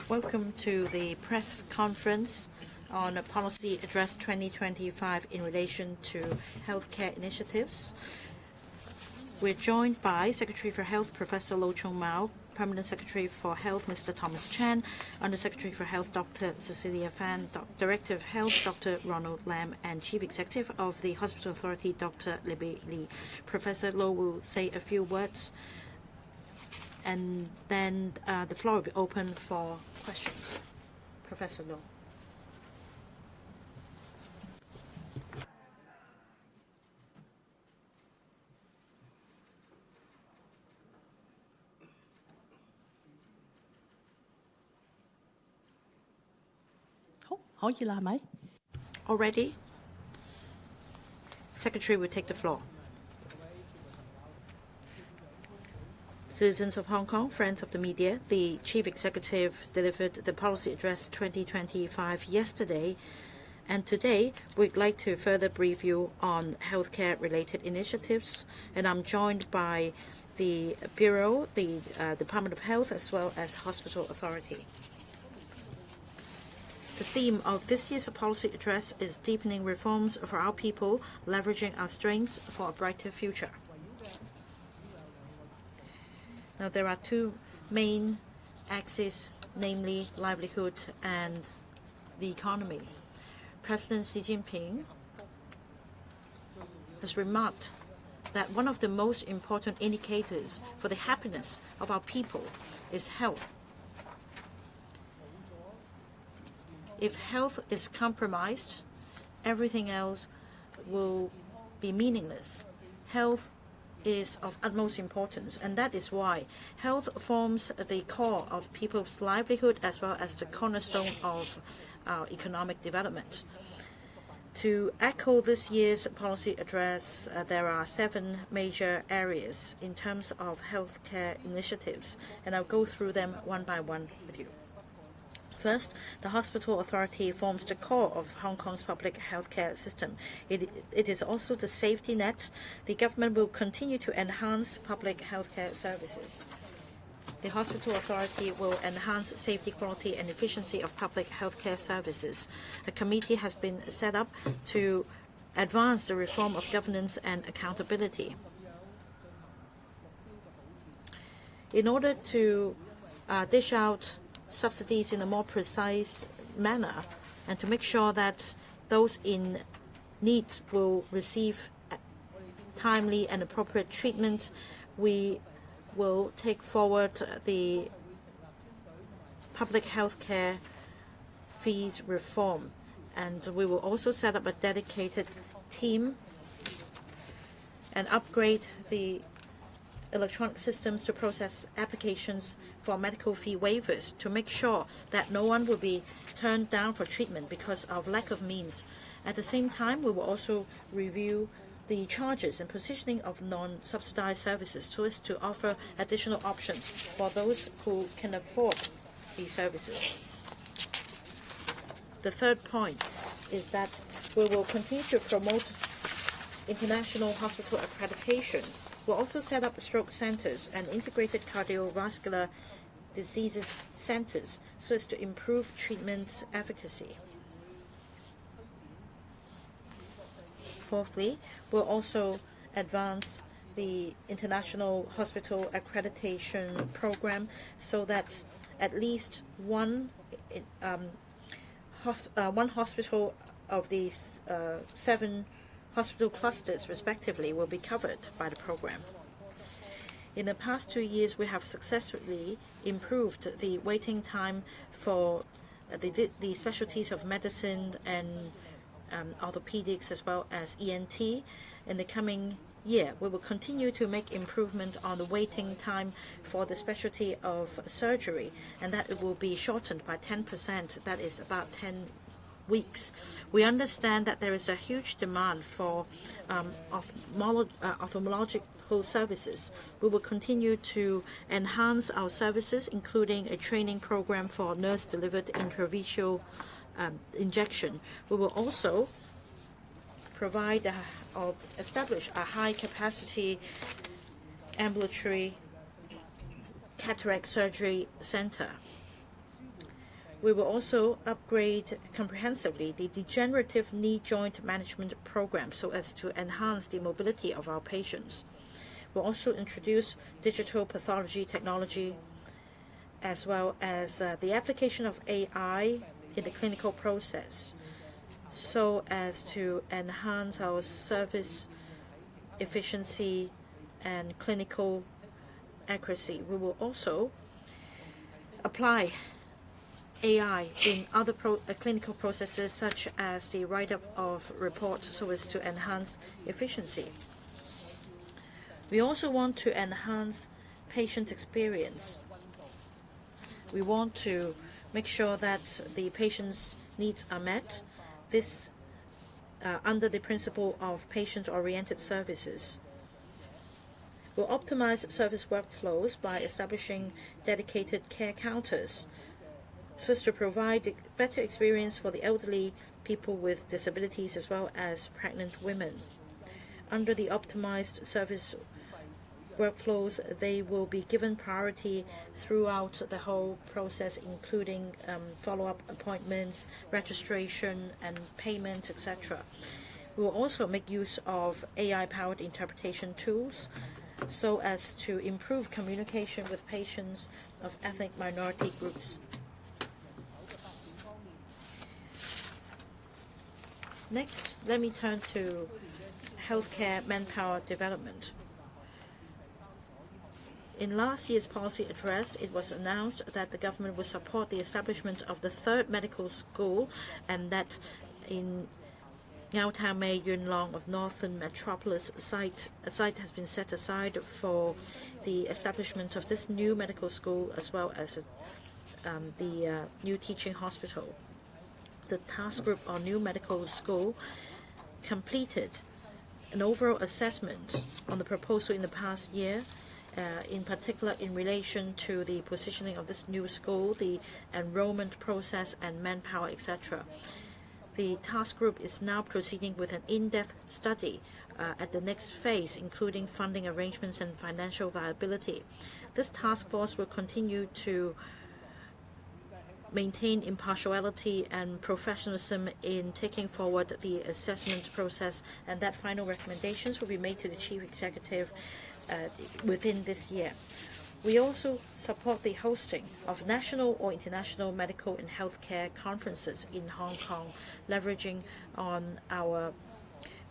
Welcome to the press conference on a Policy Address 2025 in relation to healthcare initiatives. We're joined by Secretary for Health, Professor Lo Chung Mao, Permanent Secretary for Health, Mr. Thomas Chan, Under Secretary for Health, Dr. Cecilia Fan, Director of Health, Dr. Ronald Lam, and Chief Executive of the Hospital Authority, Dr. Libby Lee. Professor Lo will say a few words, and then the floor will be open for questions. Professor Lo. Already? Secretary will take the floor. Citizens of Hong Kong, friends of the media, the Chief Executive delivered the Policy Address 2025 yesterday, and today we'd like to further brief you on healthcare-related initiatives, and I'm joined by the Bureau, the Department of Health, as well as Hospital Authority. The theme of this year's policy address is deepening reforms for our people, leveraging our strengths for a brighter future. Now, there are two main axes, namely livelihood and the economy. President Xi Jinping has remarked that one of the most important indicators for the happiness of our people is health. If health is compromised, everything else will be meaningless. Health is of utmost importance, and that is why health forms the core of people's livelihood as well as the cornerstone of our economic development. To echo this year's policy address, there are 7 major areas in terms of healthcare initiatives, and I'll go through them one by one with you. First, the hospital authority forms the core of Hong Kong's public healthcare system. It is also the safety net. The government will continue to enhance public healthcare services. The hospital authority will enhance safety, quality, and efficiency of public healthcare services. A committee has been set up to advance the reform of governance and accountability. In order to dish out subsidies in a more precise manner and to make sure that those in need will receive timely and appropriate treatment, we will take forward the public health care fees reform, and we will also set up a dedicated team and upgrade the electronic systems to process applications for medical fee waivers to make sure that no one will be turned down for treatment because of lack of means. At the same time, we will also review the charges and positioning of non-subsidized services so as to offer additional options for those who can afford these services. The third point is that we will continue to promote international hospital accreditation. We'll also set up stroke centers and integrated cardiovascular diseases centers so as to improve treatment efficacy. Fourthly, we'll also advance the international hospital accreditation program so that at least one hospital of these 7 hospital clusters, respectively, will be covered by the program. In the past 2 years, we have successfully improved the waiting time for the specialties of medicine and orthopedics as well as ENT. In the coming year, we will continue to make improvement on the waiting time for the specialty of surgery, and that it will be shortened by 10%. That is about 10 weeks. We understand that there is a huge demand for ophthalmological services. We will continue to enhance our services, including a training program for nurse-delivered intravitreal injection. We will also provide or establish a high-capacity ambulatory cataract surgery center. We will also upgrade comprehensively the degenerative knee joint management program so as to enhance the mobility of our patients. We'll also introduce digital pathology technology as well as the application of AI in the clinical process so as to enhance our service efficiency and clinical accuracy. We will also apply AI in other clinical processes such as the write-up of reports so as to enhance efficiency. We also want to enhance patient experience. We want to make sure that the patient's needs are met. This under the principle of patient-oriented services. We'll optimize service workflows by establishing dedicated care counters so as to provide better experience for the elderly, people with disabilities, as well as pregnant women. Under the optimized service workflows, they will be given priority throughout the whole process, including follow-up appointments, registration, and payment, etc. We will also make use of AI-powered interpretation tools so as to improve communication with patients of ethnic minority groups. Next, let me turn to healthcare manpower development. In last year's policy address, it was announced that the government would support the establishment of the third medical school, and that in Ngau Tau Mei Yuen Long of Northern Metropolis a site has been set aside for the establishment of this new medical school, as well as the new teaching hospital. The task group on new medical school completed an overall assessment on the proposal in the past year, in particular in relation to the positioning of this new school, the enrollment process and manpower, etc. The task group is now proceeding with an in-depth study at the next phase, including funding arrangements and financial viability. This task force will continue to maintain impartiality and professionalism in taking forward the assessment process, and that final recommendations will be made to the Chief Executive within this year. We also support the hosting of national or international medical and healthcare conferences in Hong Kong, leveraging on our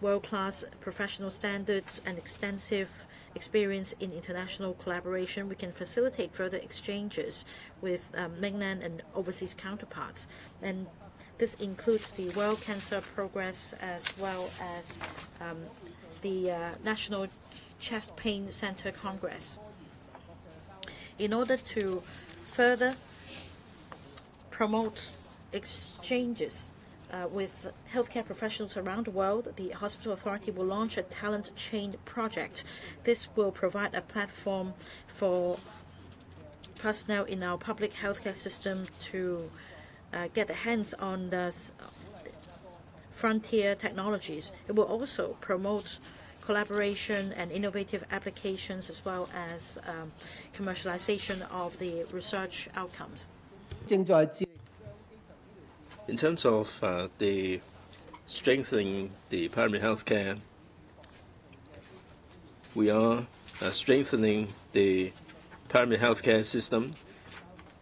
world-class professional standards and extensive experience in international collaboration. We can facilitate further exchanges with mainland and overseas counterparts. And this includes the World Cancer Progress as well as the National Chest Pain Center Congress. In order to further promote exchanges with healthcare professionals around the world, the Hospital Authority will launch a talent chain project. This will provide a platform for personnel in our public healthcare system to get their hands on the frontier technologies. It will also promote collaboration and innovative applications, as well as commercialization of the research outcomes. In terms of the strengthening the primary health care, we are strengthening the primary health care system.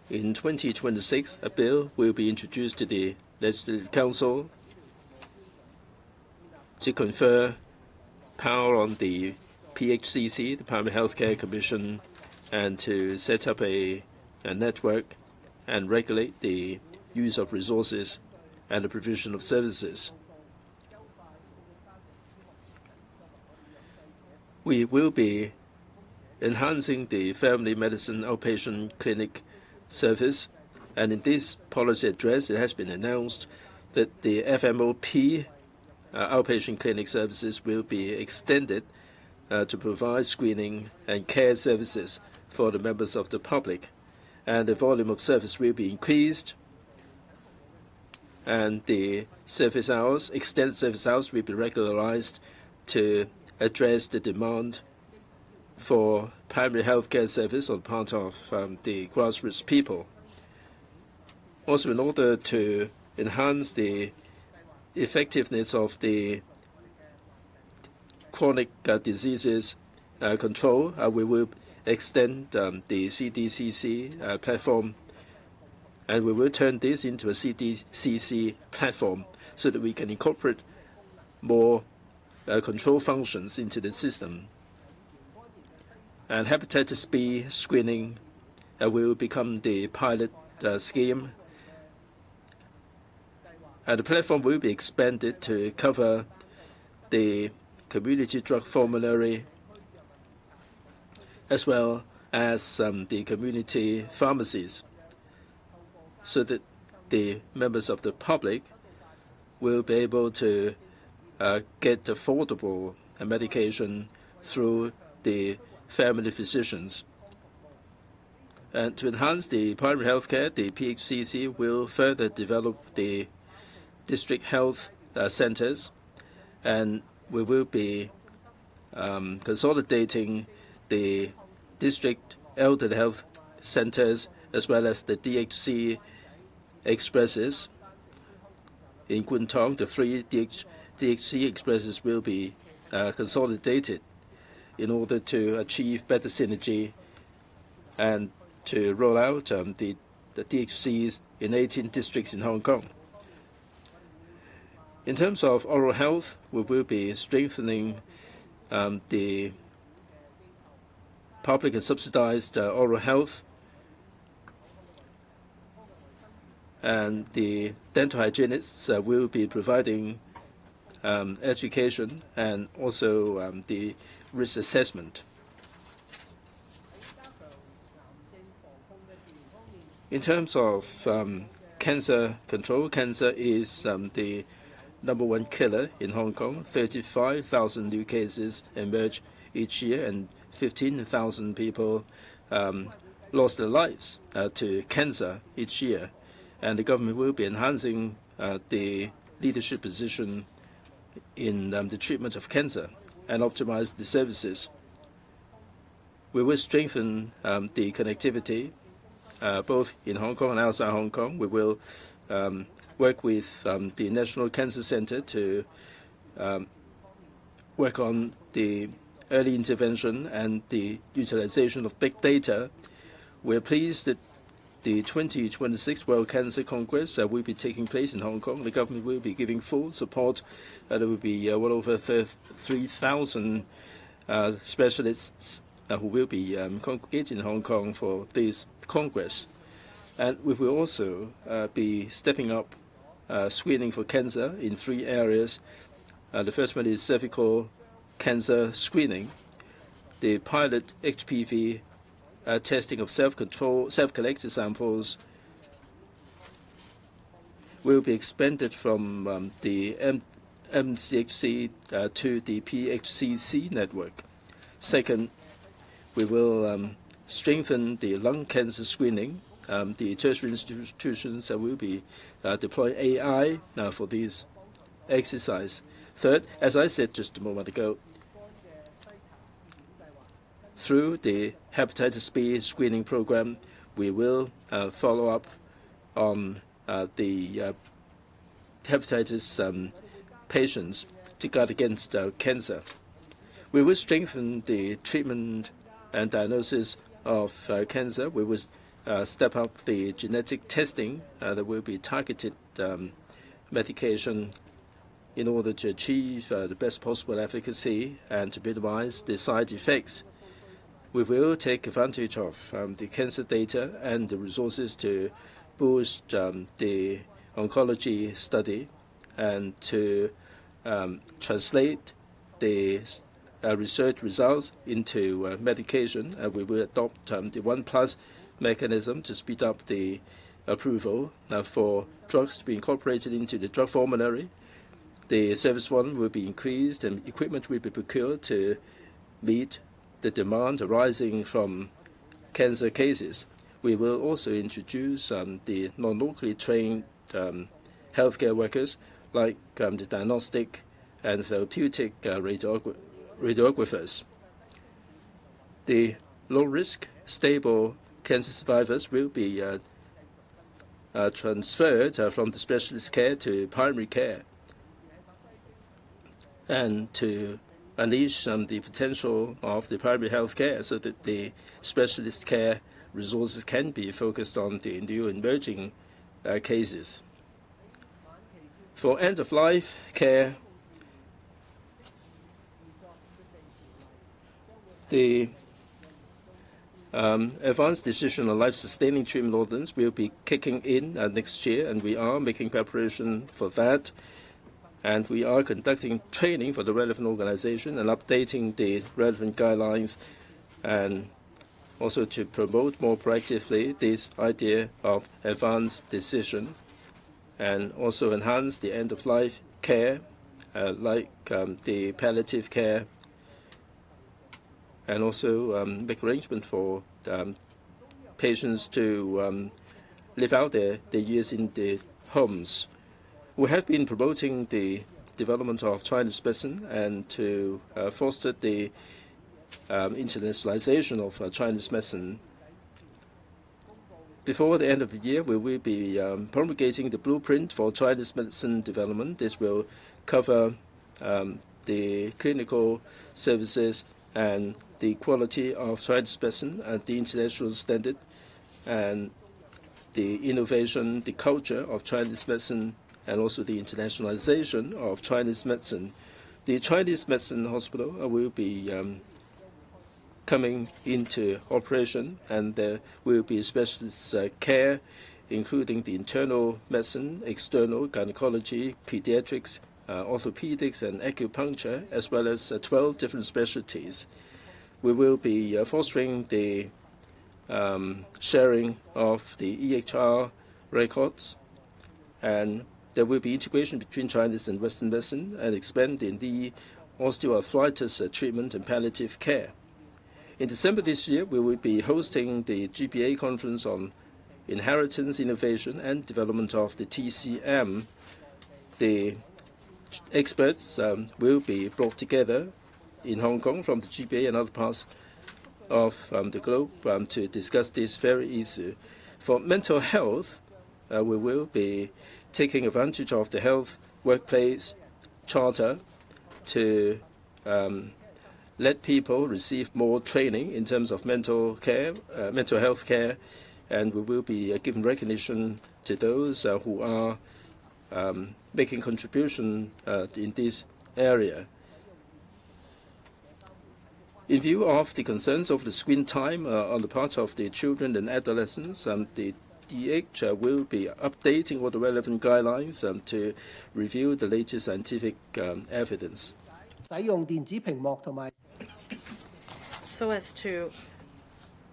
In 2026, a bill will be introduced to the Legislative Council to confer power on the PHCC, the Primary Healthcare Commission, and to set up a network and regulate the use of resources and the provision of services. We will be enhancing the family medicine outpatient clinic service, and in this policy address it has been announced that the FMOP outpatient clinic services will be extended to provide screening and care services for the members of the public, and the volume of service will be increased, and the service hours, extended service hours, will be regularized to address the demand for primary health care service on the part of the grassroots people. Also, in order to enhance the effectiveness of the chronic diseases control, we will extend the CDCC platform, and we will turn this into a CDCC platform so that we can incorporate more control functions into the system. And hepatitis B screening will become the pilot scheme. And the platform will be expanded to cover the community drug formulary, as well as the community pharmacies, so that the members of the public will be able to get affordable medication through the family physicians. And to enhance the primary health care, the PHCC will further develop the district health centers, and we will be consolidating the district elderly health centers as well as the DHC expresses. In Kwun Tong, the 3 DHC expresses will be consolidated in order to achieve better synergy and to roll out the DHCs in 18 districts in Hong Kong. In terms of oral health, we will be strengthening the public and subsidized oral health, and the dental hygienists will be providing education and also the risk assessment. In terms of cancer control, cancer is the #1 killer in Hong Kong. 35,000 new cases emerge each year, and 15,000 people lost their lives to cancer each year. And the government will be enhancing the leadership position in the treatment of cancer and optimize the services. We will strengthen the connectivity both in Hong Kong and outside Hong Kong. We will work with the National Cancer Center to work on the early intervention and the utilization of big data. We're pleased that the 2026 World Cancer Congress will be taking place in Hong Kong. The government will be giving full support. There will be well over 3,000 specialists who will be congregating in Hong Kong for this Congress. And we will also be stepping up screening for cancer in 3 areas. The first one is cervical cancer screening. The pilot HPV testing of self-collected samples will be expanded from the MCHC to the PHCC network. Second, we will strengthen the lung cancer screening. The tertiary institutions will be deploying AI for this exercise. Third, as I said just a moment ago, through the hepatitis B screening program, we will follow up on the hepatitis patients to guard against cancer. We will strengthen the treatment and diagnosis of cancer. We will step up the genetic testing. There will be targeted medication in order to achieve the best possible efficacy and to minimize the side effects. We will take advantage of the cancer data and the resources to boost the oncology study and to translate the research results into medication. We will adopt the 1+ mechanism to speed up the approval for drugs to be incorporated into the drug formulary. The service fund will be increased and equipment will be procured to meet the demand arising from cancer cases. We will also introduce the non-locally trained healthcare workers like the diagnostic and therapeutic radiographers. The low-risk, stable cancer survivors will be transferred from the specialist care to primary care and to unleash the potential of the primary health care so that the specialist care resources can be focused on the new emerging cases. For end-of-life care, the advanced decision on life-sustaining treatment ordinance will be kicking in next year, and we are making preparation for that. And we are conducting training for the relevant organization and updating the relevant guidelines, and also to promote more proactively this idea of advanced decision, and also enhance the end-of-life care, like the palliative care, and also make arrangement for patients to live out their years in their homes. We have been promoting the development of Chinese medicine and to foster the internationalization of Chinese medicine. Before the end of the year, we will be promulgating the blueprint for Chinese medicine development. This will cover the clinical services and the quality of Chinese medicine at the international standard, and the innovation, the culture of Chinese medicine and also the internationalization of Chinese medicine. The Chinese medicine hospital will be coming into operation, and there will be specialist care, including the internal medicine, external gynecology, pediatrics, orthopedics, and acupuncture, as well as 12 different specialties. We will be fostering the sharing of the EHR records, and there will be integration between Chinese and Western medicine and expanding the osteoarthritis treatment and palliative care. In December this year, we will be hosting the GPA conference on inheritance, innovation, and development of the TCM. The experts will be brought together in Hong Kong from the GPA and other parts of the globe to discuss this very issue. For mental health, we will be taking advantage of the Health Workplace Charter to let people receive more training in terms of mental health care, and we will be giving recognition to those who are making contribution in this area. In view of the concerns of the screen time on the part of the children and adolescents, the DH will be updating all the relevant guidelines to review the latest scientific evidence. So as to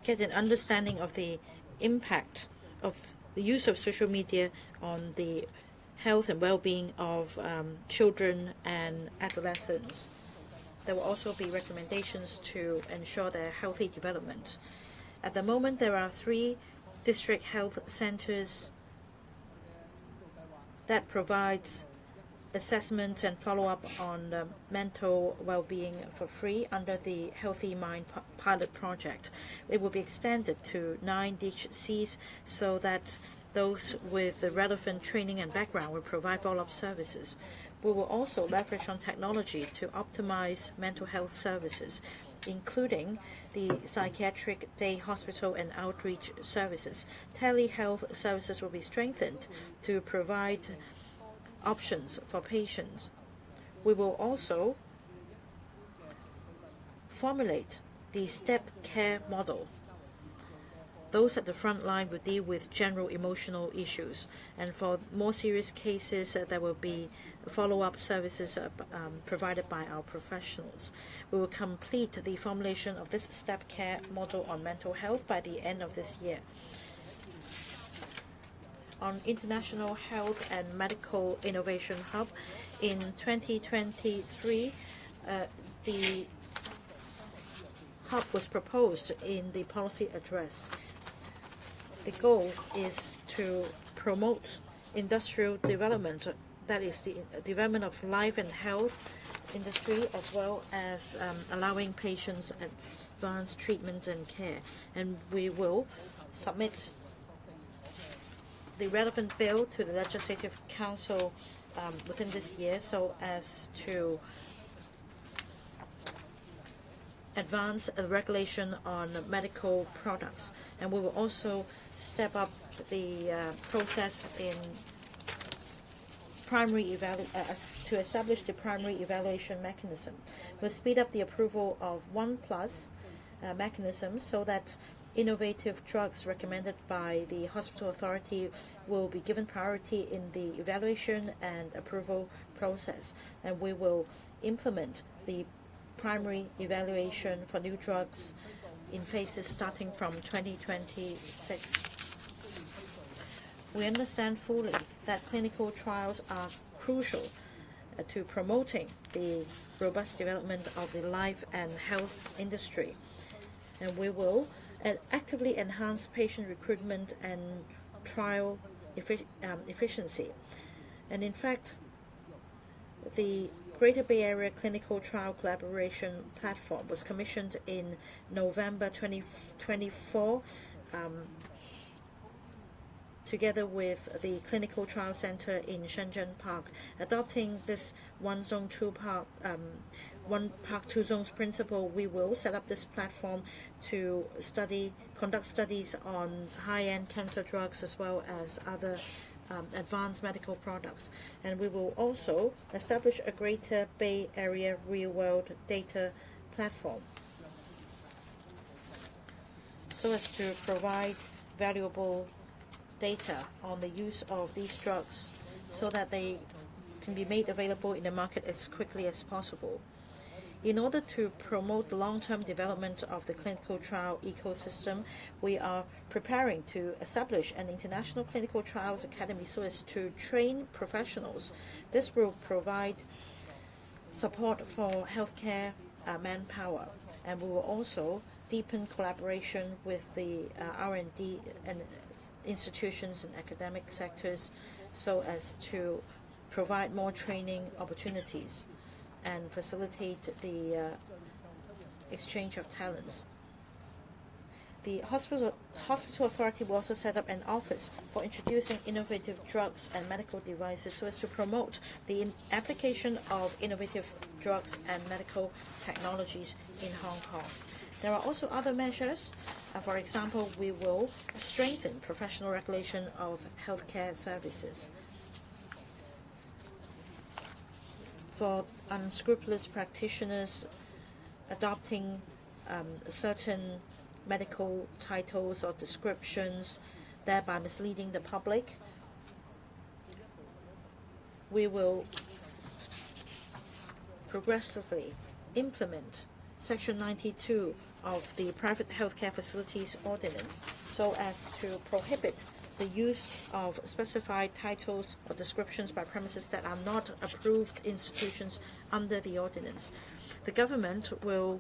get an understanding of the impact of the use of social media on the health and well-being of children and adolescents. There will also be recommendations to ensure their healthy development. At the moment, there are 3 district health centers that provides assessment and follow-up on mental well-being for free under the Healthy Mind pilot project. It will be extended to 9 DHCs so that those with the relevant training and background will provide follow-up services. We will also leverage on technology to optimize mental health services, including the psychiatric day hospital and outreach services. Telehealth services will be strengthened to provide options for patients. We will also formulate the stepped care model. Those at the front line will deal with general emotional issues, and for more serious cases, there will be follow-up services provided by our professionals. We will complete the formulation of this step care model on mental health by the end of this year. On International Health and Medical Innovation Hub, in 2023, the hub was proposed in the policy address. The goal is to promote industrial development, that is the development of life and health industry, as well as allowing patients advanced treatment and care. And we will submit the relevant bill to the Legislative Council within this year so as to advance a regulation on medical products. And we will also step up the process in to establish the primary evaluation mechanism. We'll speed up the approval of 1+ mechanism so that innovative drugs recommended by the hospital authority will be given priority in the evaluation and approval process. And we will implement the primary evaluation for new drugs in phases starting from 2026. We understand fully that clinical trials are crucial to promoting the robust development of the life and health industry. And we will actively enhance patient recruitment and trial efficiency. And in fact, the Greater Bay Area Clinical Trial Collaboration Platform was commissioned in November 2024 together with the Clinical Trial Center in Shenzhen Park. Adopting this one park, 2 zones principle, we will set up this platform to conduct studies on high-end cancer drugs as well as other advanced medical products. And we will also establish a Greater Bay Area real-world data platform so as to provide valuable data on the use of these drugs so that they can be made available in the market as quickly as possible. In order to promote the long-term development of the clinical trial ecosystem, we are preparing to establish an international clinical trials academy so as to train professionals. This will provide support for healthcare manpower, and we will also deepen collaboration with the R&D and institutions and academic sectors so as to provide more training opportunities and facilitate the exchange of talents. The hospital authority will also set up an office for introducing innovative drugs and medical devices so as to promote the application of innovative drugs and medical technologies in Hong Kong. There are also other measures. For example, we will strengthen professional regulation of healthcare services. For unscrupulous practitioners adopting certain medical titles or descriptions, thereby misleading the public, we will progressively implement Section 92 of the Private Healthcare Facilities Ordinance so as to prohibit the use of specified titles or descriptions by premises that are not approved institutions under the ordinance. The government will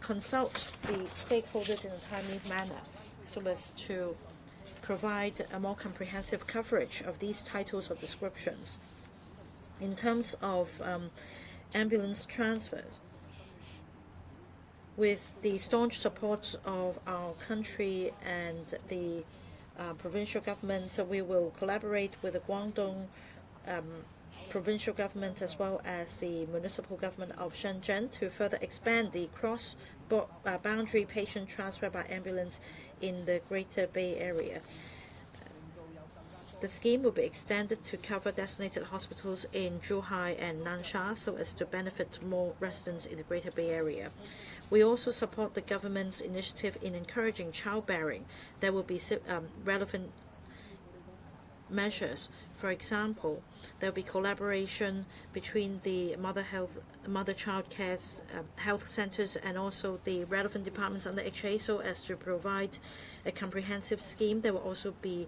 consult the stakeholders in a timely manner so as to provide a more comprehensive coverage of these titles or descriptions. In terms of ambulance transfers, with the staunch support of our country and the provincial government, so we will collaborate with the Guangdong provincial government as well as the municipal government of Shenzhen to further expand the cross-boundary patient transfer by ambulance in the Greater Bay Area. The scheme will be extended to cover designated hospitals in Zhuhai and Nansha so as to benefit more residents in the Greater Bay Area. We also support the government's initiative in encouraging childbearing. There will be relevant measures. For example, there will be collaboration between the mother-child care health centers and also the relevant departments under HA so as to provide a comprehensive scheme. There will also be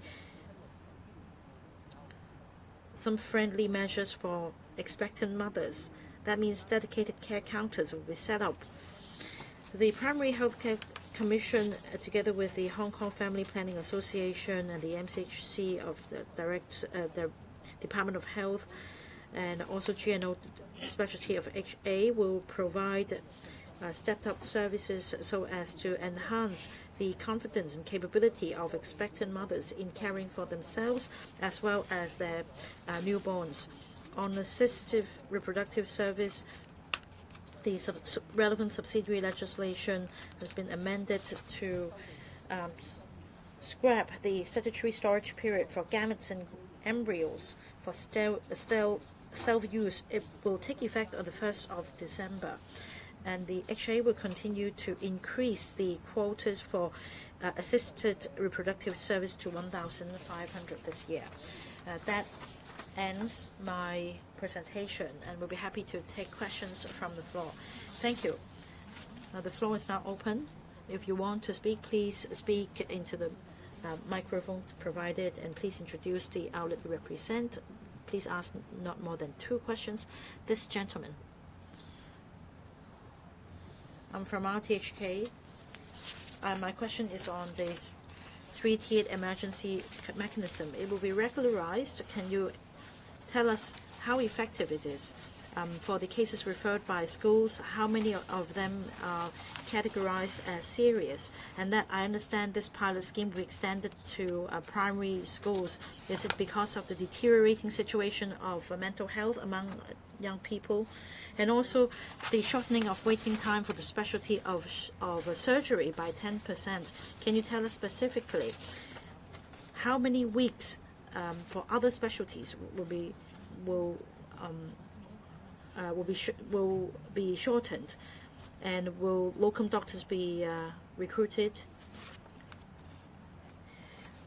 some friendly measures for expectant mothers. That means dedicated care counters will be set up. The Primary Healthcare Commission, together with the Hong Kong Family Planning Association and the MCHC of the Department of Health, and also GNO specialty of HA, will provide stepped-up services so as to enhance the confidence and capability of expectant mothers in caring for themselves as well as their newborns. On assistive reproductive service, the relevant subsidiary legislation has been amended to scrap the statutory storage period for gametes and embryos for self-use. It will take effect on the 1st of December. And the HA will continue to increase the quotas for assisted reproductive service to 1,500 this year. That ends my presentation, and we'll be happy to take questions from the floor. Thank you. The floor is now open. If you want to speak, please speak into the microphone provided, and please introduce the outlet you represent. Please ask not more than 2 questions. This gentleman. I'm from RTHK. My question is on the 3-tiered emergency mechanism. It will be regularized. Can you tell us how effective it is? For the cases referred by schools, how many of them are categorized as serious? And that I understand this pilot scheme will be extended to primary schools. Is it because of the deteriorating situation of mental health among young people? And also the shortening of waiting time for the specialty of surgery by 10%. Can you tell us specifically how many weeks for other specialties will be shortened, and will locum doctors be recruited?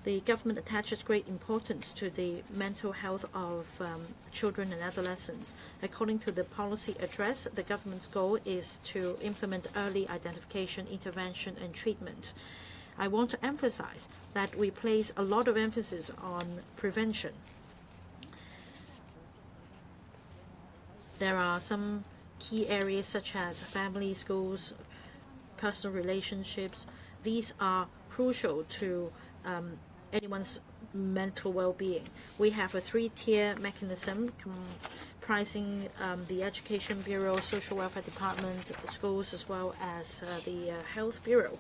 The government attaches great importance to the mental health of children and adolescents. According to the policy address, the government's goal is to implement early identification, intervention, and treatment. I want to emphasize that we place a lot of emphasis on prevention. There are some key areas such as family, schools, personal relationships. These are crucial to anyone's mental well-being. We have a 3-tier mechanism comprising the Education Bureau, Social Welfare Department, schools, as well as the Health Bureau.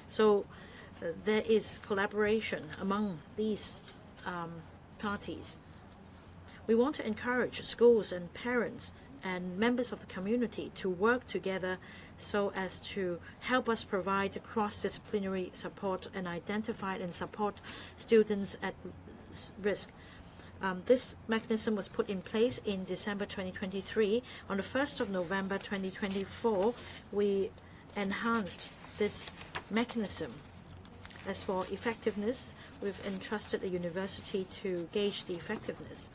So there is collaboration among these parties. We want to encourage schools and parents and members of the community to work together so as to help us provide cross-disciplinary support and identify and support students at risk. This mechanism was put in place in December 2023. On the 1st of November 2024, we enhanced this mechanism. As for effectiveness, we've entrusted the university to gauge the effectiveness.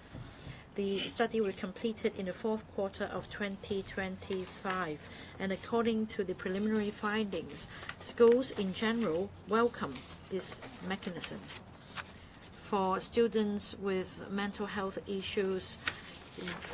The study was completed in the 4th quarter of 2025, and according to the preliminary findings, schools in general welcome this mechanism. For students with mental health issues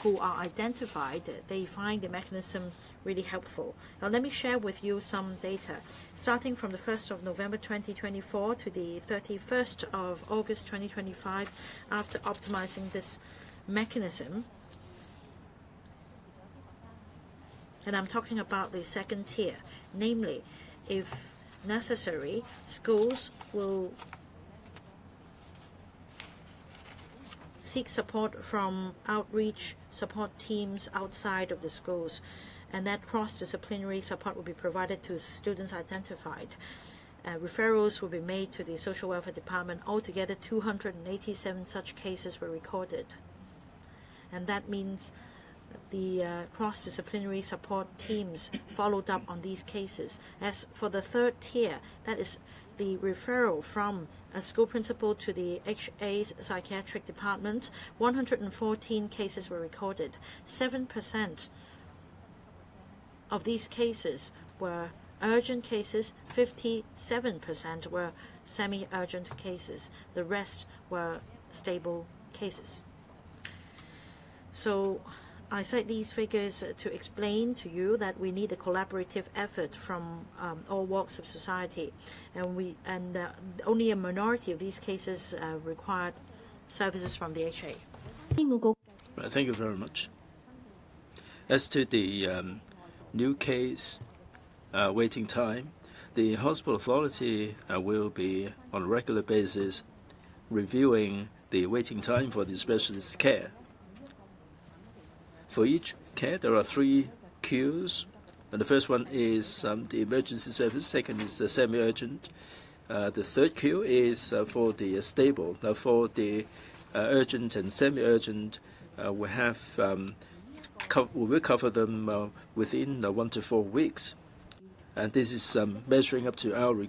who are identified, they find the mechanism really helpful. Now let me share with you some data. Starting from the 1st of November 2024 to the 31st of August 2025, after optimizing this mechanism, and I'm talking about the 2nd tier, namely, if necessary, schools will seek support from outreach support teams outside of the schools, and that cross-disciplinary support will be provided to students identified. Referrals will be made to the Social Welfare Department. Altogether, 287 such cases were recorded. And that means the cross-disciplinary support teams followed up on these cases. As for the 3rd tier, that is the referral from a school principal to the HA's psychiatric department, 114 cases were recorded. 7% of these cases were urgent cases, 57% were semi-urgent cases. The rest were stable cases. So I cite these figures to explain to you that we need a collaborative effort from all walks of society, and only a minority of these cases required services from the HA. Thank you very much. As to the new case waiting time, the hospital authority will be on a regular basis reviewing the waiting time for the specialist care. For each care, there are 3 queues. And the first one is the emergency service. Second is the semi-urgent. The 3rd queue is for the stable. Now, for the urgent and semi-urgent, we will cover them within 1 to 4 weeks. And this is measuring up to our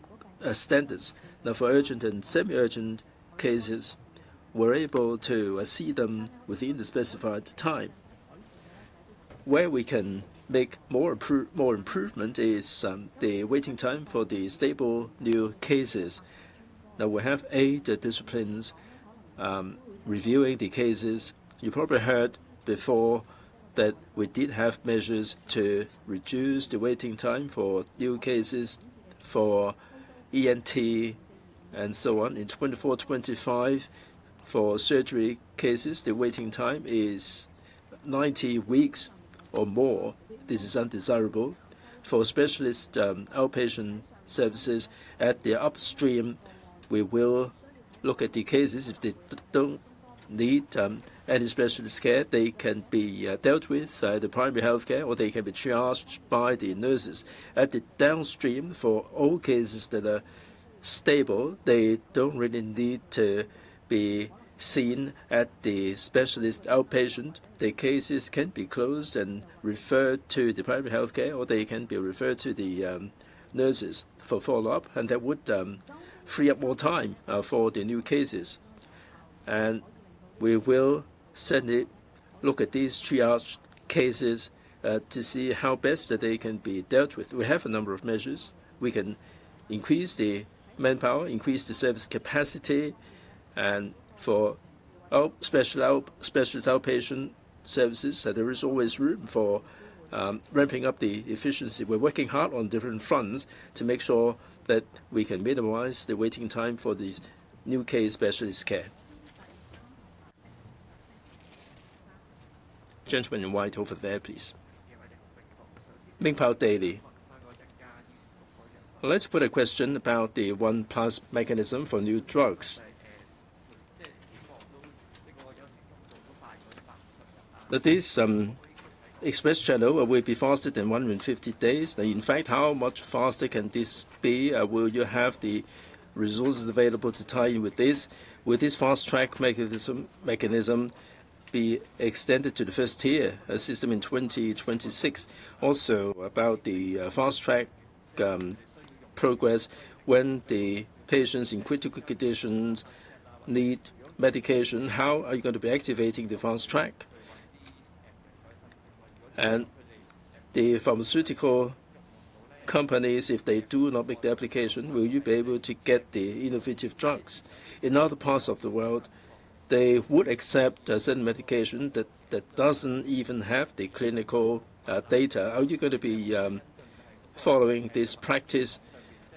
standards. Now, for urgent and semi-urgent cases, we're able to see them within the specified time. Where we can make more improvement is the waiting time for the stable new cases. Now we have 8 disciplines reviewing the cases. You probably heard before that we did have measures to reduce the waiting time for new cases, for ENT, and so on. In 24-25, for surgery cases, the waiting time is 90 weeks or more. This is undesirable. For specialist outpatient services at the upstream, we will look at the cases. If they don't need any specialist care, they can be dealt with the primary health care, or they can be triaged by the nurses. At the downstream, for all cases that are stable, they don't really need to be seen at the specialist outpatient. The cases can be closed and referred to the private healthcare, or they can be referred to the nurses for follow-up, and that would free up more time for the new cases. And we will certainly look at these triage cases to see how best that they can be dealt with. We have a number of measures. We can increase the manpower, increase the service capacity, and for specialist outpatient services, there is always room for ramping up the efficiency. We're working hard on different fronts to make sure that we can minimize the waiting time for these new case specialist care. Gentleman in white over there, please. Ming Pao Daily. Let's put a question about the 1+ mechanism for new drugs. This express channel will be faster than 150 days. Now, in fact, how much faster can this be? Will you have the resources available to tie in with this? Will this fast-track mechanism be extended to the first tier system in 2026? Also, about the fast-track progress when the patients in critical conditions need medication, how are you going to be activating the fast-track? And the pharmaceutical companies, if they do not make the application, will you be able to get the innovative drugs? In other parts of the world, they would accept a certain medication that doesn't even have the clinical data. Are you going to be following this practice?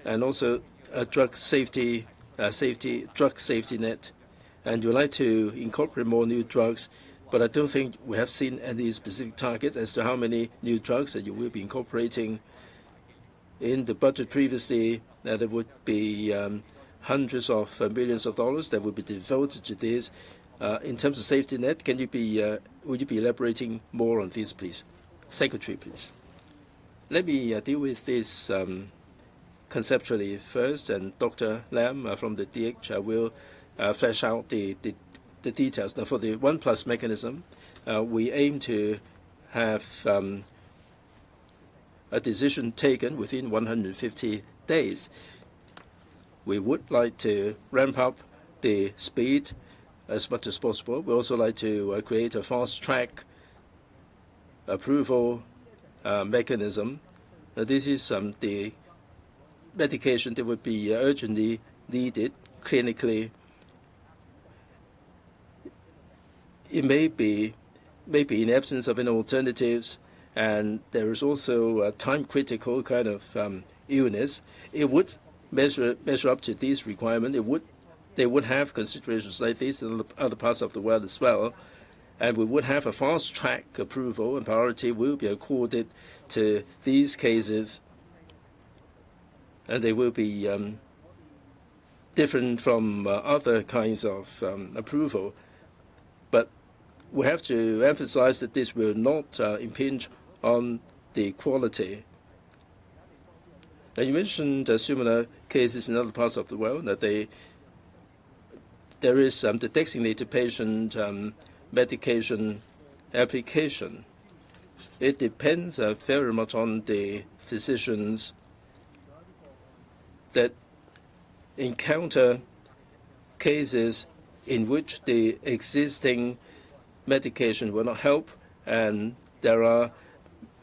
And also a drug safety net? And you'd like to incorporate more new drugs, but I don't think we have seen any specific target as to how many new drugs that you will be incorporating in the budget previously. There would be hundreds of millions of dollars that would be devoted to this. In terms of safety net, can you be would you be elaborating more on this, please? Secretary, please. Let me deal with this conceptually first, and Dr. Lam from the DH will flesh out the details. Now, for the 1+ mechanism, we aim to have a decision taken within 150 days. We would like to ramp up the speed as much as possible. We also like to create a fast-track approval mechanism. This is the medication that would be urgently needed clinically. It may be in absence of any alternatives, and there is also a time-critical kind of illness. It would measure up to these requirements. They would have considerations like this in other parts of the world as well, and we would have a fast-track approval, and priority will be accorded to these cases, and they will be different from other kinds of approval. But we have to emphasize that this will not impinge on the quality. Now, you mentioned similar cases in other parts of the world, that there is the designated patient medication application. It depends very much on the physicians that encounter cases in which the existing medication will not help, and there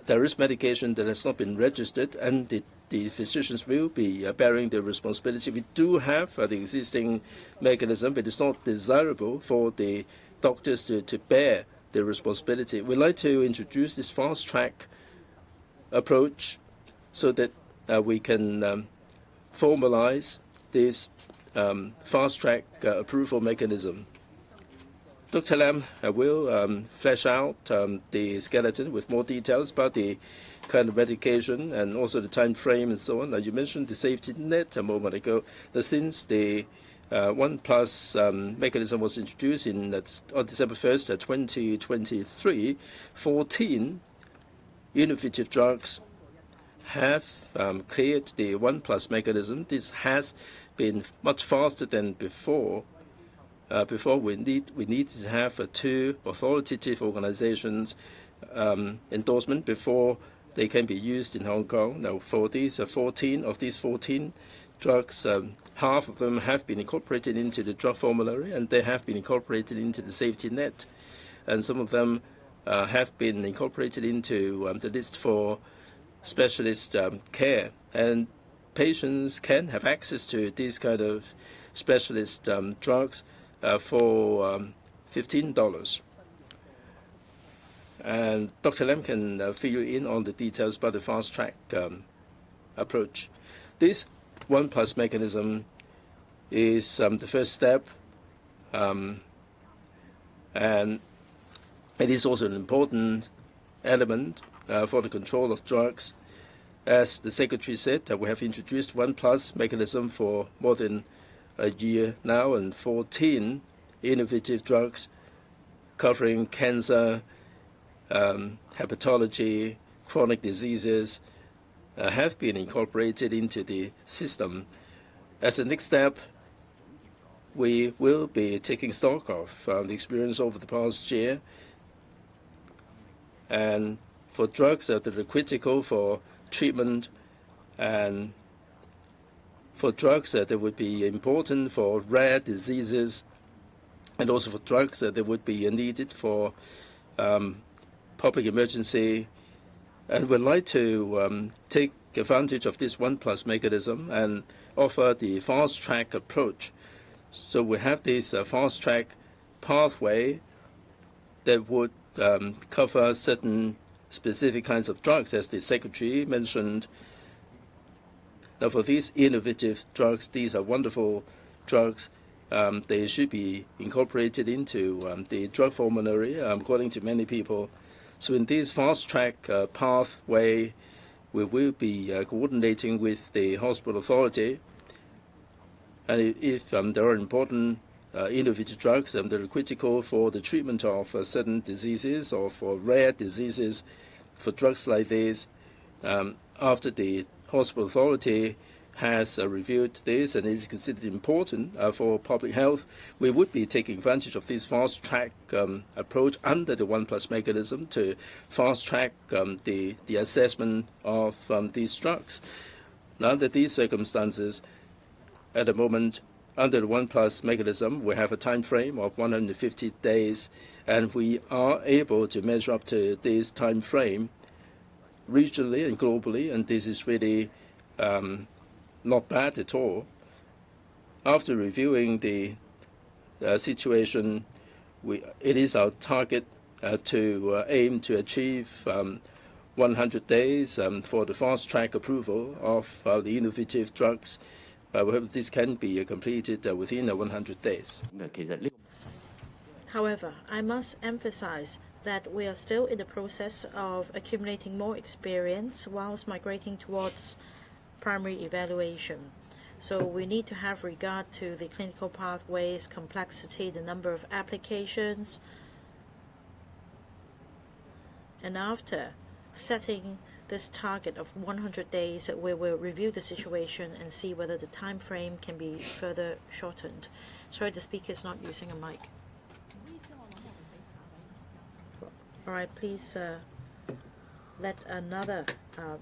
is medication that has not been registered, and the physicians will be bearing the responsibility. We do have the existing mechanism, but it's not desirable for the doctors to bear the responsibility. We'd like to introduce this fast-track approach so that we can formalize this fast-track approval mechanism. Dr. Lam will flesh out the skeleton with more details about the kind of medication and also the time frame and so on. Now, you mentioned the safety net a moment ago. That since the 1+ mechanism was introduced on December 1st, 2023, 14 innovative drugs have cleared the 1+ mechanism. This has been much faster than before. before we need to have two authoritative organizations endorsement before they can be used in Hong Kong. Now, for these 14 of these 14 drugs, half of them have been incorporated into the drug formulary, and they have been incorporated into the safety net, and some of them have been incorporated into the list for specialist care, and patients can have access to these kind of specialist drugs for $15. And Dr. Lam can fill you in on the details about the fast-track approach. This 1+ mechanism is the first step, and it is also an important element for the control of drugs. As the Secretary said, we have introduced 1+ mechanism for more than a year now, and 14 innovative drugs covering cancer, hepatology, chronic diseases have been incorporated into the system. As a next step, we will be taking stock of the experience over the past year, and for drugs that are critical for treatment and for drugs that would be important for rare diseases, and also for drugs that would be needed for public emergency. And we'd like to take advantage of this 1+ mechanism and offer the fast-track approach. So we have this fast-track pathway that would cover certain specific kinds of drugs, as the Secretary mentioned. Now, for these innovative drugs, these are wonderful drugs. They should be incorporated into the drug formulary, according to many people. So in this fast-track pathway, we will be coordinating with the hospital authority. And if there are important innovative drugs that are critical for the treatment of certain diseases or for rare diseases, for drugs like these, after the hospital authority has reviewed this and it is considered important for public health, we would be taking advantage of this fast-track approach under the 1+ mechanism to fast-track the assessment of these drugs. Now, under these circumstances, at the moment, under the 1+ mechanism, we have a time frame of 150 days, and we are able to measure up to this time frame regionally and globally, and this is really not bad at all. After reviewing the situation, it is our target to aim to achieve 100 days for the fast-track approval of the innovative drugs. We hope this can be completed within 100 days. However, I must emphasize that we are still in the process of accumulating more experience whilst migrating towards primary evaluation. So we need to have regard to the clinical pathways, complexity, the number of applications. And after setting this target of 100 days, we will review the situation and see whether the time frame can be further shortened. Sorry, the speaker is not using a mic. All right, please let another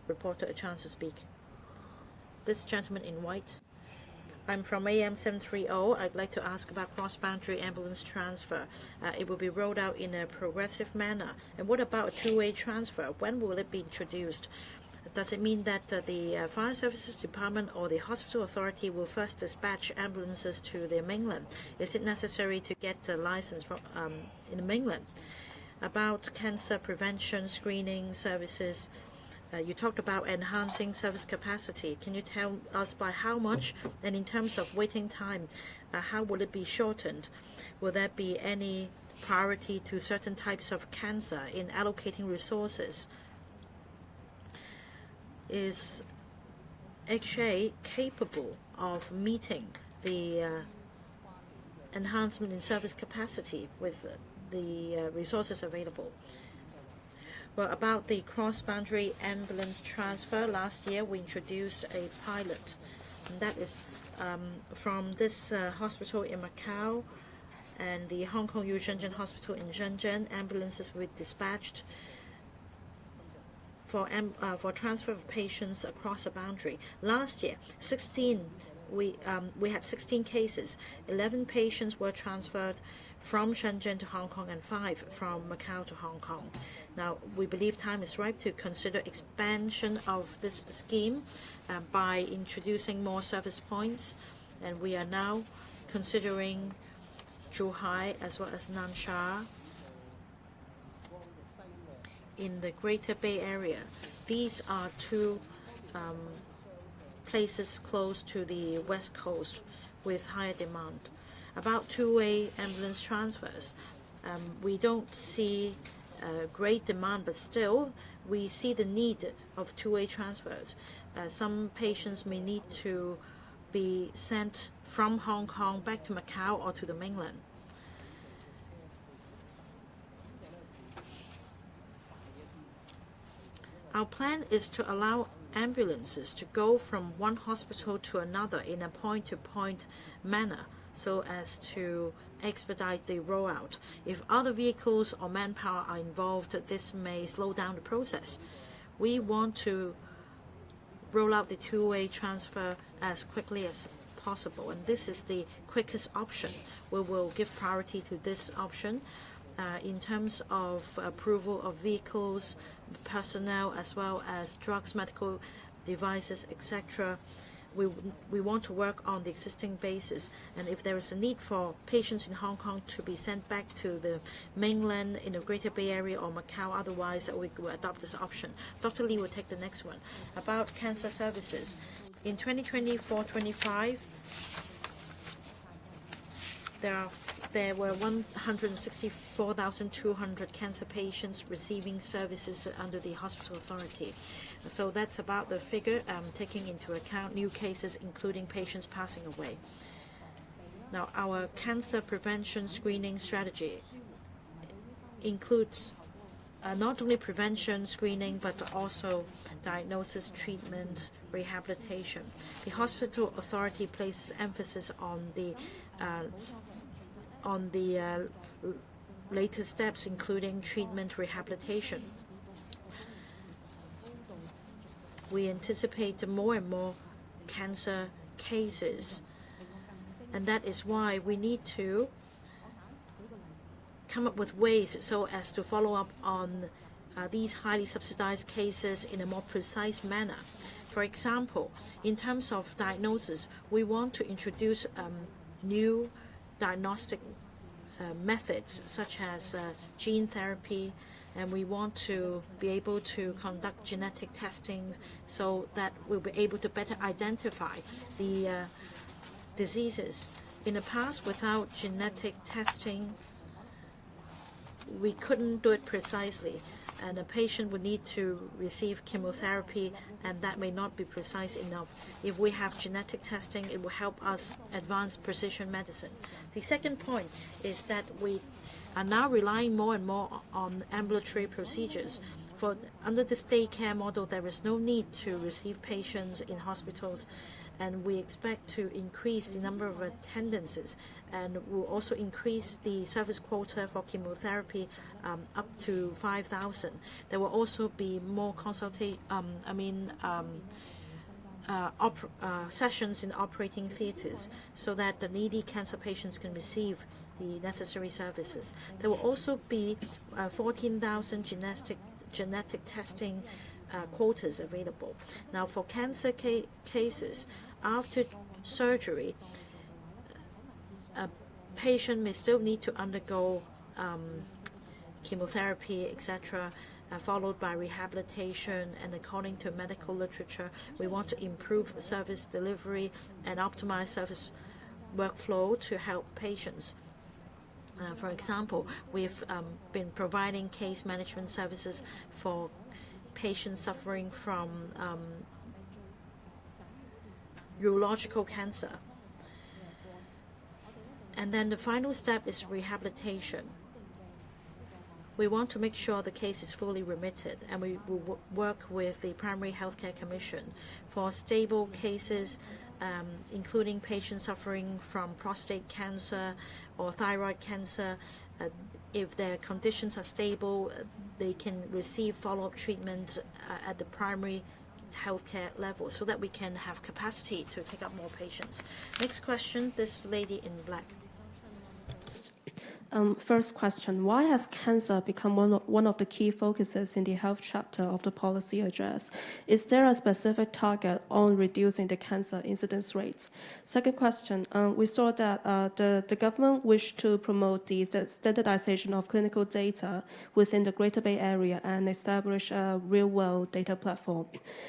reporter a chance to speak. This gentleman in white. I'm from AM 730. I'd like to ask about cross-boundary ambulance transfer. It will be rolled out in a progressive manner. And what about a two-way transfer? When will it be introduced? Does it mean that the Fire Services Department or the Hospital Authority will first dispatch ambulances to the mainland? Is it necessary to get a license from, in the mainland? About cancer prevention, screening services, you talked about enhancing service capacity. Can you tell us by how much? And in terms of waiting time, how will it be shortened? Will there be any priority to certain types of cancer in allocating resources? Is HA capable of meeting the enhancement in service capacity with the resources available? Well, about the cross-boundary ambulance transfer, last year we introduced a pilot, and that is from this hospital in Macau and the Hong Kong U Shenzhen Hospital in Shenzhen, ambulances were dispatched for transfer of patients across the boundary. Last year, we had 16 cases. 11 patients were transferred from Shenzhen to Hong Kong and 5 from Macau to Hong Kong. Now, we believe time is ripe to consider expansion of this scheme by introducing more service points, and we are now considering Zhuhai as well as Nansha in the Greater Bay Area. These are two places close to the West Coast with higher demand. About two-way ambulance transfers, we don't see great demand, but still we see the need of two-way transfers. Some patients may need to be sent from Hong Kong back to Macau or to the mainland. Our plan is to allow ambulances to go from one hospital to another in a point-to-point manner so as to expedite the rollout. If other vehicles or manpower are involved, this may slow down the process. We want to roll out the two-way transfer as quickly as possible, and this is the quickest option. We will give priority to this option. In terms of approval of vehicles, personnel, as well as drugs, medical devices, etc., we want to work on the existing basis, and if there is a need for patients in Hong Kong to be sent back to the mainland in the Greater Bay Area or Macau, otherwise we will adopt this option. Dr. Lee will take the next one. About cancer services. In 2024-25, there were 164,200 cancer patients receiving services under the hospital authority. So that's about the figure, taking into account new cases, including patients passing away. Now, our cancer prevention screening strategy includes not only prevention screening, but also diagnosis, treatment, rehabilitation. The hospital authority places emphasis on the latest steps, including treatment, rehabilitation. We anticipate more and more cancer cases, and that is why we need to come up with ways so as to follow up on these highly subsidized cases in a more precise manner. For example, in terms of diagnosis, we want to introduce new diagnostic methods such as gene therapy, and we want to be able to conduct genetic testing so that we'll be able to better identify the diseases. In the past, without genetic testing, we couldn't do it precisely, and a patient would need to receive chemotherapy, and that may not be precise enough. If we have genetic testing, it will help us advance precision medicine. The second point is that we are now relying more and more on ambulatory procedures. Under the day care model, there is no need to receive patients in hospitals, and we expect to increase the number of attendances, and we'll also increase the service quota for chemotherapy up to 5,000. There will also be more sessions in operating theaters so that the needy cancer patients can receive the necessary services. There will also be 14,000 genetic testing quotas available. Now, for cancer cases, after surgery, a patient may still need to undergo chemotherapy, etc., followed by rehabilitation, and according to medical literature, we want to improve service delivery and optimize service workflow to help patients. For example, we've been providing case management services for patients suffering from urological cancer. And then the final step is rehabilitation. We want to make sure the case is fully remitted, and we will work with the Primary Healthcare Commission. For stable cases, including patients suffering from prostate cancer or thyroid cancer. If their conditions are stable, they can receive follow-up treatment at the primary healthcare level so that we can have capacity to take up more patients. Next question, this lady in black. First question, why has cancer become one of the key focuses in the health chapter of the policy address? Is there a specific target on reducing the cancer incidence rates? Second question, we saw that the government wished to promote the standardization of clinical data within the Greater Bay Area and establish a real-world data platform.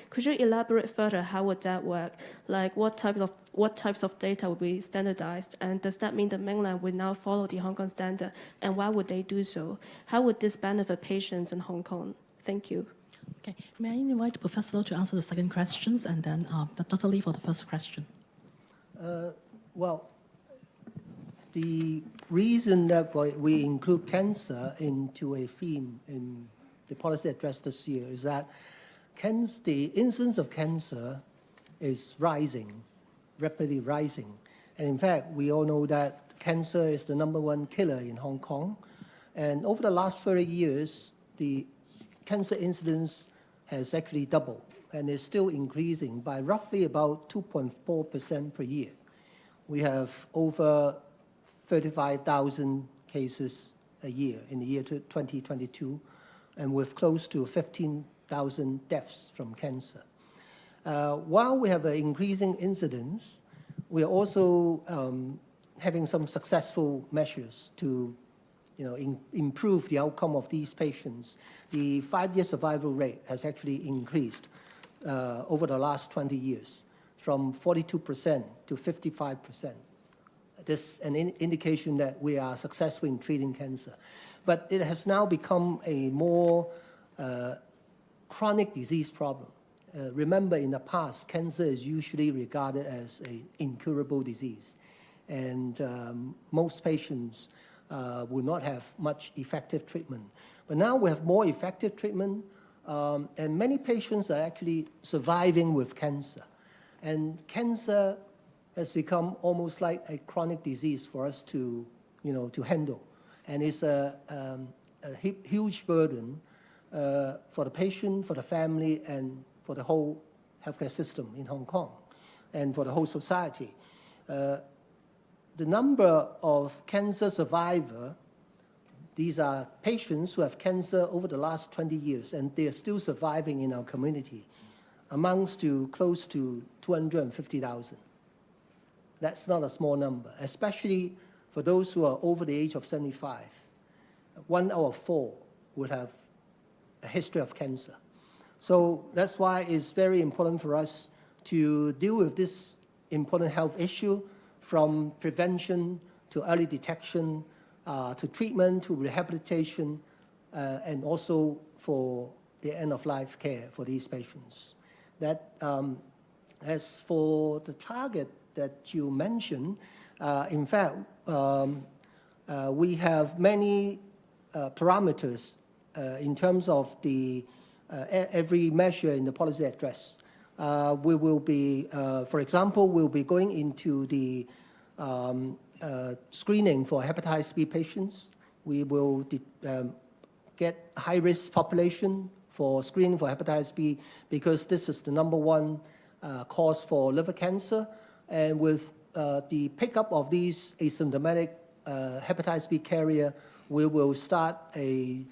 Could you elaborate further how would that work? Like what types of data will be standardized, and does that mean the mainland will now follow the Hong Kong standard, and why would they do so? How would this benefit patients in Hong Kong? Thank you. Okay, may I invite Professor Loh to answer the second questions, and then Dr. Lee for the first question. Well, the reason that we include cancer into a theme in the policy address this year is that the incidence of cancer is rising, rapidly rising. And in fact, we all know that cancer is the #1 killer in Hong Kong. And over the last 30 years, the cancer incidence has actually doubled and is still increasing by roughly about 2.4% per year. We have over 35,000 cases a year in the year 2022, and with close to 15,000 deaths from cancer. While we have an increasing incidence, we are also having some successful measures to improve the outcome of these patients. The 5-year survival rate has actually increased over the last 20 years from 42% to 55%. This is an indication that we are successful in treating cancer. But it has now become a more chronic disease problem. Remember, in the past, cancer is usually regarded as an incurable disease. And most patients will not have much effective treatment. But now we have more effective treatment, and many patients are actually surviving with cancer. And cancer has become almost like a chronic disease for us to handle. And it's a huge burden for the patient, for the family, and for the whole healthcare system in Hong Kong, and for the whole society. The number of cancer survivors, these are patients who have cancer over the last 20 years, and they are still surviving in our community, amounts to close to 250,000. That's not a small number, especially for those who are over the age of 75. 1 out of 4 would have a history of cancer. So that's why it's very important for us to deal with this important health issue, from prevention to early detection, to treatment, to rehabilitation, and also for the end-of-life care for these patients. That, as for the target that you mentioned, in fact, we have many parameters in terms of the every measure in the policy address. We will be, for example, we'll be going into the screening for hepatitis B patients. We will get high-risk population for screening for hepatitis B because this is the #1 cause for liver cancer. And with the pickup of these asymptomatic hepatitis B carrier, we will start a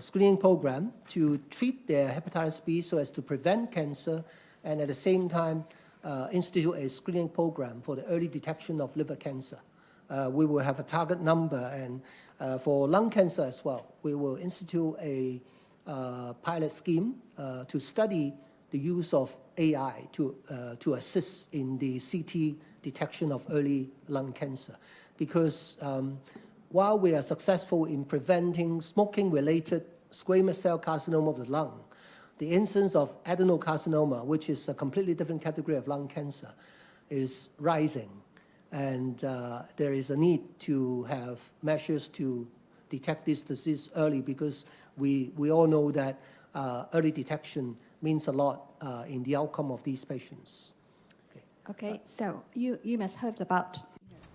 screening program to treat their hepatitis B so as to prevent cancer, and at the same time institute a screening program for the early detection of liver cancer. We will have a target number, and for lung cancer as well, we will institute a pilot scheme to study the use of AI to assist in the CT detection of early lung cancer. Because while we are successful in preventing smoking-related squamous cell carcinoma of the lung, the incidence of adenocarcinoma, which is a completely different category of lung cancer, is rising. And there is a need to have measures to detect this disease early, because we all know that early detection means a lot in the outcome of these patients. Okay. Okay, so you must have heard about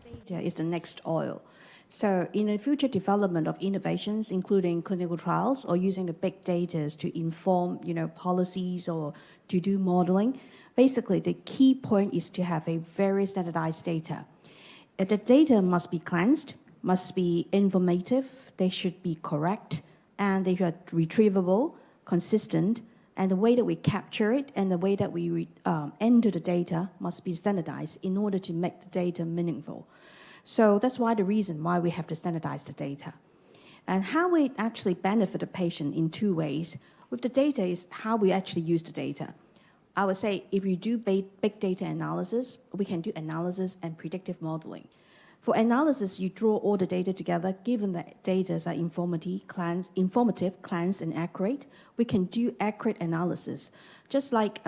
data is the next oil. So in the future development of innovations, including clinical trials or using the big data to inform, policies or to do modeling, basically the key point is to have a very standardized data. The data must be cleansed, must be informative, they should be correct, and they are retrievable, consistent, and the way that we capture it and the way that we enter the data must be standardized in order to make the data meaningful. So that's why the reason why we have to standardize the data. And how we actually benefit the patient in two ways. With the data is how we actually use the data. I would say if you do big data analysis, we can do analysis and predictive modeling. For analysis, you draw all the data together. Given that data are informative, cleansed, and accurate, we can do accurate analysis. Just like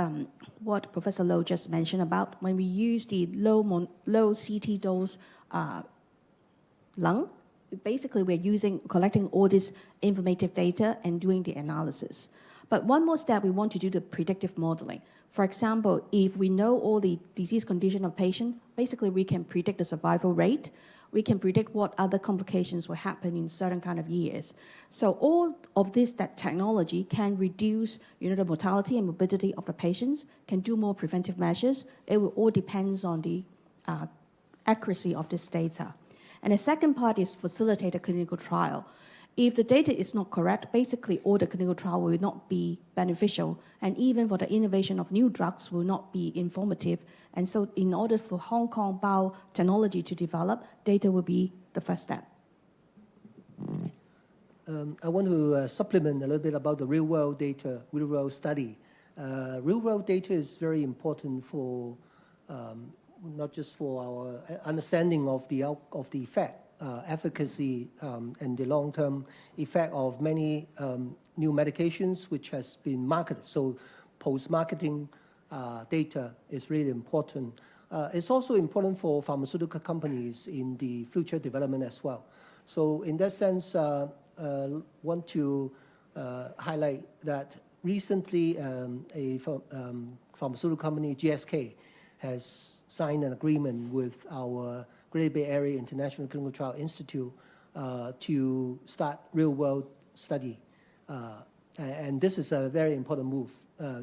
what Professor Low just mentioned about when we use the low CT dose lung, basically we're collecting all this informative data and doing the analysis. But one more step, we want to do the predictive modeling. For example, if we know all the disease condition of patient, basically we can predict the survival rate. We can predict what other complications will happen in certain kind of years. So all of this, that technology can reduce the mortality and morbidity of the patients, can do more preventive measures. It will all depends on the accuracy of this data. And the second part is facilitate a clinical trial. If the data is not correct, basically all the clinical trial will not be beneficial, and even for the innovation of new drugs will not be informative. And so in order for Hong Kong biotechnology to develop, data will be the first step. I want to supplement a little bit about the real-world data, real-world study. Real-world data is very important for not just for our understanding of the effect, efficacy, and the long-term effect of many new medications which has been marketed. So post-marketing data is really important. It's also important for pharmaceutical companies in the future development as well. So in that sense, want to highlight that recently a pharmaceutical company, GSK, has signed an agreement with our Greater Bay Area International Clinical Trial Institute to start real-world study. And this is a very important move,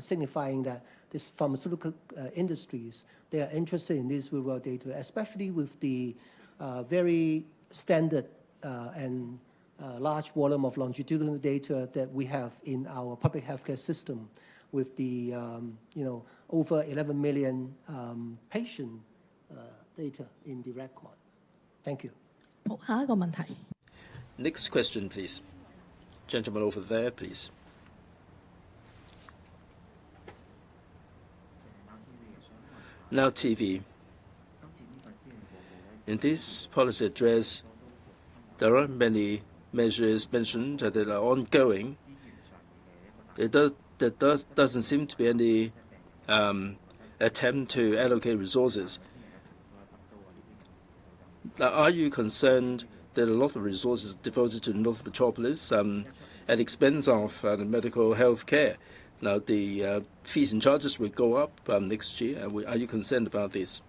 signifying that these pharmaceutical industries, they are interested in this real-world data, especially with the very standard and large volume of longitudinal data that we have in our public healthcare system, with the over 11 million patient data in the record. Thank you. 好，下一個問題。Next question, please. Gentleman over there, please. Now TV. In this policy address, there are many measures mentioned that are ongoing. There doesn't seem to be any attempt to allocate resources. Now, are you concerned that a lot of resources devoted to North Metropolis at the expense of the medical health care? Now, the fees and charges will go up next year. Are you concerned about this?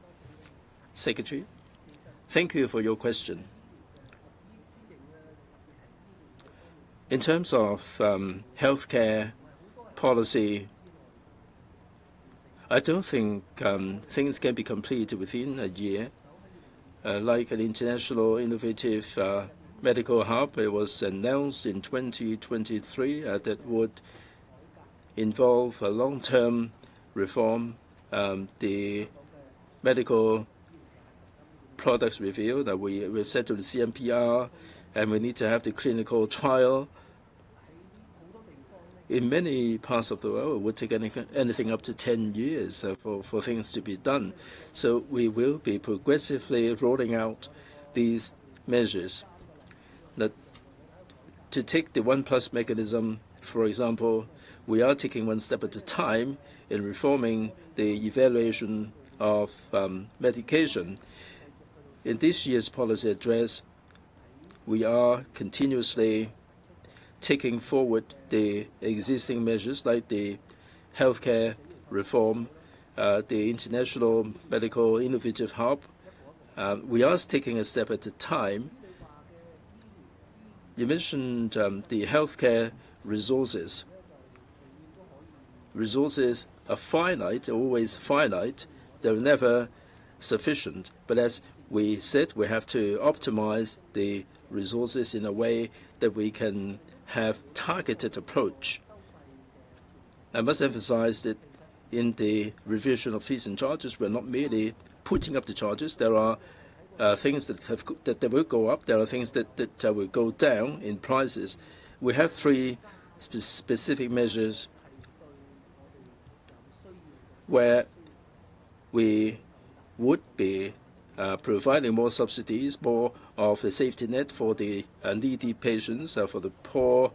Secretary, thank you for your question. In terms of healthcare policy, I don't think things can be completed within a year. Like an international innovative medical hub, it was announced in 2023 that would involve a long-term reform, the medical products review that we've set to the CMPR, and we need to have the clinical trial. In many parts of the world, it would take anything up to 10 years for things to be done. So we will be progressively rolling out these measures. That to take the 1+ mechanism, for example, we are taking one step at a time in reforming the evaluation of medication. In this year's policy address, we are continuously taking forward the existing measures like the healthcare reform the International Medical Innovative Hub. We are taking a step at a time. You mentioned the healthcare resources. Resources are finite, always finite. They're never sufficient. But as we said, we have to optimize the resources in a way that we can have targeted approach. I must emphasize that in the revision of fees and charges, we're not merely putting up the charges. There are things that will go up. There are things that will go down in prices. We have three specific measures where we would be providing more subsidies, more of a safety net for the needy patients, for the poor,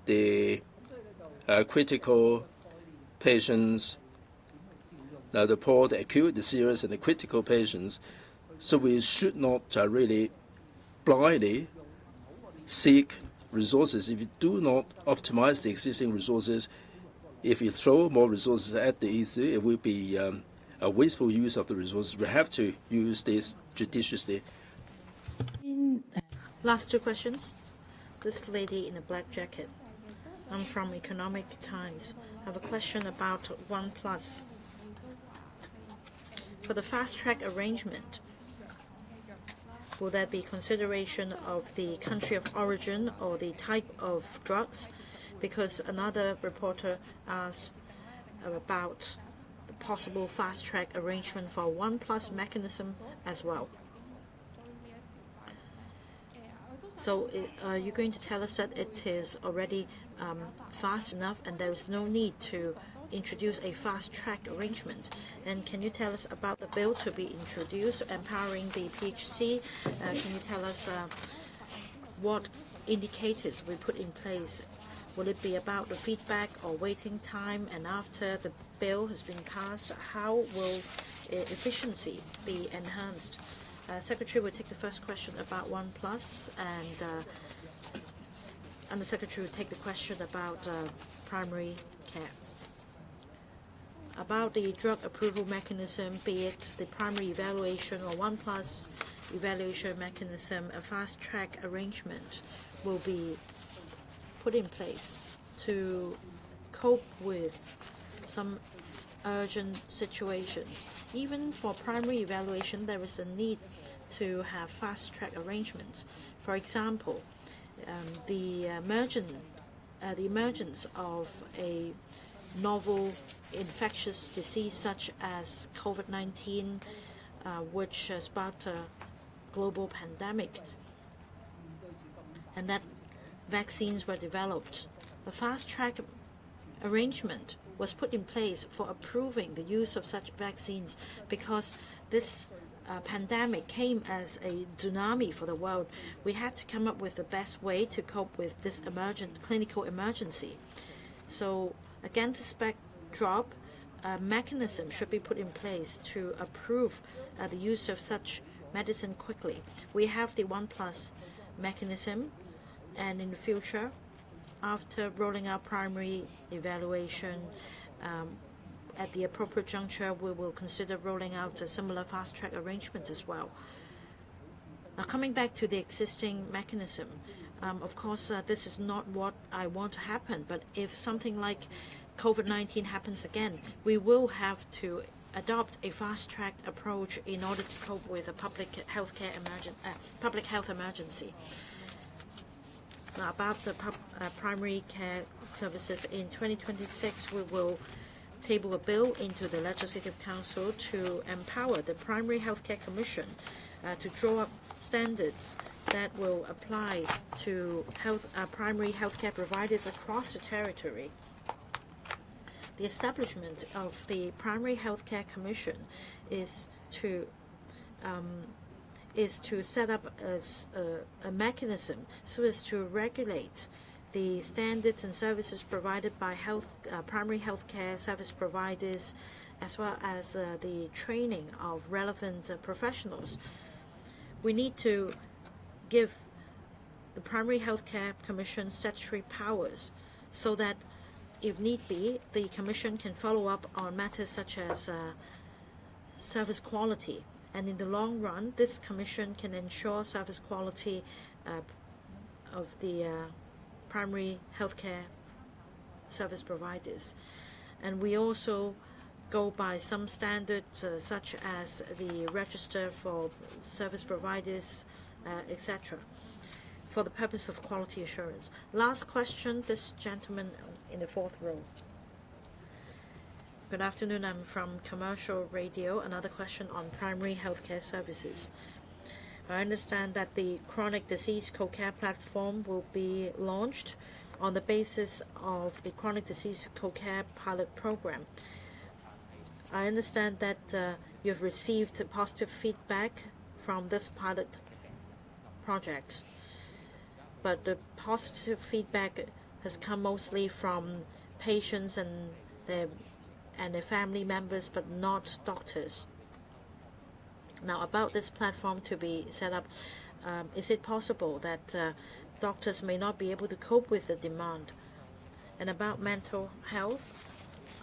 the critical patients, the poor, the acute, the serious, and the critical patients. So we should not really blindly seek resources. If you do not optimize the existing resources, if you throw more resources at the issue, it will be a wasteful use of the resources. We have to use this judiciously. Last two questions. This lady in a black jacket. I'm from Economic Times. I have a question about OnePlus. For the fast-track arrangement, will there be consideration of the country of origin or the type of drugs? Because another reporter asked about the possible fast-track arrangement for OnePlus mechanism as well. So are you going to tell us that it is already fast enough and there is no need to introduce a fast-track arrangement? And can you tell us about the bill to be introduced, empowering the PHC? Can you tell us what indicators we put in place? Will it be about the feedback or waiting time? And after the bill has been passed, how will efficiency be enhanced? Secretary will take the first question about OnePlus, and the Secretary will take the question about primary care. About the drug approval mechanism, be it the primary evaluation or OnePlus evaluation mechanism, a fast-track arrangement will be put in place to cope with some urgent situations. Even for primary evaluation, there is a need to have fast-track arrangements. For example, the emergence of a novel infectious disease such as COVID-19, which sparked a global pandemic, and that vaccines were developed. A fast-track arrangement was put in place for approving the use of such vaccines because this pandemic came as a tsunami for the world. We had to come up with the best way to cope with this clinical emergency. So against this backdrop, a mechanism should be put in place to approve the use of such medicine quickly. We have the OnePlus mechanism, and in the future, after rolling out primary evaluation, at the appropriate juncture, we will consider rolling out a similar fast-track arrangements as well. Now, coming back to the existing mechanism, of course, this is not what I want to happen, but if something like COVID-19 happens again, we will have to adopt a fast-track approach in order to cope with a public health emergency. Now, about the primary care services, in 2026, we will table a bill into the Legislative Council to empower the Primary Healthcare Commission to draw up standards that will apply to primary healthcare providers across the territory. The establishment of the Primary Healthcare Commission is to set up as a mechanism so as to regulate the standards and services provided by primary healthcare service providers, as well as the training of relevant professionals. We need to give the Primary Healthcare Commission statutory powers so that if need be, the Commission can follow up on matters such as service quality. And in the long run, this Commission can ensure service quality of the primary healthcare service providers. And we also go by some standards such as the Register for Service Providers, etc., for the purpose of quality assurance. Last question, this gentleman in the fourth row. Good afternoon, I'm from Commercial Radio. Another question on primary healthcare services. I understand that the chronic disease co-care platform will be launched on the basis of the chronic disease co-care pilot program. I understand that you've received positive feedback from this pilot project, but the positive feedback has come mostly from patients and their family members, but not doctors. Now, about this platform to be set up, is it possible that doctors may not be able to cope with the demand? And about mental health,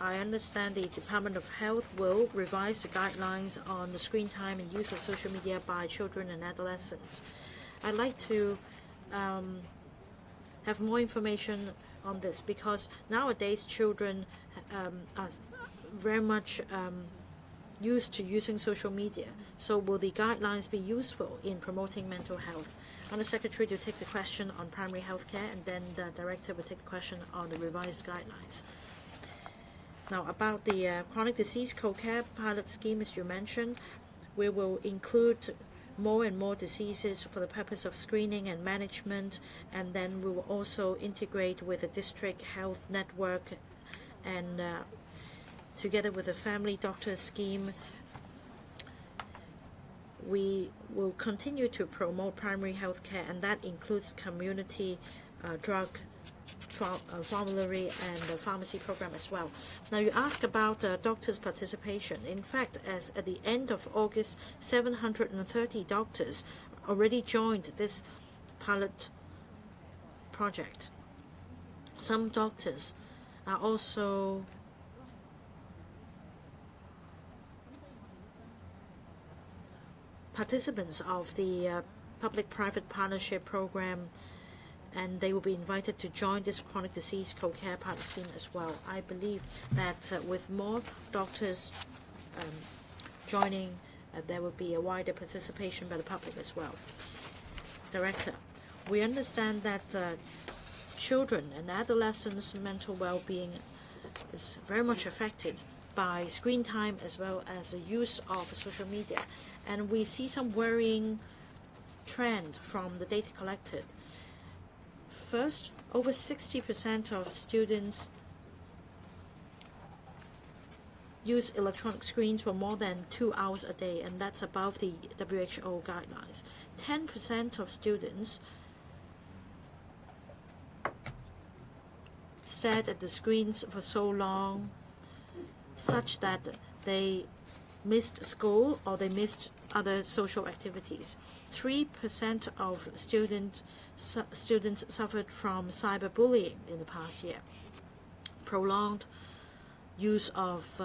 I understand the Department of Health will revise the guidelines on the screen time and use of social media by children and adolescents. I'd like to have more information on this, because nowadays children are very much used to using social media. So will the guidelines be useful in promoting mental health? I'm the Secretary to take the question on primary health care, and then the Director will take the question on the revised guidelines. Now, about the chronic disease co-care pilot scheme, as you mentioned, we will include more and more diseases for the purpose of screening and management, and then we will also integrate with the district health network, and together with the family doctor scheme, we will continue to promote primary health care, and that includes community drug formulary and the pharmacy program as well. Now, you ask about doctors' participation. In fact, as at the end of August, 730 doctors already joined this pilot project. Some doctors are also participants of the public-private partnership program, and they will be invited to join this chronic disease co-care pilot scheme as well. I believe that with more doctors joining, there will be a wider participation by the public as well. Director, we understand that children and adolescents' mental well-being is very much affected by screen time as well as the use of social media. And we see some worrying trend from the data collected. First, over 60% of students use electronic screens for more than 2 hours a day, and that's above the WHO guidelines. 10% of students stared at the screens for so long, such that they missed school or they missed other social activities. 3% of students suffered from cyberbullying in the past year. Prolonged use of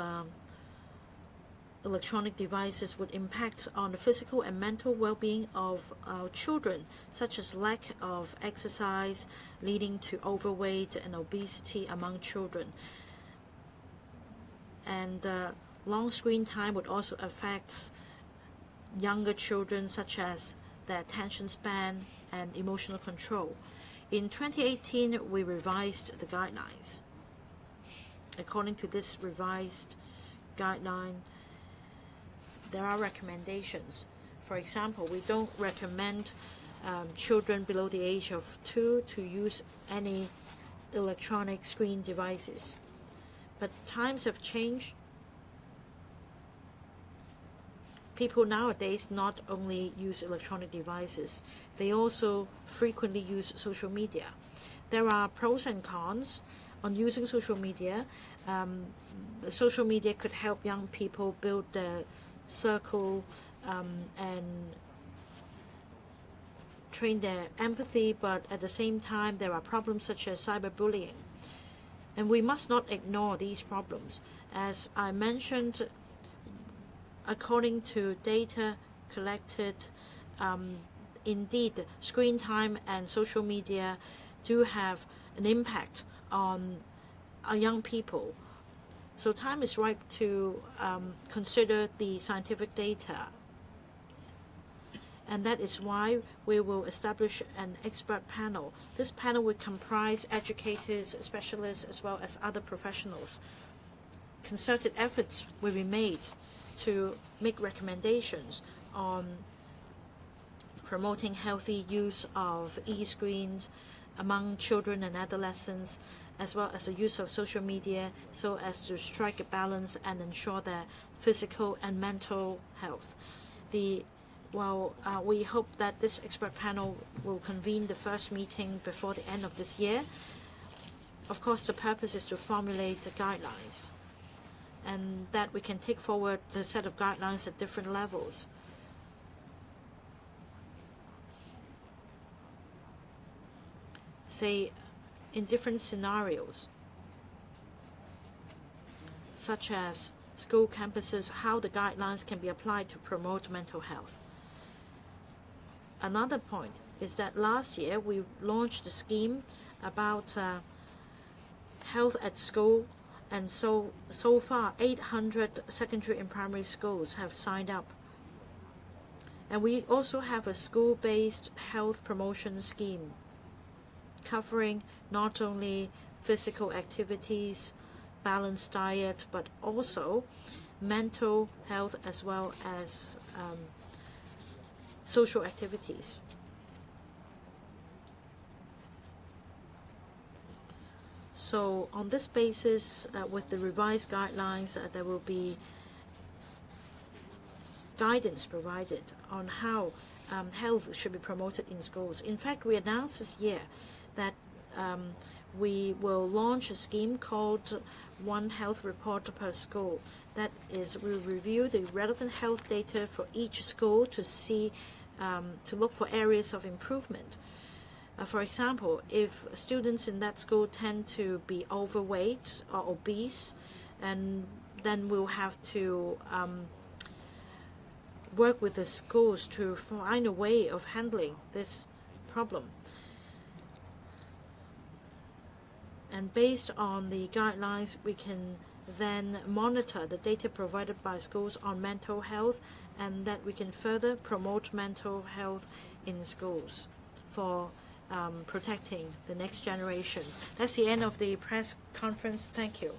electronic devices would impact on the physical and mental well-being of our children, such as lack of exercise, leading to overweight and obesity among children. And long screen time would also affect younger children, such as their attention span and emotional control. In 2018, we revised the guidelines. According to this revised guideline, there are recommendations. For example, we don't recommend children below the age of 2 to use any electronic screen devices. But times have changed. People nowadays not only use electronic devices, they also frequently use social media. There are pros and cons on using social media. Social media could help young people build their circle and train their empathy, but at the same time there are problems such as cyberbullying. And we must not ignore these problems. As I mentioned, according to data collected, indeed, screen time and social media do have an impact on our young people. So time is ripe to consider the scientific data. And that is why we will establish an expert panel. This panel will comprise educators, specialists, as well as other professionals. Concerted efforts will be made to make recommendations on promoting healthy use of e-screens among children and adolescents, as well as the use of social media, so as to strike a balance and ensure their physical and mental health. We hope that this expert panel will convene the first meeting before the end of this year. Of course, the purpose is to formulate the guidelines, and that we can take forward the set of guidelines at different levels. Say, in different scenarios, such as school campuses, how the guidelines can be applied to promote mental health. Another point is that last year we launched a scheme about health at school, and so far 800 secondary and primary schools have signed up. And we also have a school-based health promotion scheme covering not only physical activities, balanced diet, but also mental health as well as social activities. So on this basis, with the revised guidelines, there will be guidance provided on how health should be promoted in schools. In fact, we announced this year that we will launch a scheme called One Health Report per School. That is, we'll review the relevant health data for each school to see, to look for areas of improvement. For example, if students in that school tend to be overweight or obese, and then we'll have to work with the schools to find a way of handling this problem. And based on the guidelines, we can then monitor the data provided by schools on mental health, and that we can further promote mental health in schools for protecting the next generation. That's the end of the press conference. Thank you.